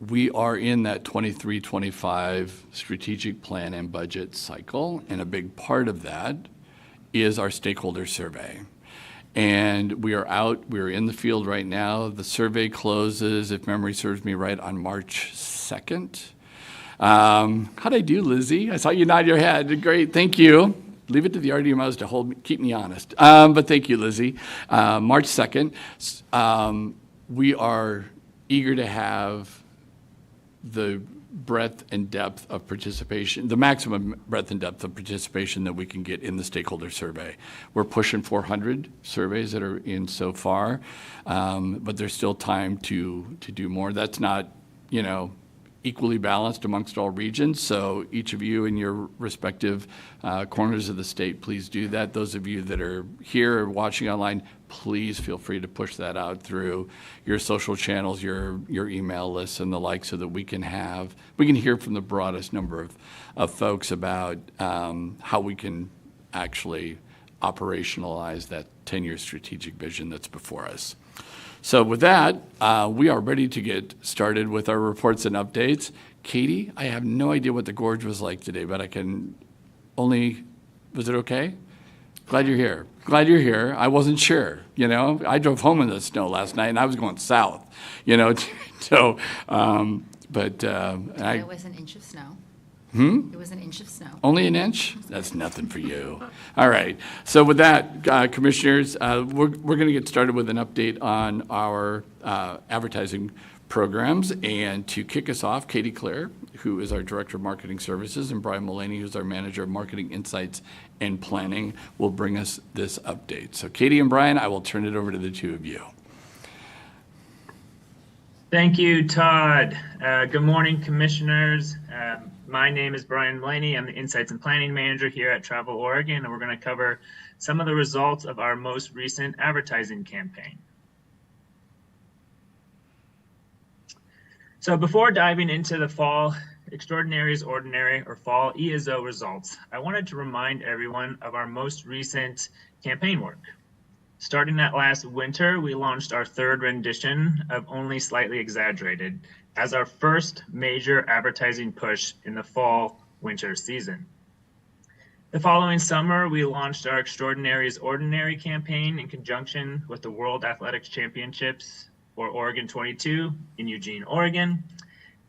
we are in that 23-25 strategic plan and budget cycle, and a big part of that is our stakeholder survey. And we are in the field right now. The survey closes, if memory serves me right, on March 2nd. How'd I do, Lizzie? I saw you nod your head. Great, thank you. Leave it to the RDMOs to keep me honest. But thank you, Lizzie. March 2nd. We are eager to have the breadth and depth of participation, the maximum breadth and depth of participation that we can get in the stakeholder survey. We're pushing 400 surveys that are in so far, but there's still time to do more. That's not, equally balanced amongst all regions, so each of you in your respective corners of the state, please do that. Those of you that are here or watching online, please feel free to push that out through your social channels, your email lists and the like, so that we can hear from the broadest number of folks about how we can actually operationalize that 10-year strategic vision that's before us. So with that, we are ready to get started with our reports and updates. Katie, I have no idea what the gorge was like today, but was it okay? Glad you're here. Glad you're here. I wasn't sure, I drove home in the snow last night and I was going south, so, but. It was an inch of snow. It was an inch of snow. Only an inch? That's nothing for you. All right. So with that, commissioners, we're going to get started with an update on our advertising programs. And to kick us off, Katie Clare, who is our Director of Marketing Services, and Brian Mullaney, who's our Manager of Marketing Insights and Planning, will bring us this update. So Katie and Brian, I will turn it over to the two of you. Thank you, Todd. Good morning, commissioners. My name is Brian Mullaney. I'm the Insights and Planning Manager here at Travel Oregon, and we're going to cover some of the results of our most recent advertising campaign. So before diving into the Fall Extraordinary is Ordinary, or Fall ESO results, I wanted to remind everyone of our most recent campaign work. Starting that last winter, we launched our third rendition of Only Slightly Exaggerated as our first major advertising push in the fall-winter season. The following summer, we launched our Extraordinary is Ordinary campaign in conjunction with the World Athletics Championships for Oregon 22 in Eugene, Oregon.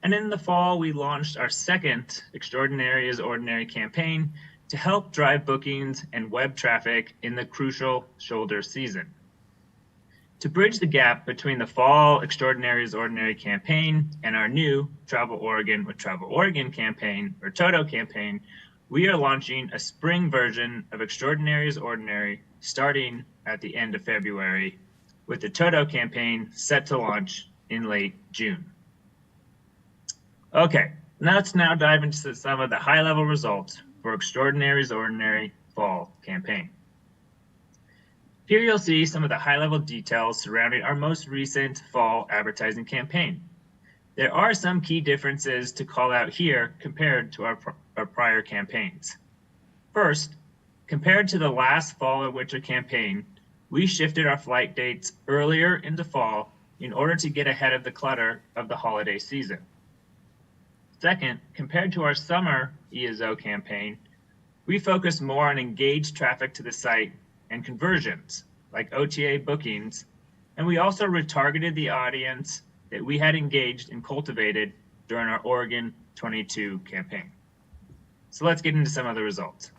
And in the fall, we launched our second Extraordinary is Ordinary campaign to help drive bookings and web traffic in the crucial shoulder season. To bridge the gap between the Fall Extraordinary is Ordinary campaign and our new Travel Oregon with Travel Oregon campaign, or TOTO campaign, we are launching a spring version of Extraordinary is Ordinary starting at the end of February, with the TOTO campaign set to launch in late June. Okay, let's now dive into some of the high-level results for Extraordinary is Ordinary Fall campaign. Here you'll see some of the high-level details surrounding our most recent fall advertising campaign. There are some key differences to call out here compared to our prior campaigns. First, compared to the last fall or winter campaign, we shifted our flight dates earlier into fall in order to get ahead of the clutter of the holiday season. Second, compared to our summer ESO campaign, we focused more on engaged traffic to the site and conversions, like OTA bookings, and we also retargeted the audience that we had engaged and cultivated during our Oregon 22 campaign. So let's get into some of the results.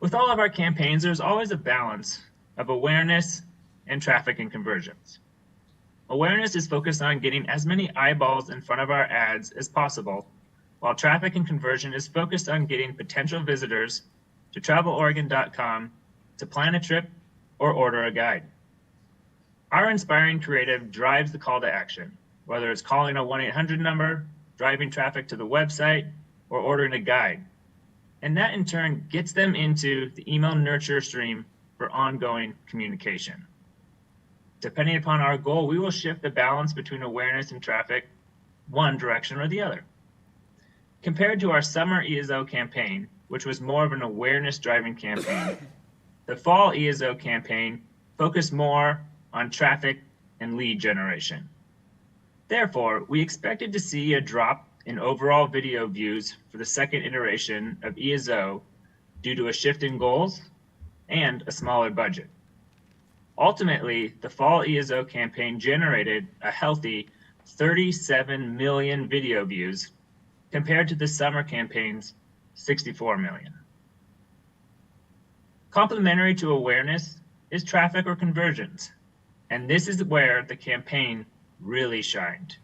With all of our campaigns, there's always a balance of awareness and traffic and conversions. Awareness is focused on getting as many eyeballs in front of our ads as possible, while traffic and conversion is focused on getting potential visitors to traveloregon.com to plan a trip or order a guide. Our inspiring creative drives the call to action, whether it's calling a 1-800 number, driving traffic to the website, or ordering a guide. And that in turn gets them into the email nurture stream for ongoing communication. Depending upon our goal, we will shift the balance between awareness and traffic one direction or the other. Compared to our summer ESO campaign, which was more of an awareness-driving campaign, the fall ESO campaign focused more on traffic and lead generation. Therefore, we expected to see a drop in overall video views for the second iteration of ESO due to a shift in goals and a smaller budget. Ultimately, the fall ESO campaign generated a healthy 37 million video views compared to the summer campaign's 64 million. Complementary to awareness is traffic or conversions, and this is where the campaign really shined,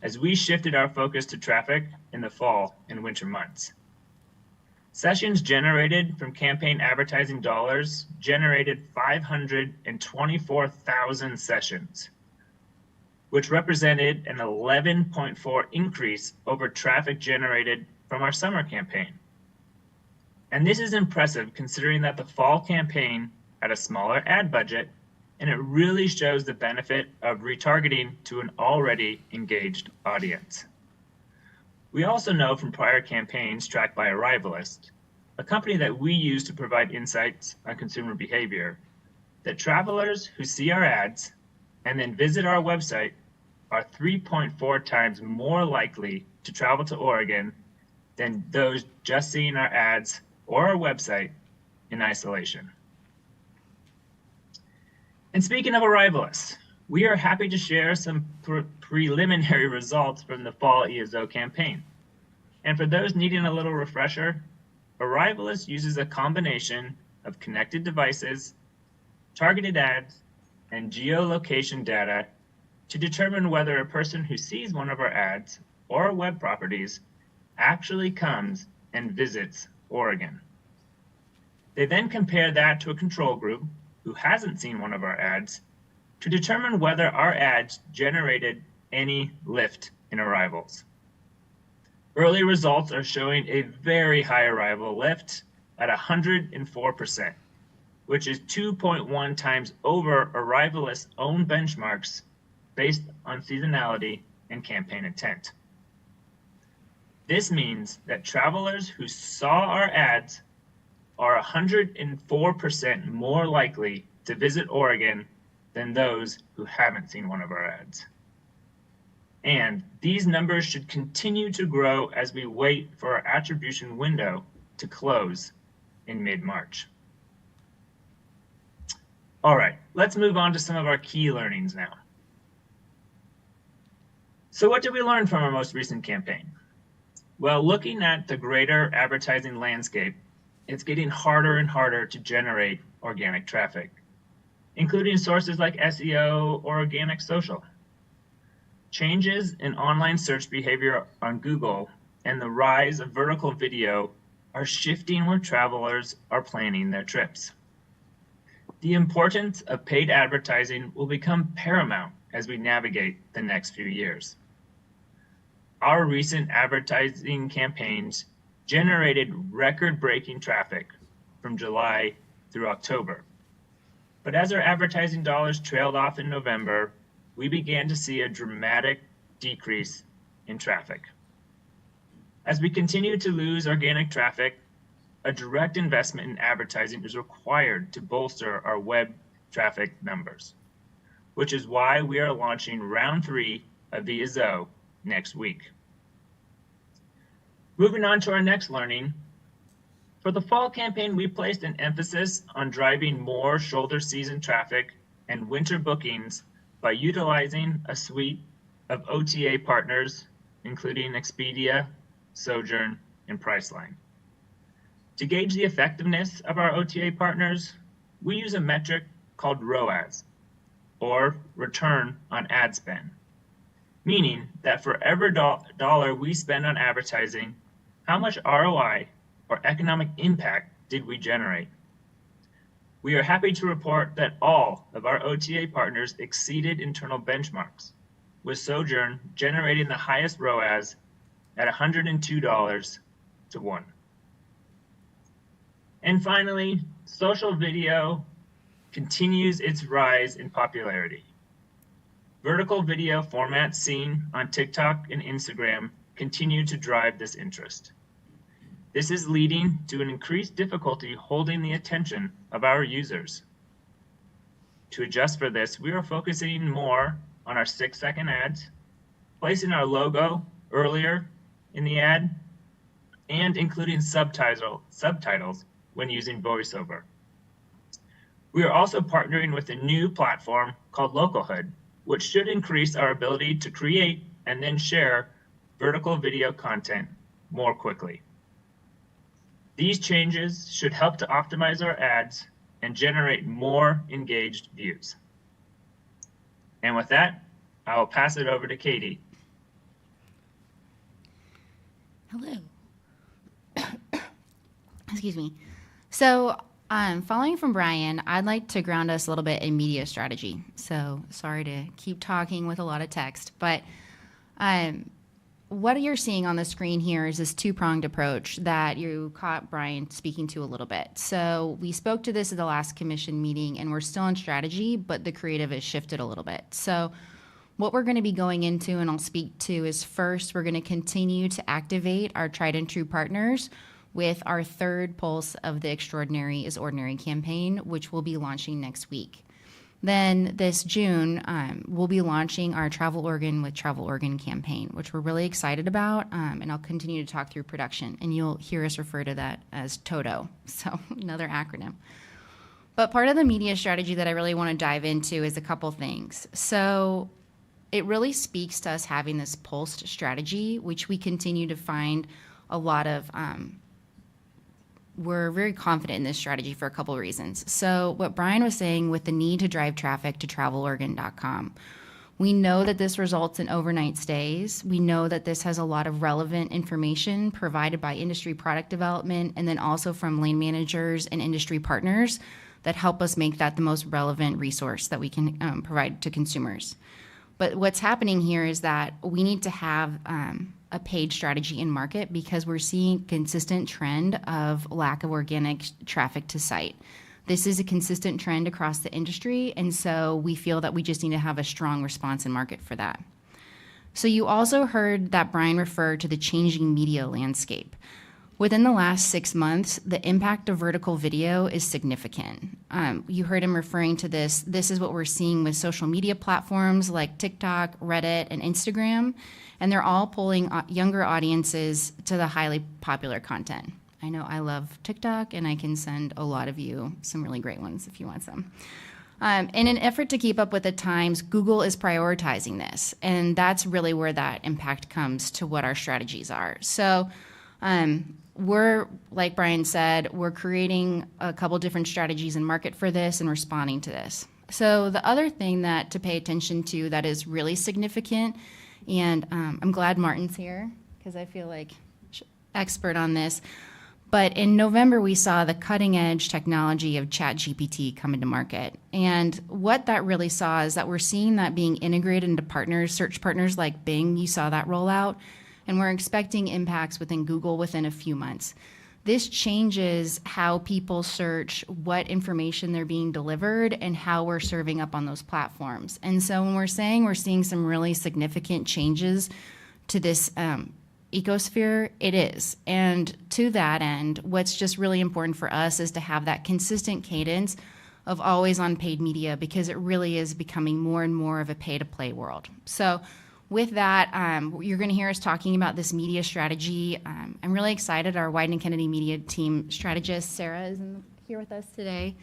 as we shifted our focus to traffic in the fall and winter months. Sessions generated from campaign advertising dollars generated 524,000 sessions, which represented an 11.4 increase over traffic generated from our summer campaign. And this is impressive considering that the fall campaign had a smaller ad budget, and it really shows the benefit of retargeting to an already engaged audience. We also know from prior campaigns tracked by Arrivalist, a company that we use to provide insights on consumer behavior, that travelers who see our ads and then visit our website are 3.4 times more likely to travel to Oregon than those just seeing our ads or our website in isolation. And speaking of Arrivalists, we are happy to share some preliminary results from the fall ESO campaign. And for those needing a little refresher, Arrivalist uses a combination of connected devices, targeted ads, and geolocation data to determine whether a person who sees one of our ads or web properties actually comes and visits Oregon. They then compare that to a control group who hasn't seen one of our ads to determine whether our ads generated any lift in arrivals. Early results are showing a very high arrival lift at 104%, which is 2.1 times over Arrivalist's own benchmarks based on seasonality and campaign intent. This means that travelers who saw our ads are 104% more likely to visit Oregon than those who haven't seen one of our ads. And these numbers should continue to grow as we wait for our attribution window to close in mid-March. All right, let's move on to some of our key learnings now. So what did we learn from our most recent campaign? Well, looking at the greater advertising landscape, it's getting harder and harder to generate organic traffic, including sources like SEO or organic social. Changes in online search behavior on Google and the rise of vertical video are shifting where travelers are planning their trips. The importance of paid advertising will become paramount as we navigate the next few years. Our recent advertising campaigns generated record-breaking traffic from July through October. But as our advertising dollars trailed off in November, we began to see a dramatic decrease in traffic. As we continue to lose organic traffic, a direct investment in advertising is required to bolster our web traffic numbers, which is why we are launching round 3 of ESO next week. Moving on to our next learning, for the fall campaign, we placed an emphasis on driving more shoulder season traffic and winter bookings by utilizing a suite of OTA partners, including Expedia, Sojourn, and Priceline. To gauge the effectiveness of our OTA partners, we use a metric called ROAS, or return on ad spend, meaning that for every dollar we spend on advertising, how much ROI or economic impact did we generate? We are happy to report that all of our OTA partners exceeded internal benchmarks, with Sojourn generating the highest ROAS at $102 to 1. And finally, social video continues its rise in popularity, Vertical video formats seen on TikTok and Instagram continue to drive this interest. This is leading to an increased difficulty holding the attention of our users. To adjust for this, we are focusing more on our 6-second ads, placing our logo earlier in the ad, and including subtitles when using VoiceOver. We are also partnering with a new platform called Localhood, which should increase our ability to create and then share vertical video content more quickly. These changes should help to optimize our ads and generate more engaged views. And with that, I will pass it over to Katie. Hello. Excuse me. So, following from Brian, I'd like to ground us a little bit in media strategy. So, sorry to keep talking with a lot of text, but what you're seeing on the screen here is this two-pronged approach that you caught Brian speaking to a little bit. So, we spoke to this at the last commission meeting, and we're still in strategy, but the creative has shifted a little bit. So, what we're going to be going into, and I'll speak to, is first, we're going to continue to activate our tried and true partners with our third pulse of the Extraordinary is Ordinary campaign, which will be launching next week. Then this June, we'll be launching our Travel Oregon with Travel Oregon campaign, which we're really excited about, and I'll continue to talk through production, and you'll hear us refer to that as TOTO, so another acronym. But part of the media strategy that I really want to dive into is a couple things. So it really speaks to us having this pulsed strategy, which we continue to find a lot of we're very confident in this strategy for a couple of reasons. So what Brian was saying with the need to drive traffic to traveloregon.com, we know that this results in overnight stays. We know that this has a lot of relevant information provided by industry product development and then also from lane managers and industry partners that help us make that the most relevant resource that we can provide to consumers. But what's happening here is that we need to have a paid strategy in market because we're seeing consistent trend of lack of organic traffic to site. This is a consistent trend across the industry, and so we feel that we just need to have a strong response in market for that. So you also heard that Brian referred to the changing media landscape. Within the last 6 months, the impact of vertical video is significant. You heard him referring to this. This is what we're seeing with social media platforms like TikTok, Reddit, and Instagram, and they're all pulling younger audiences to the highly popular content. I know I love TikTok, and I can send a lot of you some really great ones if you want some. In an effort to keep up with the times, Google is prioritizing this, and that's really where that impact comes to what our strategies are. So we're, like Brian said, we're creating a couple different strategies in market for this and responding to this. So the other thing that to pay attention to that is really significant, and I'm glad Martin's here because I feel like expert on this, but in November we saw the cutting edge technology of ChatGPT come into market. And what that really saw is that we're seeing that being integrated into partners, search partners like Bing, you saw that roll out. And we're expecting impacts within Google within a few months. This changes how people search, what information they're being delivered, and how we're serving up on those platforms. And so when we're saying we're seeing some really significant changes to this ecosphere, it is. And to that end, what's just really important for us is to have that consistent cadence of always on paid media because it really is becoming more and more of a pay-to-play world. So with that, you're going to hear us talking about this media strategy. I'm really excited. Our Wyden and Kennedy media team strategist, Sarah, is here with us today.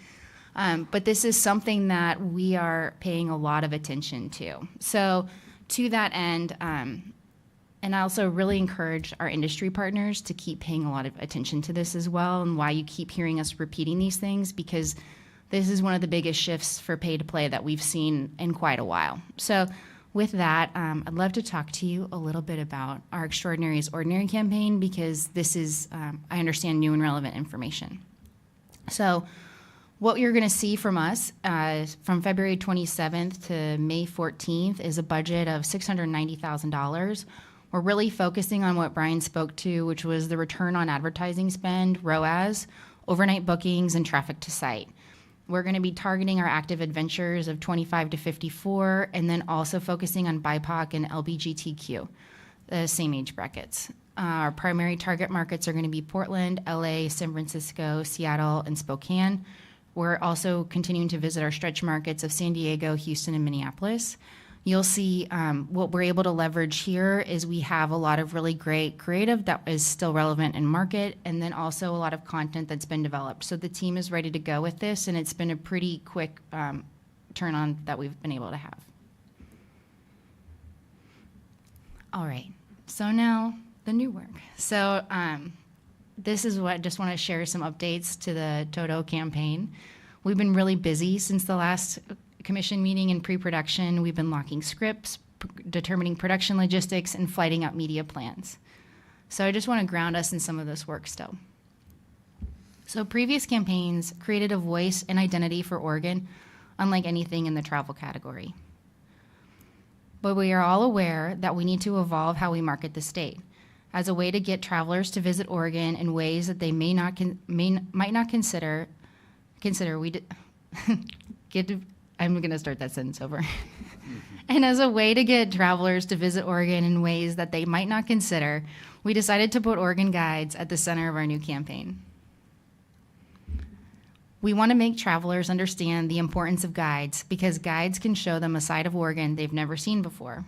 But this is something that we are paying a lot of attention to. So to that end, and I also really encourage our industry partners to keep paying a lot of attention to this as well, and why you keep hearing us repeating these things, because this is one of the biggest shifts for pay to play that we've seen in quite a while. So with that, I'd love to talk to you a little bit about our Extraordinary is Ordinary campaign, because this is, I understand, new and relevant information. So what you're going to see from us from February 27th to May 14th is a budget of $690,000. We're really focusing on what Brian spoke to, which was the return on advertising spend, ROAS, overnight bookings, and traffic to site. We're going to be targeting our active adventurers of 25 to 54, and then also focusing on BIPOC and LGBTQ, the same age brackets. Our primary target markets are going to be Portland, LA, San Francisco, Seattle, and Spokane. We're also continuing to visit our stretch markets of San Diego, Houston, and Minneapolis. You'll see what we're able to leverage here is we have a lot of really great creative that is still relevant in market, and then also a lot of content that's been developed. So the team is ready to go with this, and it's been a pretty quick turn on that we've been able to have. All right, so now the new work. So this is what I just want to share some updates to the Toto campaign. We've been really busy since the last commission meeting in pre-production. We've been locking scripts, determining production logistics, and flighting out media plans. So I just want to ground us in some of this work still. So previous campaigns created a voice and identity for Oregon, unlike anything in the travel category. But we are all aware that we need to evolve how we market the state as a way to get travelers to visit Oregon in ways that they might not consider. I'm going to start that sentence over. And as a way to get travelers to visit Oregon in ways that they might not consider, we decided to put Oregon guides at the center of our new campaign. We want to make travelers understand the importance of guides because guides can show them a side of Oregon they've never seen before.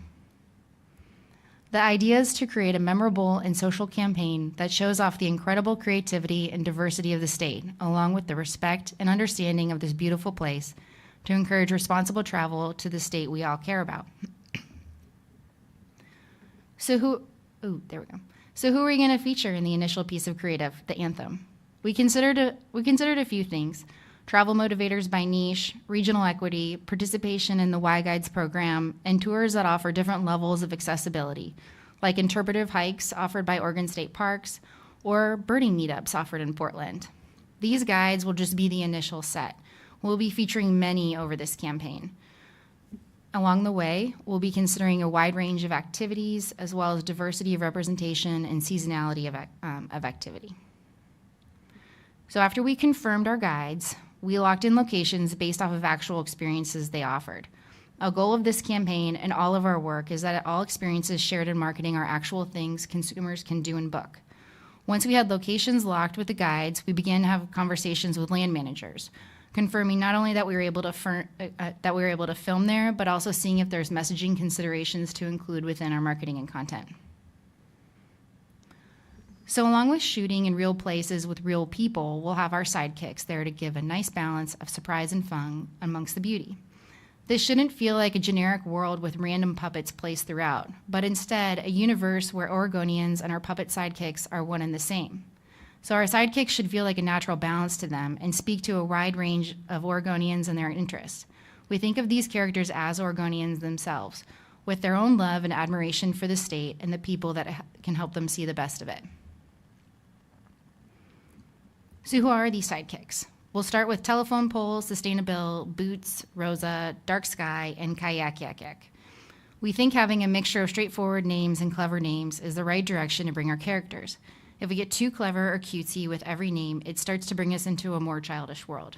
The idea is to create a memorable and social campaign that shows off the incredible creativity and diversity of the state, along with the respect and understanding of this beautiful place, to encourage responsible travel to the state we all care about. So who are we going to feature in the initial piece of creative, the anthem? We considered a few things: travel motivators by niche, regional equity, participation in the Y Guides program, and tours that offer different levels of accessibility, like interpretive hikes offered by Oregon State Parks or birding meetups offered in Portland. These guides will just be the initial set. We'll be featuring many over this campaign. Along the way, we'll be considering a wide range of activities, as well as diversity of representation and seasonality of activity. So after we confirmed our guides, we locked in locations based off of actual experiences they offered. A goal of this campaign and all of our work is that all experiences shared in marketing are actual things consumers can do and book. Once we had locations locked with the guides, we began to have conversations with land managers, confirming not only that we were able to film there, but also seeing if there's messaging considerations to include within our marketing and content. So along with shooting in real places with real people, we'll have our sidekicks there to give a nice balance of surprise and fun amongst the beauty. This shouldn't feel like a generic world with random puppets placed throughout, but instead a universe where Oregonians and our puppet sidekicks are one and the same. So our sidekicks should feel like a natural balance to them and speak to a wide range of Oregonians and their interests. We think of these characters as Oregonians themselves, with their own love and admiration for the state and the people that can help them see the best of it. So who are these sidekicks? We'll start with telephone poles, sustainable, boots, Rosa, dark sky, and kayak yak yak. We think having a mixture of straightforward names and clever names is the right direction to bring our characters. If we get too clever or cutesy with every name, it starts to bring us into a more childish world.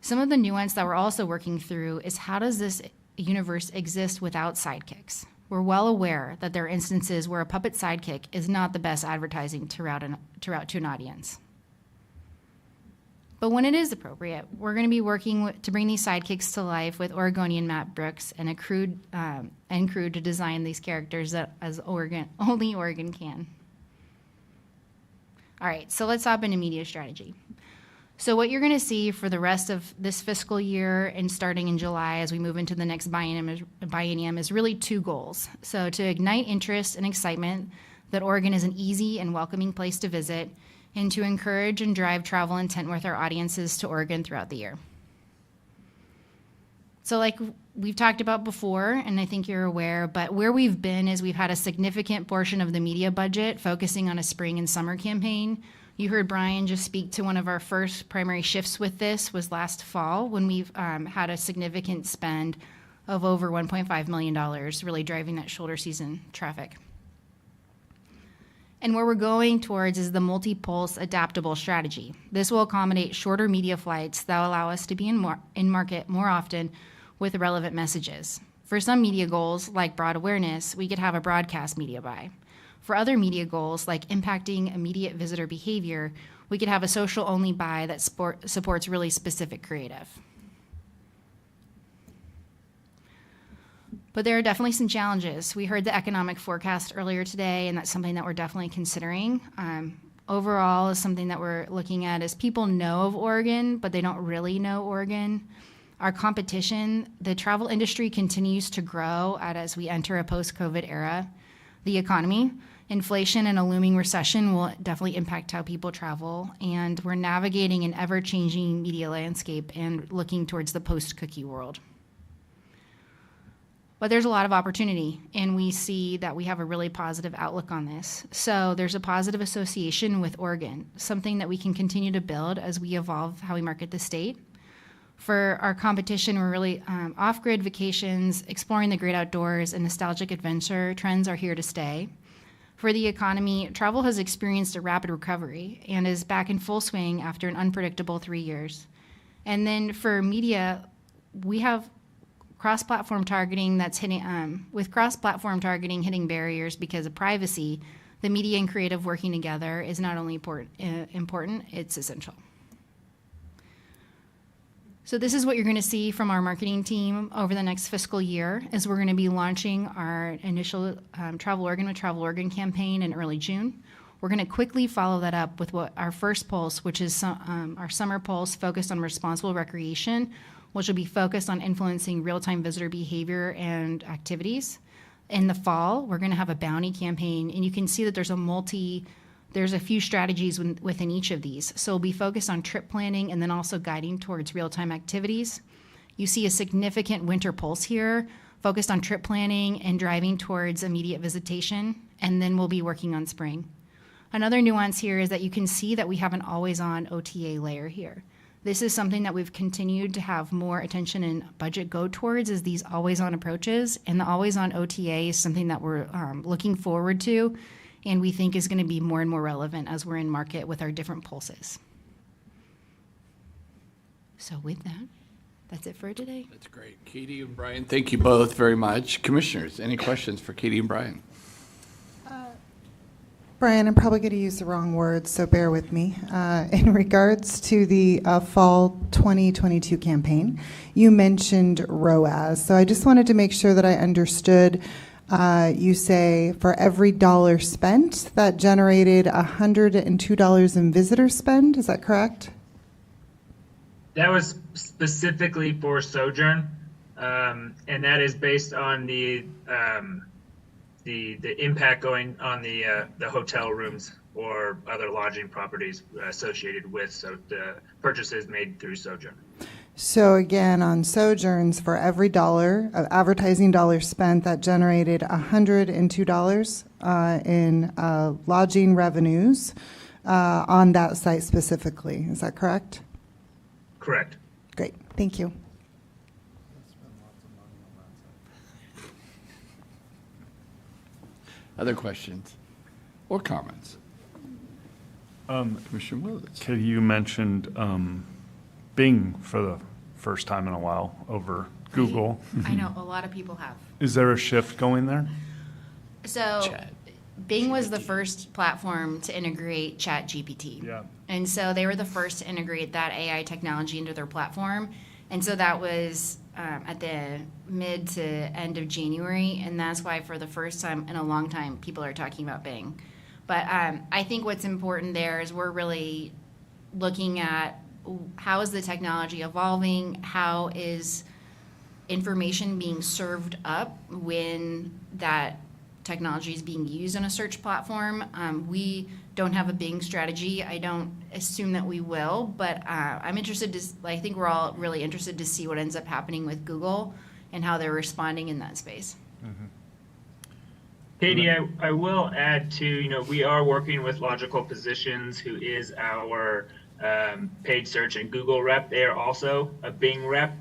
Some of the nuance that we're also working through is how does this universe exist without sidekicks? We're well aware that there are instances where a puppet sidekick is not the best advertising to route to an audience. But when it is appropriate, we're going to be working to bring these sidekicks to life with Oregonian Matt Brooks and a crew to design these characters that only Oregon can. All right, so let's hop into media strategy. So what you're going to see for the rest of this fiscal year and starting in July as we move into the next biennium is really two goals. So to ignite interest and excitement that Oregon is an easy and welcoming place to visit, and to encourage and drive travel intent with our audiences to Oregon throughout the year. So like we've talked about before, and I think you're aware, but where we've been is we've had a significant portion of the media budget focusing on a spring and summer campaign. You heard Brian just speak to one of our first primary shifts with this was last fall when we've had a significant spend of over $1.5 million, really driving that shoulder season traffic. And where we're going towards is the multi-pulse adaptable strategy. This will accommodate shorter media flights that will allow us to be in market more often with relevant messages. For some media goals, like broad awareness, we could have a broadcast media buy. For other media goals, like impacting immediate visitor behavior, we could have a social-only buy that supports really specific creative. But there are definitely some challenges. We heard the economic forecast earlier today, and that's something that we're definitely considering. Overall, is something that we're looking at is people know of Oregon, but they don't really know Oregon. Our competition, the travel industry continues to grow as we enter a post-COVID era. The economy, inflation, and a looming recession will definitely impact how people travel, and we're navigating an ever-changing media landscape and looking towards the post-cookie world. But there's a lot of opportunity, and we see that we have a really positive outlook on this. So there's a positive association with Oregon, something that we can continue to build as we evolve how we market the state. For our competition, we're really off-grid vacations, exploring the great outdoors, and nostalgic adventure trends are here to stay. For the economy, travel has experienced a rapid recovery and is back in full swing after an unpredictable 3 years. And then for media, we have cross-platform targeting that's hitting, with cross-platform targeting hitting barriers because of privacy, the media and creative working together is not only important, it's essential. So this is what you're going to see from our marketing team over the next fiscal year, is we're going to be launching our initial Travel Oregon with Travel Oregon campaign in early June. We're going to quickly follow that up with what our first pulse, which is our summer pulse focused on responsible recreation, which will be focused on influencing real-time visitor behavior and activities. In the fall, we're going to have a bounty campaign, and you can see that there's a few strategies within each of these. So we'll be focused on trip planning and then also guiding towards real-time activities. You see a significant winter pulse here, focused on trip planning and driving towards immediate visitation, and then we'll be working on spring. Another nuance here is that you can see that we have an always-on OTA layer here. This is something that we've continued to have more attention and budget go towards, is these always-on approaches, and the always-on OTA is something that we're looking forward to, and we think is going to be more and more relevant as we're in market with our different pulses. So with that, that's it for today. That's great. Katie and Brian, thank you both very much. Commissioners, any questions for Katie and Brian? Brian, I'm probably going to use the wrong words, so bear with me. In regards to the fall 2022 campaign, you mentioned ROAS. So I just wanted to make sure that I understood. You say for every dollar spent, that generated $102 in visitor spend. Is that correct? That was specifically for Sojourn, and that is based on the impact going on the hotel rooms or other lodging properties associated with the purchases made through Sojourn. So again, on Sojourns, for every dollar of advertising dollars spent, that generated $102 in lodging revenues on that site specifically. Is that correct? Correct. Great. Thank you. Other questions or comments? Commissioner Willis. Katie, you mentioned Bing for the first time in a while over Google. I know, a lot of people have. Is there a shift going there? So Bing was the first platform to integrate ChatGPT. Yeah. And so they were the first to integrate that AI technology into their platform. And so that was at the mid to end of January. And that's why for the first time in a long time, people are talking about Bing. But I think what's important there is we're really looking at how is the technology evolving? How is information being served up when that technology is being used on a search platform? We don't have a Bing strategy. I don't assume that we will, but I'm interested to, I think we're all really interested to see what ends up happening with Google and how they're responding in that space. Mm-hmm. Katie, I will add to, we are working with Logical Positions, who is our paid search and Google rep. They are also a Bing rep.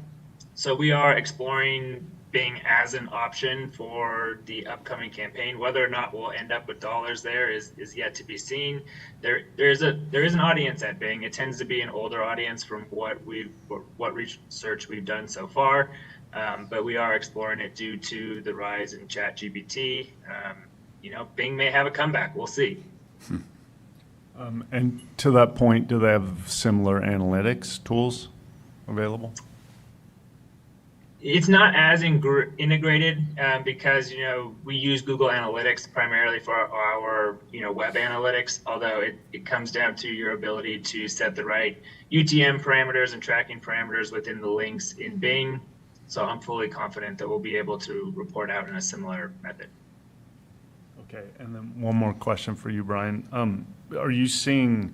So we are exploring Bing as an option for the upcoming campaign. Whether or not we'll end up with dollars there is yet to be seen. There is an audience at Bing. It tends to be an older audience from what research we've done so far, but we are exploring it due to the rise in ChatGPT. Bing may have a comeback. We'll see. And to that point, do they have similar analytics tools available? It's not as integrated because we use Google Analytics primarily for our web analytics. Although it comes down to your ability to set the right UTM parameters and tracking parameters within the links in Bing. So I'm fully confident that we'll be able to report out in a similar method. Okay, and then one more question for you, Brian. Are you seeing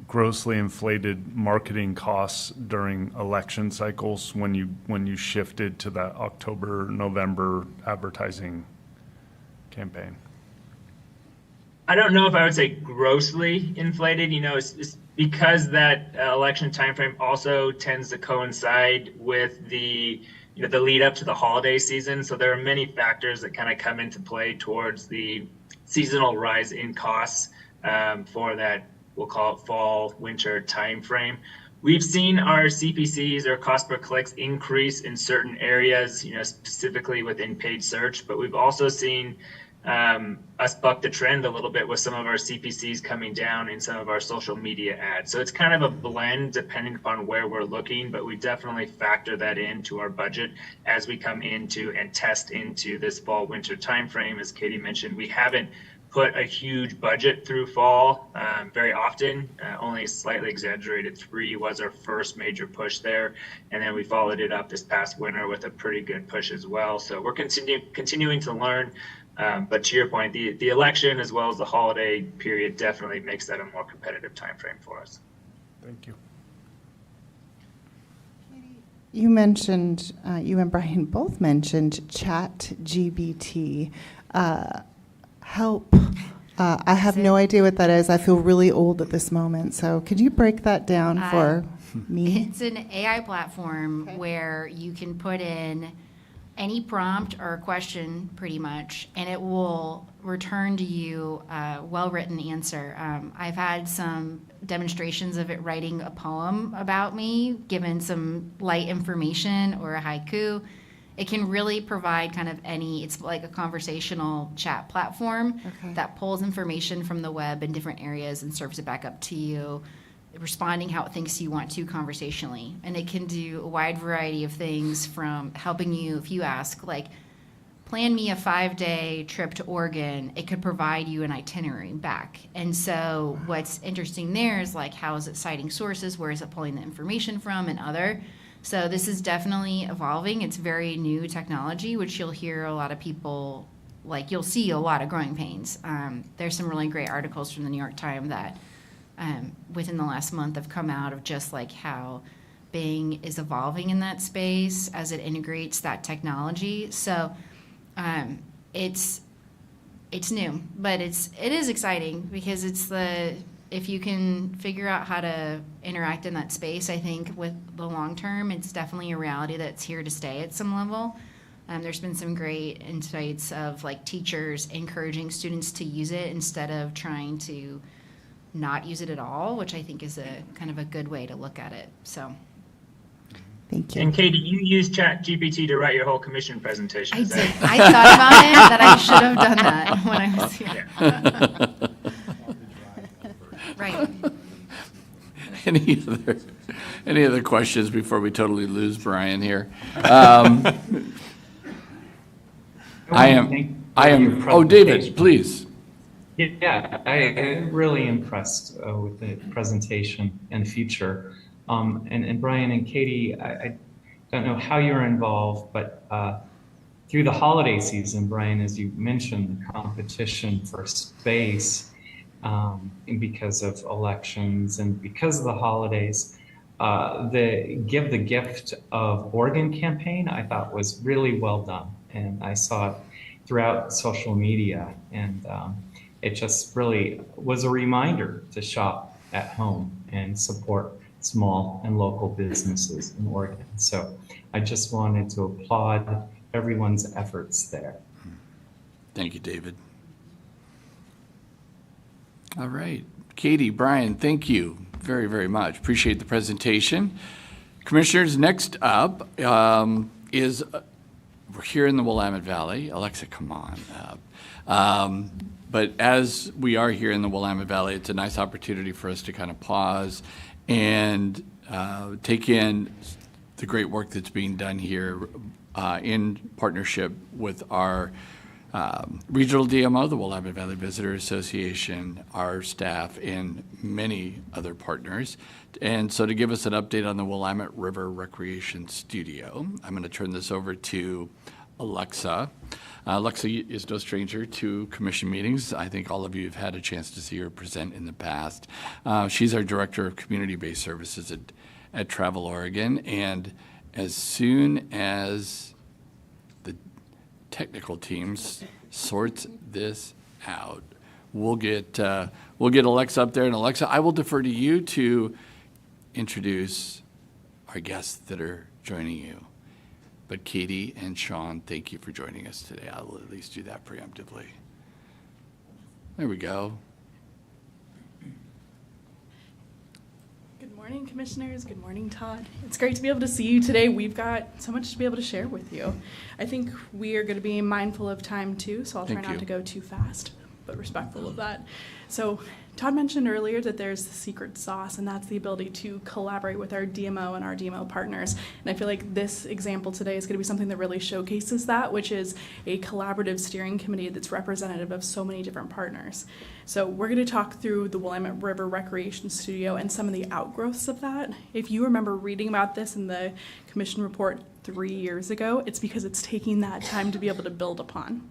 grossly inflated marketing costs during election cycles when you shifted to that October, November advertising campaign? I don't know if I would say grossly inflated. It's because that election timeframe also tends to coincide with the lead up to the holiday season. So there are many factors that kind of come into play towards the seasonal rise in costs for that, we'll call it fall, winter timeframe. We've seen our CPCs or cost per clicks increase in certain areas, specifically within paid search, but we've also seen us buck the trend a little bit with some of our CPCs coming down in some of our social media ads. So it's kind of a blend depending upon where we're looking, but we definitely factor that into our budget as we come into and test into this fall winter timeframe. As Katie mentioned, we haven't put a huge budget through fall very often, only slightly exaggerated. 3 was our first major push there. And then we followed it up this past winter with a pretty good push as well. So we're continuing to learn. But to your point, the election as well as the holiday period definitely makes that a more competitive time frame for us. Thank you. You mentioned, you and Brian both mentioned ChatGPT. Help. I have no idea what that is. I feel really old at this moment. So could you break that down for me? It's an AI platform where you can put in any prompt or question pretty much, and it will return to you a well-written answer. I've had some demonstrations of it writing a poem about me, given some light information or a haiku. It can really provide kind of it's like a conversational chat platform that pulls information from the web in different areas and serves it back up to you, responding how it thinks you want to conversationally. And it can do a wide variety of things, from helping you, if you ask, like, plan me a 5-day trip to Oregon, it could provide you an itinerary back. And so what's interesting there is, like, how is it citing sources, where is it pulling the information from, and other. So this is definitely evolving. It's very new technology, which you'll hear a lot of people, like, you'll see a lot of growing pains. There's some really great articles from the New York Times that within the last month have come out of just like how Bing is evolving in that space as it integrates that technology. So it's new, but it is exciting because if you can figure out how to interact in that space, I think with the long term, it's definitely a reality that's here to stay at some level. There's been some great insights of like teachers encouraging students to use it instead of trying to not use it at all, which I think is a kind of a good way to look at it. So. Thank you. And Katie, you used ChatGPT to write your whole commission presentation. I did. I thought about it, that I should have done that when I was here. Right. Any other questions before we totally lose Brian here? I am. Oh, David, please. Yeah, I am really impressed with the presentation and future. And Brian and Katie, I don't know how you're involved, but through the holiday season, Brian, as you mentioned, the competition for space, and because of elections and because of the holidays, the Give the Gift of Oregon campaign, I thought was really well done. And I saw it throughout social media, and it just really was a reminder to shop at home and support small and local businesses in Oregon. So I just wanted to applaud everyone's efforts there. Thank you, David. All right. Katie, Brian, thank you very, very much. Appreciate the presentation. Commissioners, next up is, we're here in the Willamette Valley. Alexa, come on up. But as we are here in the Willamette Valley, it's a nice opportunity for us to kind of pause and take in the great work that's being done here in partnership with our regional DMO, the Willamette Valley Visitor Association, our staff, and many other partners. And so to give us an update on the Willamette River Recreation Studio, I'm going to turn this over to Alexa. Alexa is no stranger to commission meetings. I think all of you have had a chance to see her present in the past. She's our Director of Community-Based Services at Travel Oregon. And as soon as the technical teams sort this out, we'll get Alexa up there. And Alexa, I will defer to you to introduce our guests that are joining you. But Katie and Sean, thank you for joining us today. I will at least do that preemptively. There we go. Good morning, commissioners. Good morning, Todd. It's great to be able to see you today. We've got so much to be able to share with you. I think we are going to be mindful of time too, so I'll try not to go too fast, but respectful of that. So Todd mentioned earlier that there's the secret sauce, and that's the ability to collaborate with our DMO and our DMO partners. And I feel like this example today is going to be something that really showcases that, which is a collaborative steering committee that's representative of so many different partners. So we're going to talk through the Willamette River Recreation Studio and some of the outgrowths of that. If you remember reading about this in the commission report 3 years ago, it's because it's taking that time to be able to build upon.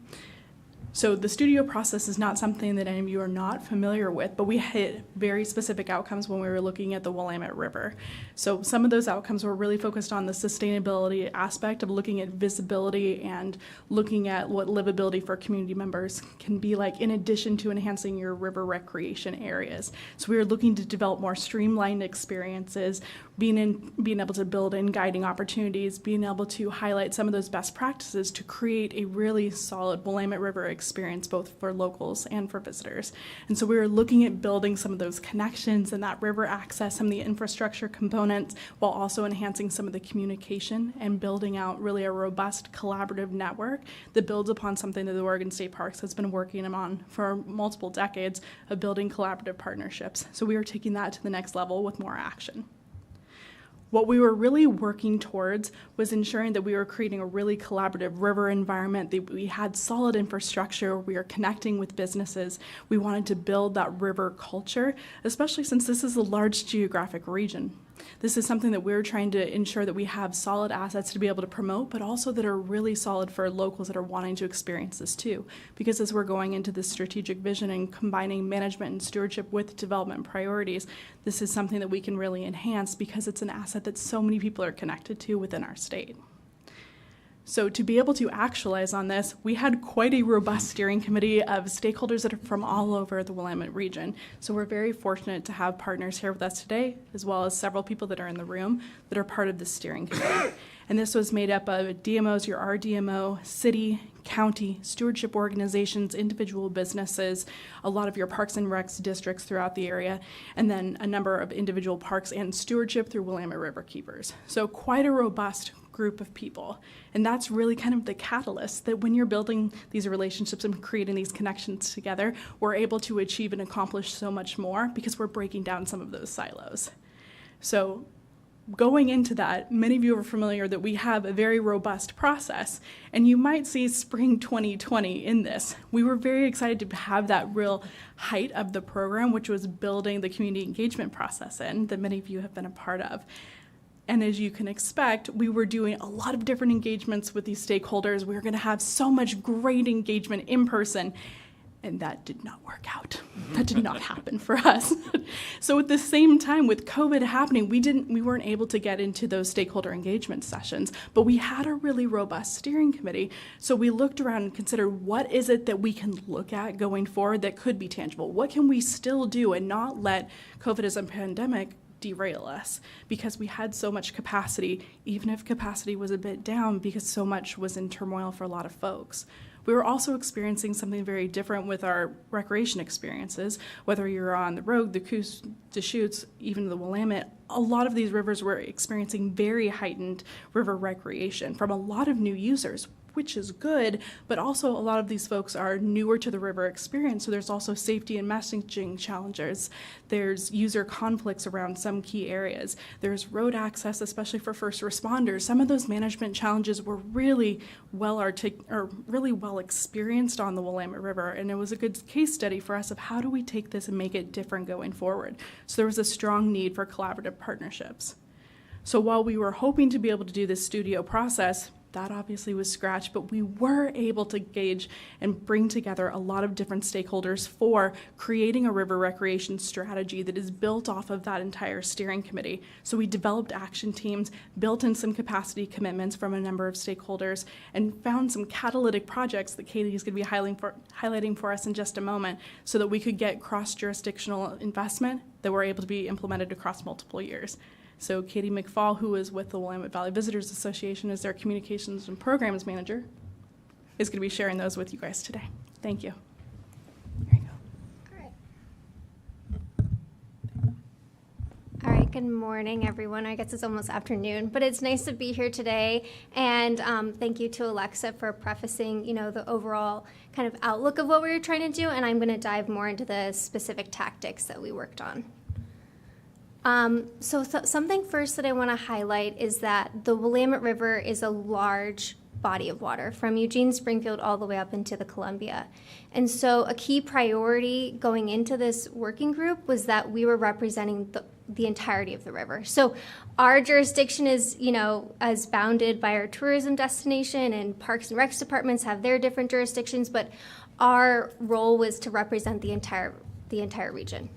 So the studio process is not something that any of you are not familiar with, but we hit very specific outcomes when we were looking at the Willamette River. So some of those outcomes were really focused on the sustainability aspect of looking at visibility and looking at what livability for community members can be like, in addition to enhancing your river recreation areas. So we were looking to develop more streamlined experiences, being able to build in guiding opportunities, being able to highlight some of those best practices to create a really solid Willamette River experience, both for locals and for visitors. And so we were looking at building some of those connections and that river access, some of the infrastructure components, while also enhancing some of the communication and building out really a robust collaborative network that builds upon something that the Oregon State Parks has been working on for multiple decades of building collaborative partnerships. So we are taking that to the next level with more action. What we were really working towards was ensuring that we were creating a really collaborative river environment, that we had solid infrastructure, we are connecting with businesses. We wanted to build that river culture, especially since this is a large geographic region. This is something that we're trying to ensure that we have solid assets to be able to promote, but also that are really solid for locals that are wanting to experience this too. Because as we're going into this strategic vision and combining management and stewardship with development priorities, this is something that we can really enhance because it's an asset that so many people are connected to within our state. So to be able to actualize on this, we had quite a robust steering committee of stakeholders that are from all over the Willamette region. So we're very fortunate to have partners here with us today, as well as several people that are in the room that are part of the steering committee. And this was made up of DMOs, your RDMO, city, county, stewardship organizations, individual businesses, a lot of your parks and recs districts throughout the area, and then a number of individual parks and stewardship through Willamette River Keepers. So quite a robust group of people. And that's really kind of the catalyst that when you're building these relationships and creating these connections together, we're able to achieve and accomplish so much more because we're breaking down some of those silos. So going into that, many of you are familiar that we have a very robust process, and you might see spring 2020 in this. We were very excited to have that real height of the program, which was building the community engagement process in, that many of you have been a part of. And as you can expect, we were doing a lot of different engagements with these stakeholders. We were going to have so much great engagement in person, and that did not work out. That did not happen for us. So at the same time, with COVID happening, we weren't able to get into those stakeholder engagement sessions, but we had a really robust steering committee. So we looked around and considered, what is it that we can look at going forward that could be tangible? What can we still do and not let COVID as a pandemic derail us because we had so much capacity, even if capacity was a bit down because so much was in turmoil for a lot of folks. We were also experiencing something very different with our recreation experiences, whether you're on the Rogue, the Coos, Deschutes, even the Willamette. A lot of these rivers were experiencing very heightened river recreation from a lot of new users, which is good, but also a lot of these folks are newer to the river experience, so there's also safety and messaging challenges. There's user conflicts around some key areas. There's road access, especially for first responders. Some of those management challenges were really well experienced on the Willamette River, and it was a good case study for us of how do we take this and make it different going forward. So there was a strong need for collaborative partnerships. So while we were hoping to be able to do this studio process, that obviously was scratched, but we were able to gauge and bring together a lot of different stakeholders for creating a river recreation strategy that is built off of that entire steering committee. So we developed action teams, built in some capacity commitments from a number of stakeholders, and found some catalytic projects that Katie is going to be highlighting for us in just a moment so that we could get cross-jurisdictional investment that were able to be implemented across multiple years. So Katie McFall, who is with the Willamette Valley Visitors Association as their communications and programs manager, is going to be sharing those with you guys today. Thank you. All right, good morning, everyone. I guess it's almost afternoon, but it's nice to be here today. And thank you to Alexa for prefacing, the overall kind of outlook of what we were trying to do. And I'm going to dive more into the specific tactics that we worked on. Something first that I want to highlight is that the Willamette River is a large body of water from Eugene, Springfield, all the way up into the Columbia. And so a key priority going into this working group was that we were representing the entirety of the river. So our jurisdiction is, as bounded by our tourism destination, and Parks and Recs departments have their different jurisdictions, but our role was to represent the entire region.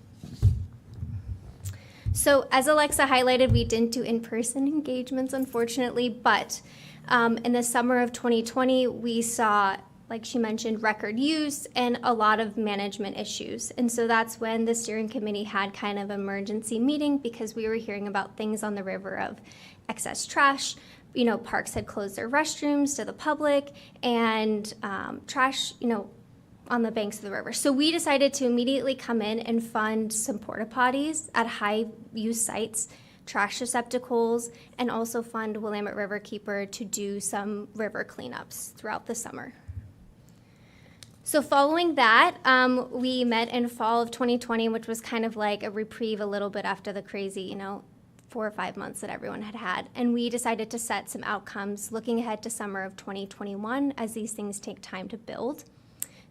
So as Alexa highlighted, we didn't do in-person engagements, unfortunately, but in the summer of 2020, we saw, like she mentioned, record use and a lot of management issues. And so that's when the steering committee had kind of emergency meeting because we were hearing about things on the river of excess trash. Parks had closed their restrooms to the public and trash, on the banks of the river. So we decided to immediately come in and fund some porta potties at high use sites, trash receptacles, and also fund Willamette Riverkeeper to do some river cleanups throughout the summer. So following that, we met in fall of 2020, which was kind of like a reprieve a little bit after the crazy, 4 or 5 months that everyone had. And we decided to set some outcomes looking ahead to summer of 2021 as these things take time to build.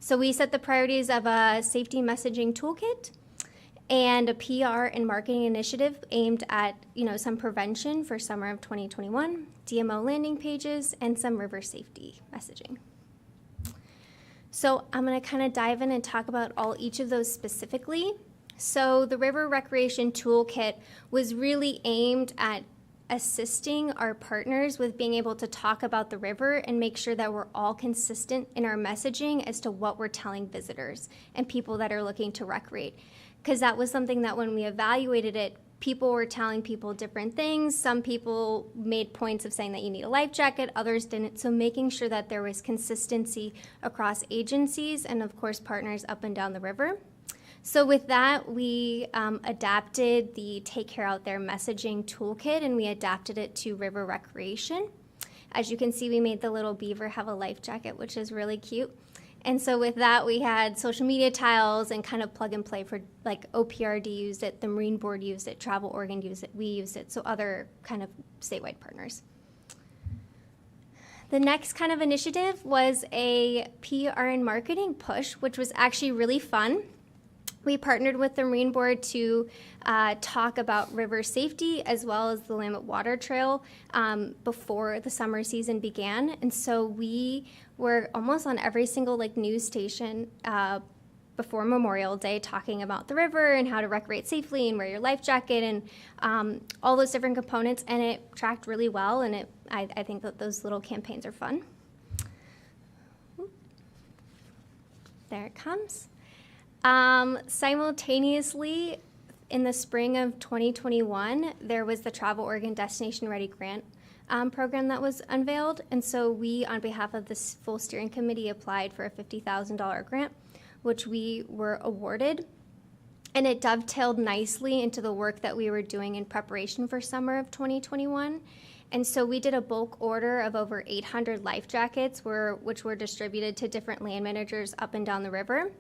So we set the priorities of a safety messaging toolkit and a PR and marketing initiative aimed at, some prevention for summer of 2021, DMO landing pages, and some river safety messaging. So I'm going to kind of dive in and talk about each of those specifically. So the River Recreation Toolkit was really aimed at assisting our partners with being able to talk about the river and make sure that we're all consistent in our messaging as to what we're telling visitors and people that are looking to recreate. Because that was something that when we evaluated it, people were telling people different things. Some people made points of saying that you need a life jacket, others didn't. So making sure that there was consistency across agencies and of course partners up and down the river. So with that, we adapted the Take Care Out There messaging toolkit and we adapted it to river recreation. As you can see, we made the little beaver have a life jacket, which is really cute. And so with that, we had social media tiles and kind of plug and play for like OPRD used it, the Marine Board used it, Travel Oregon used it, we used it, so other kind of statewide partners. The next kind of initiative was a PR and marketing push, which was actually really fun. We partnered with the Marine Board to talk about river safety as well as the Willamette Water Trail before the summer season began. And so we were almost on every single news station before Memorial Day talking about the river and how to recreate safely and wear your life jacket and all those different components. And it tracked really well, and I think that those little campaigns are fun. There it comes. Simultaneously, in the spring of 2021, there was the Travel Oregon Destination Ready Grant program that was unveiled. And so we, on behalf of this full steering committee, applied for a $50,000 grant, which we were awarded. And it dovetailed nicely into the work that we were doing in preparation for summer of 2021. And so we did a bulk order of over 800 life jackets, which were distributed to different land managers up and down the river.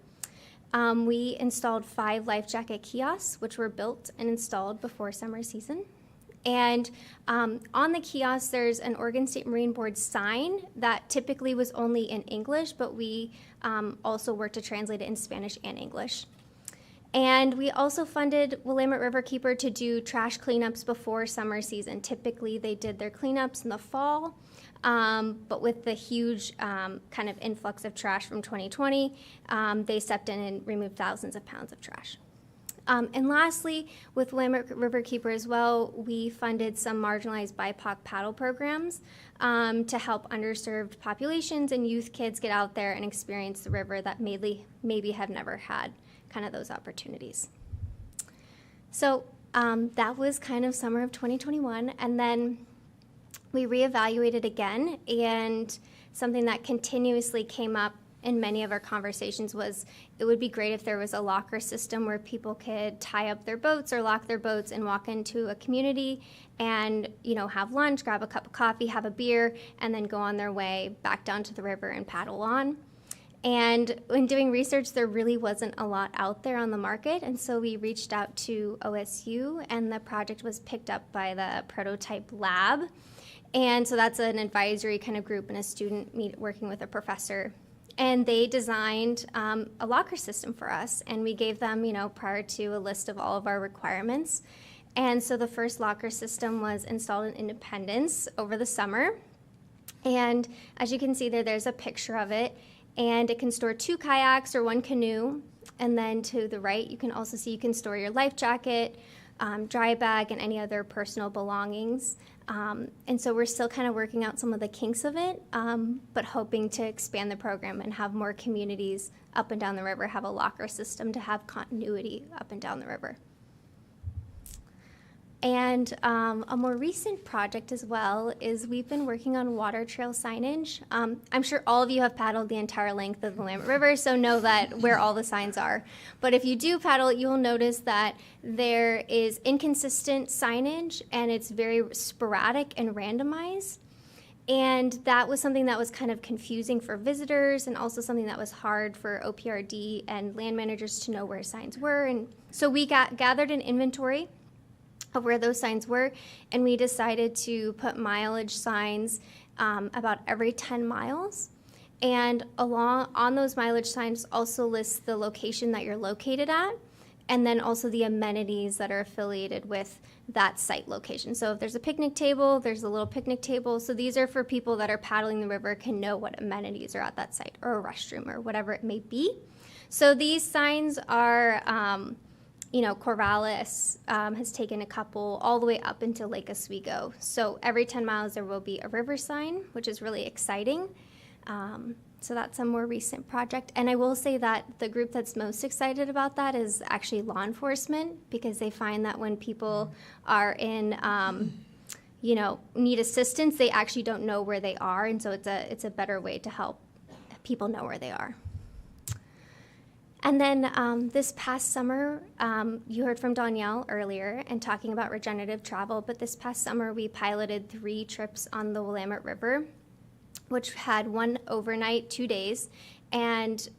We installed 5 life jacket kiosks, which were built and installed before summer season. And on the kiosk, there's an Oregon State Marine Board sign that typically was only in English, but we also worked to translate it in Spanish and English. And we also funded Willamette Riverkeeper to do trash cleanups before summer season. Typically, they did their cleanups in the fall, but with the huge kind of influx of trash from 2020, they stepped in and removed thousands of pounds of trash. And lastly, with Willamette Riverkeeper as well, we funded some marginalized BIPOC paddle programs to help underserved populations and youth kids get out there and experience the river that maybe have never had kind of those opportunities. So that was kind of summer of 2021. And then we reevaluated again, and something that continuously came up in many of our conversations was it would be great if there was a locker system where people could tie up their boats or lock their boats and walk into a community and, you know, have lunch, grab a cup of coffee, have a beer, and then go on their way back down to the river and paddle on. And in doing research, there really wasn't a lot out there on the market, and so we reached out to OSU, and the project was picked up by the Prototype Lab. And so that's an advisory kind of group and a student working with a professor. And they designed a locker system for us, and we gave them, you know, prior to a list of all of our requirements. And so the first locker system was installed in Independence over the summer. And as you can see there, there's a picture of it. And it can store 2 kayaks or 1 canoe. And then to the right, you can also see you can store your life jacket, dry bag, and any other personal belongings. And so we're still kind of working out some of the kinks of it, but hoping to expand the program and have more communities up and down the river have a locker system to have continuity up and down the river. And a more recent project as well is we've been working on water trail signage. I'm sure all of you have paddled the entire length of the Willamette River, so know that where all the signs are. But if you do paddle, you'll notice that there is inconsistent signage, and it's very sporadic and randomized. And that was something that was kind of confusing for visitors, and also something that was hard for OPRD and land managers to know where signs were. And so we gathered an inventory of where those signs were, and we decided to put mileage signs about every 10 miles. And on those mileage signs also lists the location that you're located at, and then also the amenities that are affiliated with that site location. So if there's a picnic table, there's a little picnic table. So these are for people that are paddling the river, can know what amenities are at that site, or a restroom, or whatever it may be. So these signs are you know, Corvallis has taken a couple all the way up into Lake Oswego. So every 10 miles there will be a river sign, which is really exciting. So that's a more recent project. And I will say that the group that's most excited about that is actually law enforcement, because they find that when people are in, you know, need assistance, they actually don't know where they are. And so it's a better way to help people know where they are. And then this past summer, you heard from Danielle earlier and talking about regenerative travel, but this past summer we piloted 3 trips on the Willamette River, which had 1 overnight, 2 days, and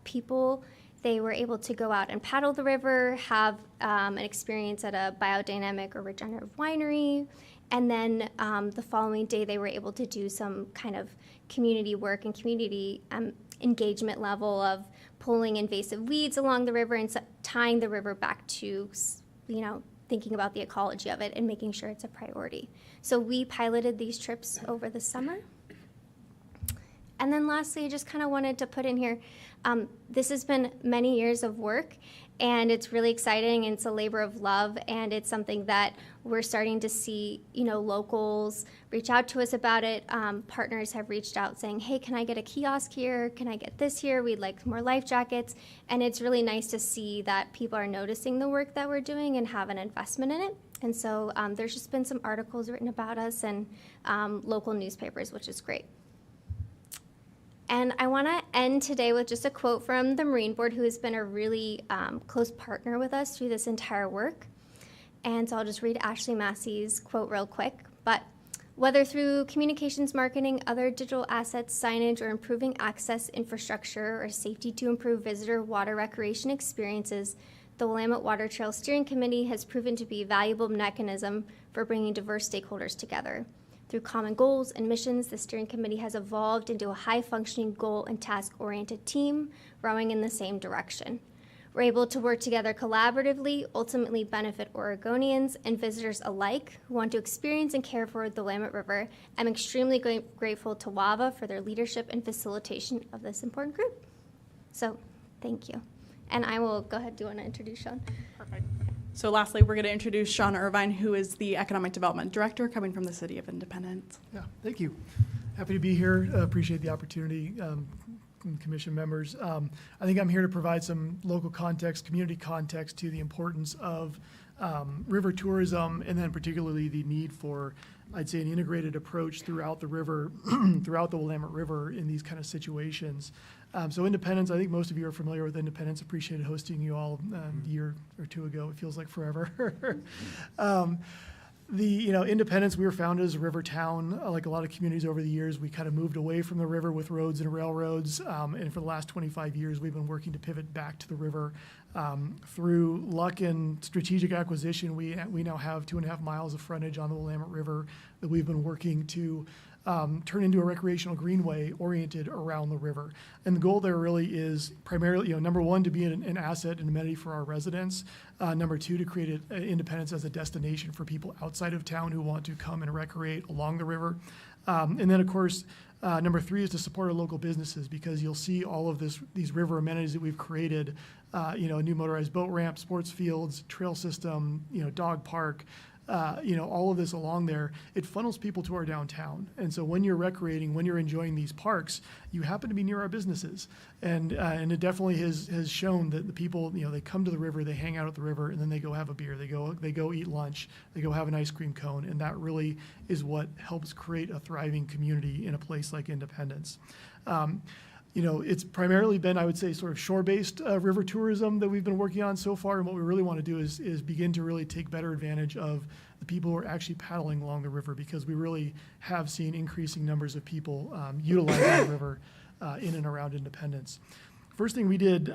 people, they were able to go out and paddle the river, have an experience at a biodynamic or regenerative winery, and then the following day they were able to do some kind of community work and community engagement level of pulling invasive weeds along the river and tying the river back to, you know, thinking about the ecology of it and making sure it's a priority. So we piloted these trips over the summer. And then lastly, I just kind of wanted to put in here, this has been many years of work, and it's really exciting, and it's a labor of love, and it's something that we're starting to see, locals reach out to us about it. Partners have reached out saying, hey, can I get a kiosk here? Can I get this here? We'd like more life jackets. And it's really nice to see that people are noticing the work that we're doing and have an investment in it. And so there's just been some articles written about us and local newspapers, which is great. And I want to end today with just a quote from the Marine Board, who has been a really close partner with us through this entire work. And so I'll just read Ashley Massey's quote real quick. But whether through communications marketing, other digital assets, signage, or improving access infrastructure or safety to improve visitor water recreation experiences, the Willamette Water Trail Steering Committee has proven to be a valuable mechanism for bringing diverse stakeholders together. Through common goals and missions, the steering committee has evolved into a high-functioning goal and task-oriented team rowing in the same direction. We're able to work together collaboratively, ultimately benefit Oregonians and visitors alike who want to experience and care for the Willamette River. I'm extremely grateful to WAVA for their leadership and facilitation of this important group. So, thank you. And I will go ahead. Do you want to introduce Sean? Perfect. So lastly, we're going to introduce Sean Irvine, who is the Economic Development Director coming from the City of Independence. Yeah, thank you. Happy to be here. Appreciate the opportunity, commission members. I think I'm here to provide some local context, community context to the importance of river tourism, and then particularly the need for, I'd say, an integrated approach throughout the river, throughout the Willamette River in these kind of situations. So Independence, I think most of you are familiar with Independence. Appreciated hosting you all a year or two ago. It feels like forever. Independence, we were founded as a river town. Like a lot of communities over the years, we kind of moved away from the river with roads and railroads. And for the last 25 years, we've been working to pivot back to the river. Through luck and strategic acquisition, we now have 2.5 miles of frontage on the Willamette River that we've been working to turn into a recreational greenway oriented around the river. And the goal there really is primarily, number one, to be an asset and amenity for our residents. Number two, to create Independence as a destination for people outside of town who want to come and recreate along the river. And then, of course, number three is to support our local businesses, because you'll see all of these river amenities that we've created, a new motorized boat ramp, sports fields, trail system, dog park, all of this along there. It funnels people to our downtown. And so when you're recreating, when you're enjoying these parks, you happen to be near our businesses. And it definitely has shown that the people, they come to the river, they hang out at the river, and then they go have a beer, they go eat lunch, they go have an ice cream cone. And that really is what helps create a thriving community in a place like Independence. It's primarily been, I would say, sort of shore-based river tourism that we've been working on so far. And what we really want to do is begin to really take better advantage of the people who are actually paddling along the river, because we really have seen increasing numbers of people utilizing the river in and around Independence. First thing we did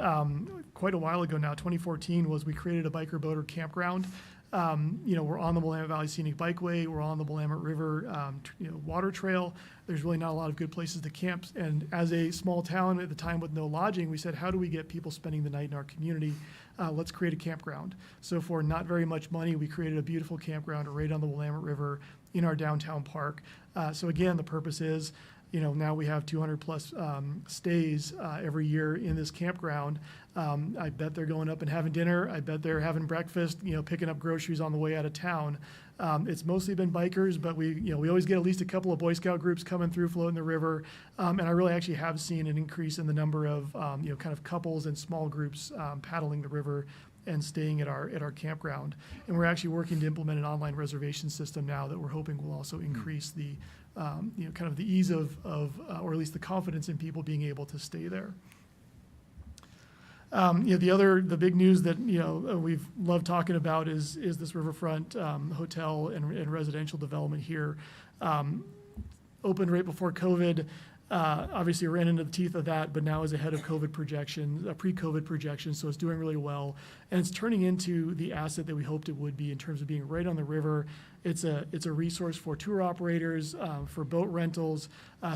quite a while ago now, 2014, was we created a biker boater campground. We're on the Willamette Valley Scenic Bikeway. We're on the Willamette River, water trail. There's really not a lot of good places to camp. And as a small town at the time with no lodging, we said, how do we get people spending the night in our community? Let's create a campground. So for not very much money, we created a beautiful campground right on the Willamette River in our downtown park. So again, the purpose is, now we have 200 plus stays every year in this campground. I bet they're going up and having dinner. I bet they're having breakfast, picking up groceries on the way out of town. It's mostly been bikers, but we always get at least a couple of Boy Scout groups coming through, floating the river. And I really actually have seen an increase in the number of, kind of couples and small groups paddling the river and staying at our campground. And we're actually working to implement an online reservation system now that we're hoping will also increase the, kind of the ease of or at least the confidence in people being able to stay there. The big news that we've loved talking about is this riverfront hotel and residential development here. Opened right before COVID. Obviously, ran into the teeth of that, but now is ahead of COVID projections, pre-COVID projections, so it's doing really well. And it's turning into the asset that we hoped it would be in terms of being right on the river. It's a resource for tour operators, for boat rentals,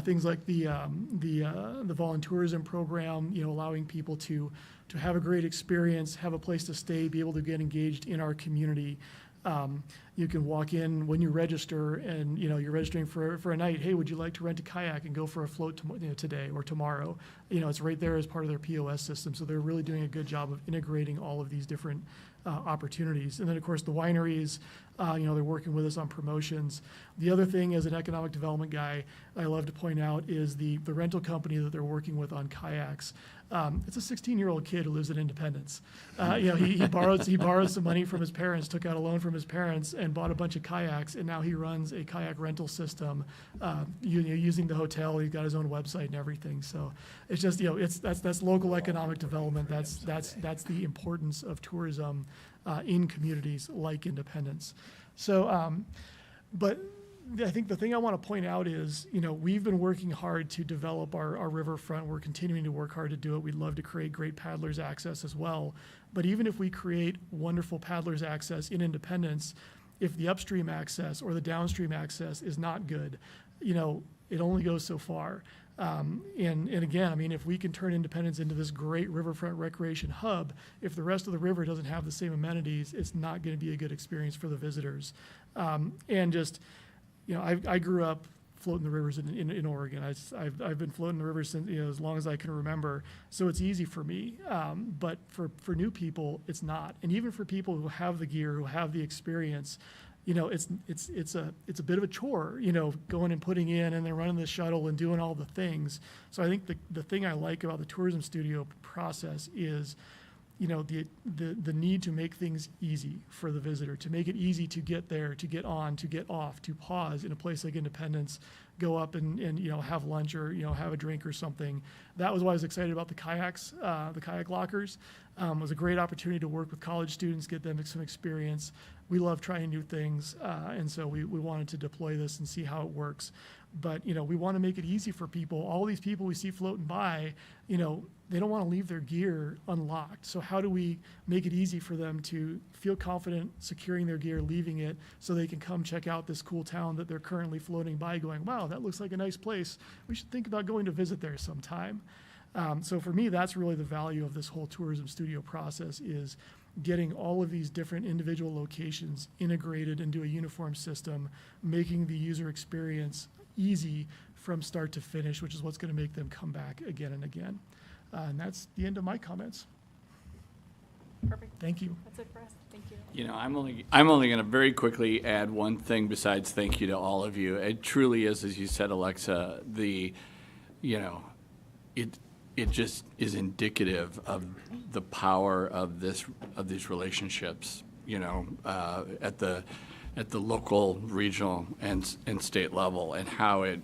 things like the volunteerism program, allowing people to have a great experience, have a place to stay, be able to get engaged in our community. You can walk in when you register, and you're registering for a night. Hey, would you like to rent a kayak and go for a float today or tomorrow? It's right there as part of their POS system. So they're really doing a good job of integrating all of these different opportunities. And then, of course, the wineries, they're working with us on promotions. The other thing, as an economic development guy, I love to point out is the rental company that they're working with on kayaks. It's a 16-year-old kid who lives in Independence. He borrowed some money from his parents, took out a loan from his parents, and bought a bunch of kayaks. And now he runs a kayak rental system, using the hotel. He's got his own website and everything. So it's just that's local economic development. That's the importance of tourism in communities like Independence. So, but I think the thing I want to point out is, we've been working hard to develop our riverfront. We're continuing to work hard to do it. We'd love to create great paddlers access as well. But even if we create wonderful paddlers access in Independence, if the upstream access or the downstream access is not good, it only goes so far. And again, if we can turn Independence into this great riverfront recreation hub, if the rest of the river doesn't have the same amenities, it's not going to be a good experience for the visitors. And just, I grew up floating the rivers in Oregon. I've been floating the rivers since, as long as I can remember. So it's easy for me. But for new people, it's not. And even for people who have the gear, who have the experience, it's a bit of a chore, going and putting in and then running the shuttle and doing all the things. So I think the thing I like about the tourism studio process is, the need to make things easy for the visitor, to make it easy to get there, to get on, to get off, to pause in a place like Independence, go up and have lunch or, have a drink or something. That was why I was excited about the kayaks, the kayak lockers. It was a great opportunity to work with college students, get them some experience. We love trying new things, and so we wanted to deploy this and see how it works. But, we want to make it easy for people. All these people we see floating by, they don't want to leave their gear unlocked. So how do we make it easy for them to feel confident securing their gear, leaving it, so they can come check out this cool town that they're currently floating by going, wow, that looks like a nice place. We should think about going to visit there sometime. So for me, that's really the value of this whole tourism studio process, is getting all of these different individual locations integrated into a uniform system, making the user experience easy from start to finish, which is what's going to make them come back again and again. And that's the end of my comments. Perfect. Thank you. That's it for us. Thank you. I'm only going to very quickly add one thing besides thank you to all of you. It truly is, as you said, Alexa, it just is indicative of the power of these relationships, at the local, regional, and state level, and how it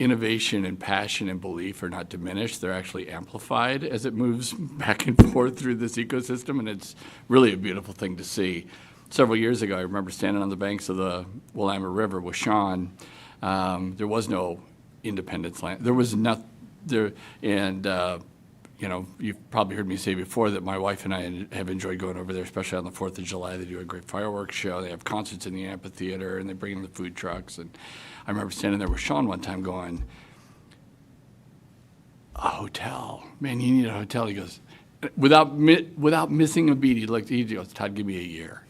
innovation and passion and belief are not diminished. They're actually amplified as it moves back and forth through this ecosystem, and it's really a beautiful thing to see. Several years ago, I remember standing on the banks of the Willamette River with Sean. There was no Independence land. There was nothing there, and you've probably heard me say before that my wife and I have enjoyed going over there, especially on the 4th of July. They do a great fireworks show. They have concerts in the amphitheater, and they bring in the food trucks. And I remember standing there with Sean one time going, a hotel. Man, you need a hotel. He goes, without missing a beat, he goes, Todd, give me a year.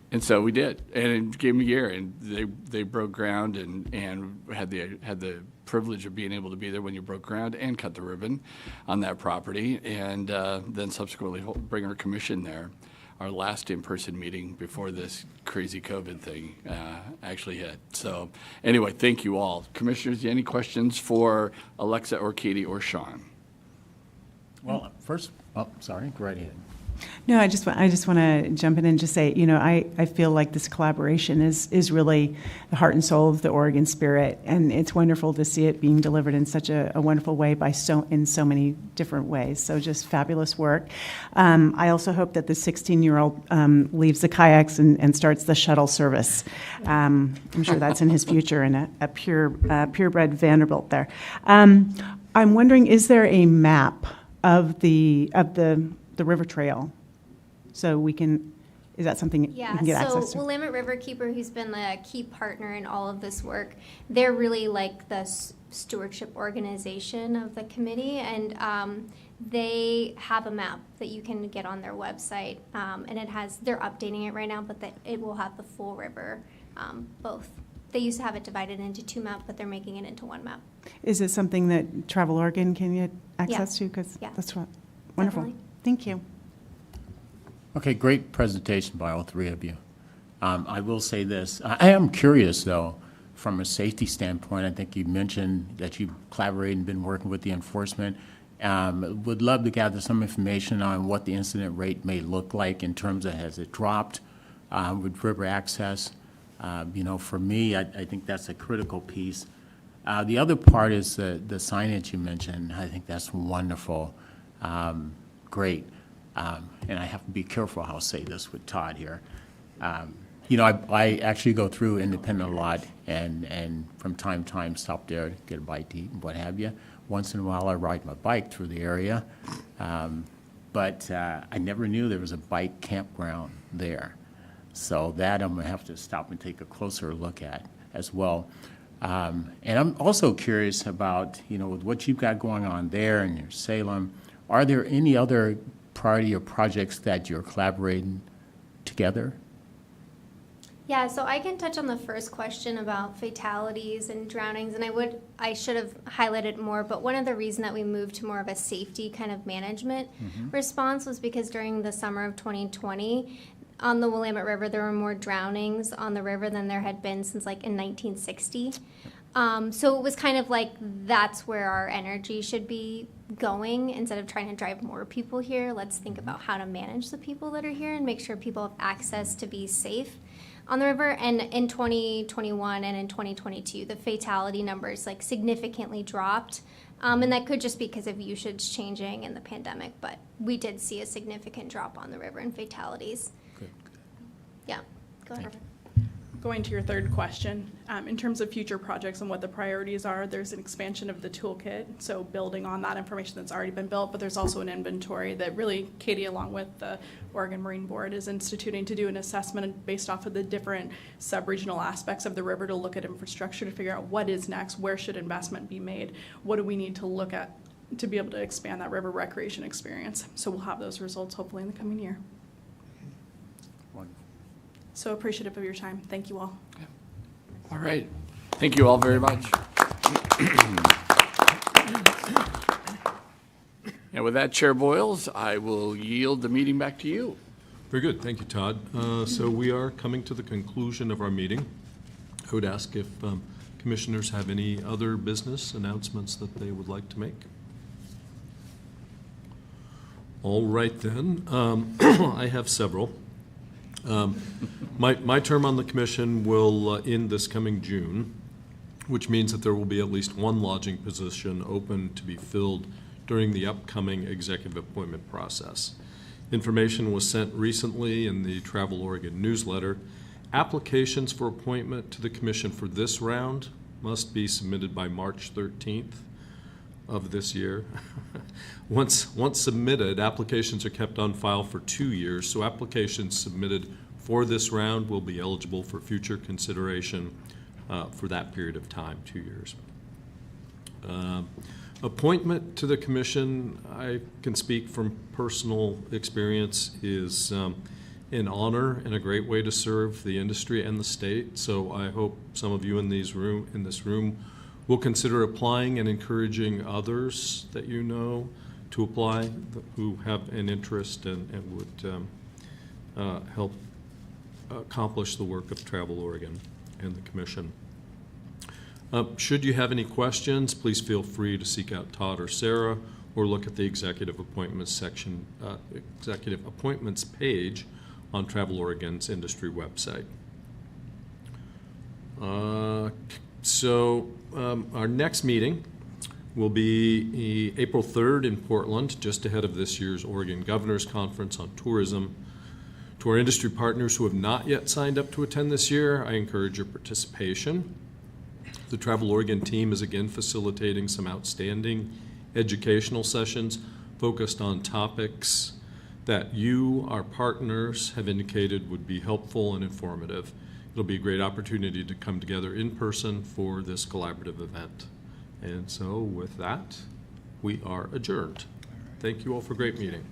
And so we did, and it gave them a year, and they broke ground and had the privilege of being able to be there when you broke ground and cut the ribbon on that property, and then subsequently bring our commission there. Our last in-person meeting before this crazy COVID thing actually hit. So anyway, thank you all. Commissioners, any questions for Alexa or Katie or Sean? Well, first, sorry, go right ahead. No, I just want to jump in and just say, I feel like this collaboration is really the heart and soul of the Oregon spirit, and it's wonderful to see it being delivered in such a wonderful way in so many different ways. So just fabulous work. I also hope that the 16-year-old leaves the kayaks and starts the shuttle service. I'm sure that's in his future, and a purebred Vanderbilt there. I'm wondering, is there a map of the river trail, so is that something we can get access to? Willamette Riverkeeper, who's been the key partner in all of this work, they're really like the stewardship organization of the committee, and they have a map that you can get on their website, and they're updating it right now, but it will have the full river, both. They used to have it divided into 2 maps, but they're making it into 1 map. Is it something that Travel Oregon can get access to? Because that's what, wonderful. Definitely. Thank you. Okay, great presentation by all 3 of you. I will say this. I am curious, though, from a safety standpoint. I think you mentioned that you collaborated and been working with the enforcement. Would love to gather some information on what the incident rate may look like in terms of has it dropped with river access. For me, I think that's a critical piece. The other part is the signage you mentioned. I think that's wonderful. Great. And I have to be careful how I say this with Todd here. I actually go through Independent a lot and from time to time stop there to get a bite to eat and what have you. Once in a while I ride my bike through the area. But I never knew there was a bike campground there. So that I'm going to have to stop and take a closer look at as well. And I'm also curious about, with what you've got going on there in your Salem, are there any other priority or projects that you're collaborating together? Yeah, so I can touch on the first question about fatalities and drownings, and I should have highlighted more, but one of the reasons that we moved to more of a safety kind of management response was because during the summer of 2020, on the Willamette River, there were more drownings on the river than there had been since like in 1960. So it was kind of like that's where our energy should be going. Instead of trying to drive more people here, let's think about how to manage the people that are here and make sure people have access to be safe on the river. And in 2021 and in 2022, the fatality numbers like significantly dropped. And that could just be because of usage changing in the pandemic, but we did see a significant drop on the river in fatalities. Good. Yeah, go ahead. Going to your third question, in terms of future projects and what the priorities are, there's an expansion of the toolkit, so building on that information that's already been built, but there's also an inventory that really Katie, along with the Oregon Marine Board, is instituting to do an assessment based off of the different sub-regional aspects of the river to look at infrastructure to figure out what is next, where should investment be made, what do we need to look at to be able to expand that river recreation experience. So we'll have those results hopefully in the coming year. So appreciative of your time. Thank you all. All right. Thank you all very much. And with that, Chair Boyles, I will yield the meeting back to you. Very good. Thank you, Todd. So we are coming to the conclusion of our meeting. I would ask if commissioners have any other business announcements that they would like to make. All right, then. I have several. My term on the commission will end this coming June, which means that there will be at least one lodging position open to be filled during the upcoming executive appointment process. Information was sent recently in the Travel Oregon newsletter. Applications for appointment to the commission for this round must be submitted by March 13th of this year. Once submitted, applications are kept on file for 2 years, so applications submitted for this round will be eligible for future consideration for that period of time, 2 years. Appointment to the commission, I can speak from personal experience, is an honor and a great way to serve the industry and the state. So I hope some of you in this room will consider applying and encouraging others that you know to apply who have an interest and would help accomplish the work of Travel Oregon and the commission. Should you have any questions, please feel free to seek out Todd or Sarah or look at the executive appointments section, executive appointments page on Travel Oregon's industry website. So our next meeting will be April 3rd in Portland, just ahead of this year's Oregon Governor's Conference on Tourism. To our industry partners who have not yet signed up to attend this year, I encourage your participation. The Travel Oregon team is again facilitating some outstanding educational sessions focused on topics that you, our partners, have indicated would be helpful and informative. It'll be a great opportunity to come together in person for this collaborative event. And so with that, we are adjourned. Thank you all for a great meeting.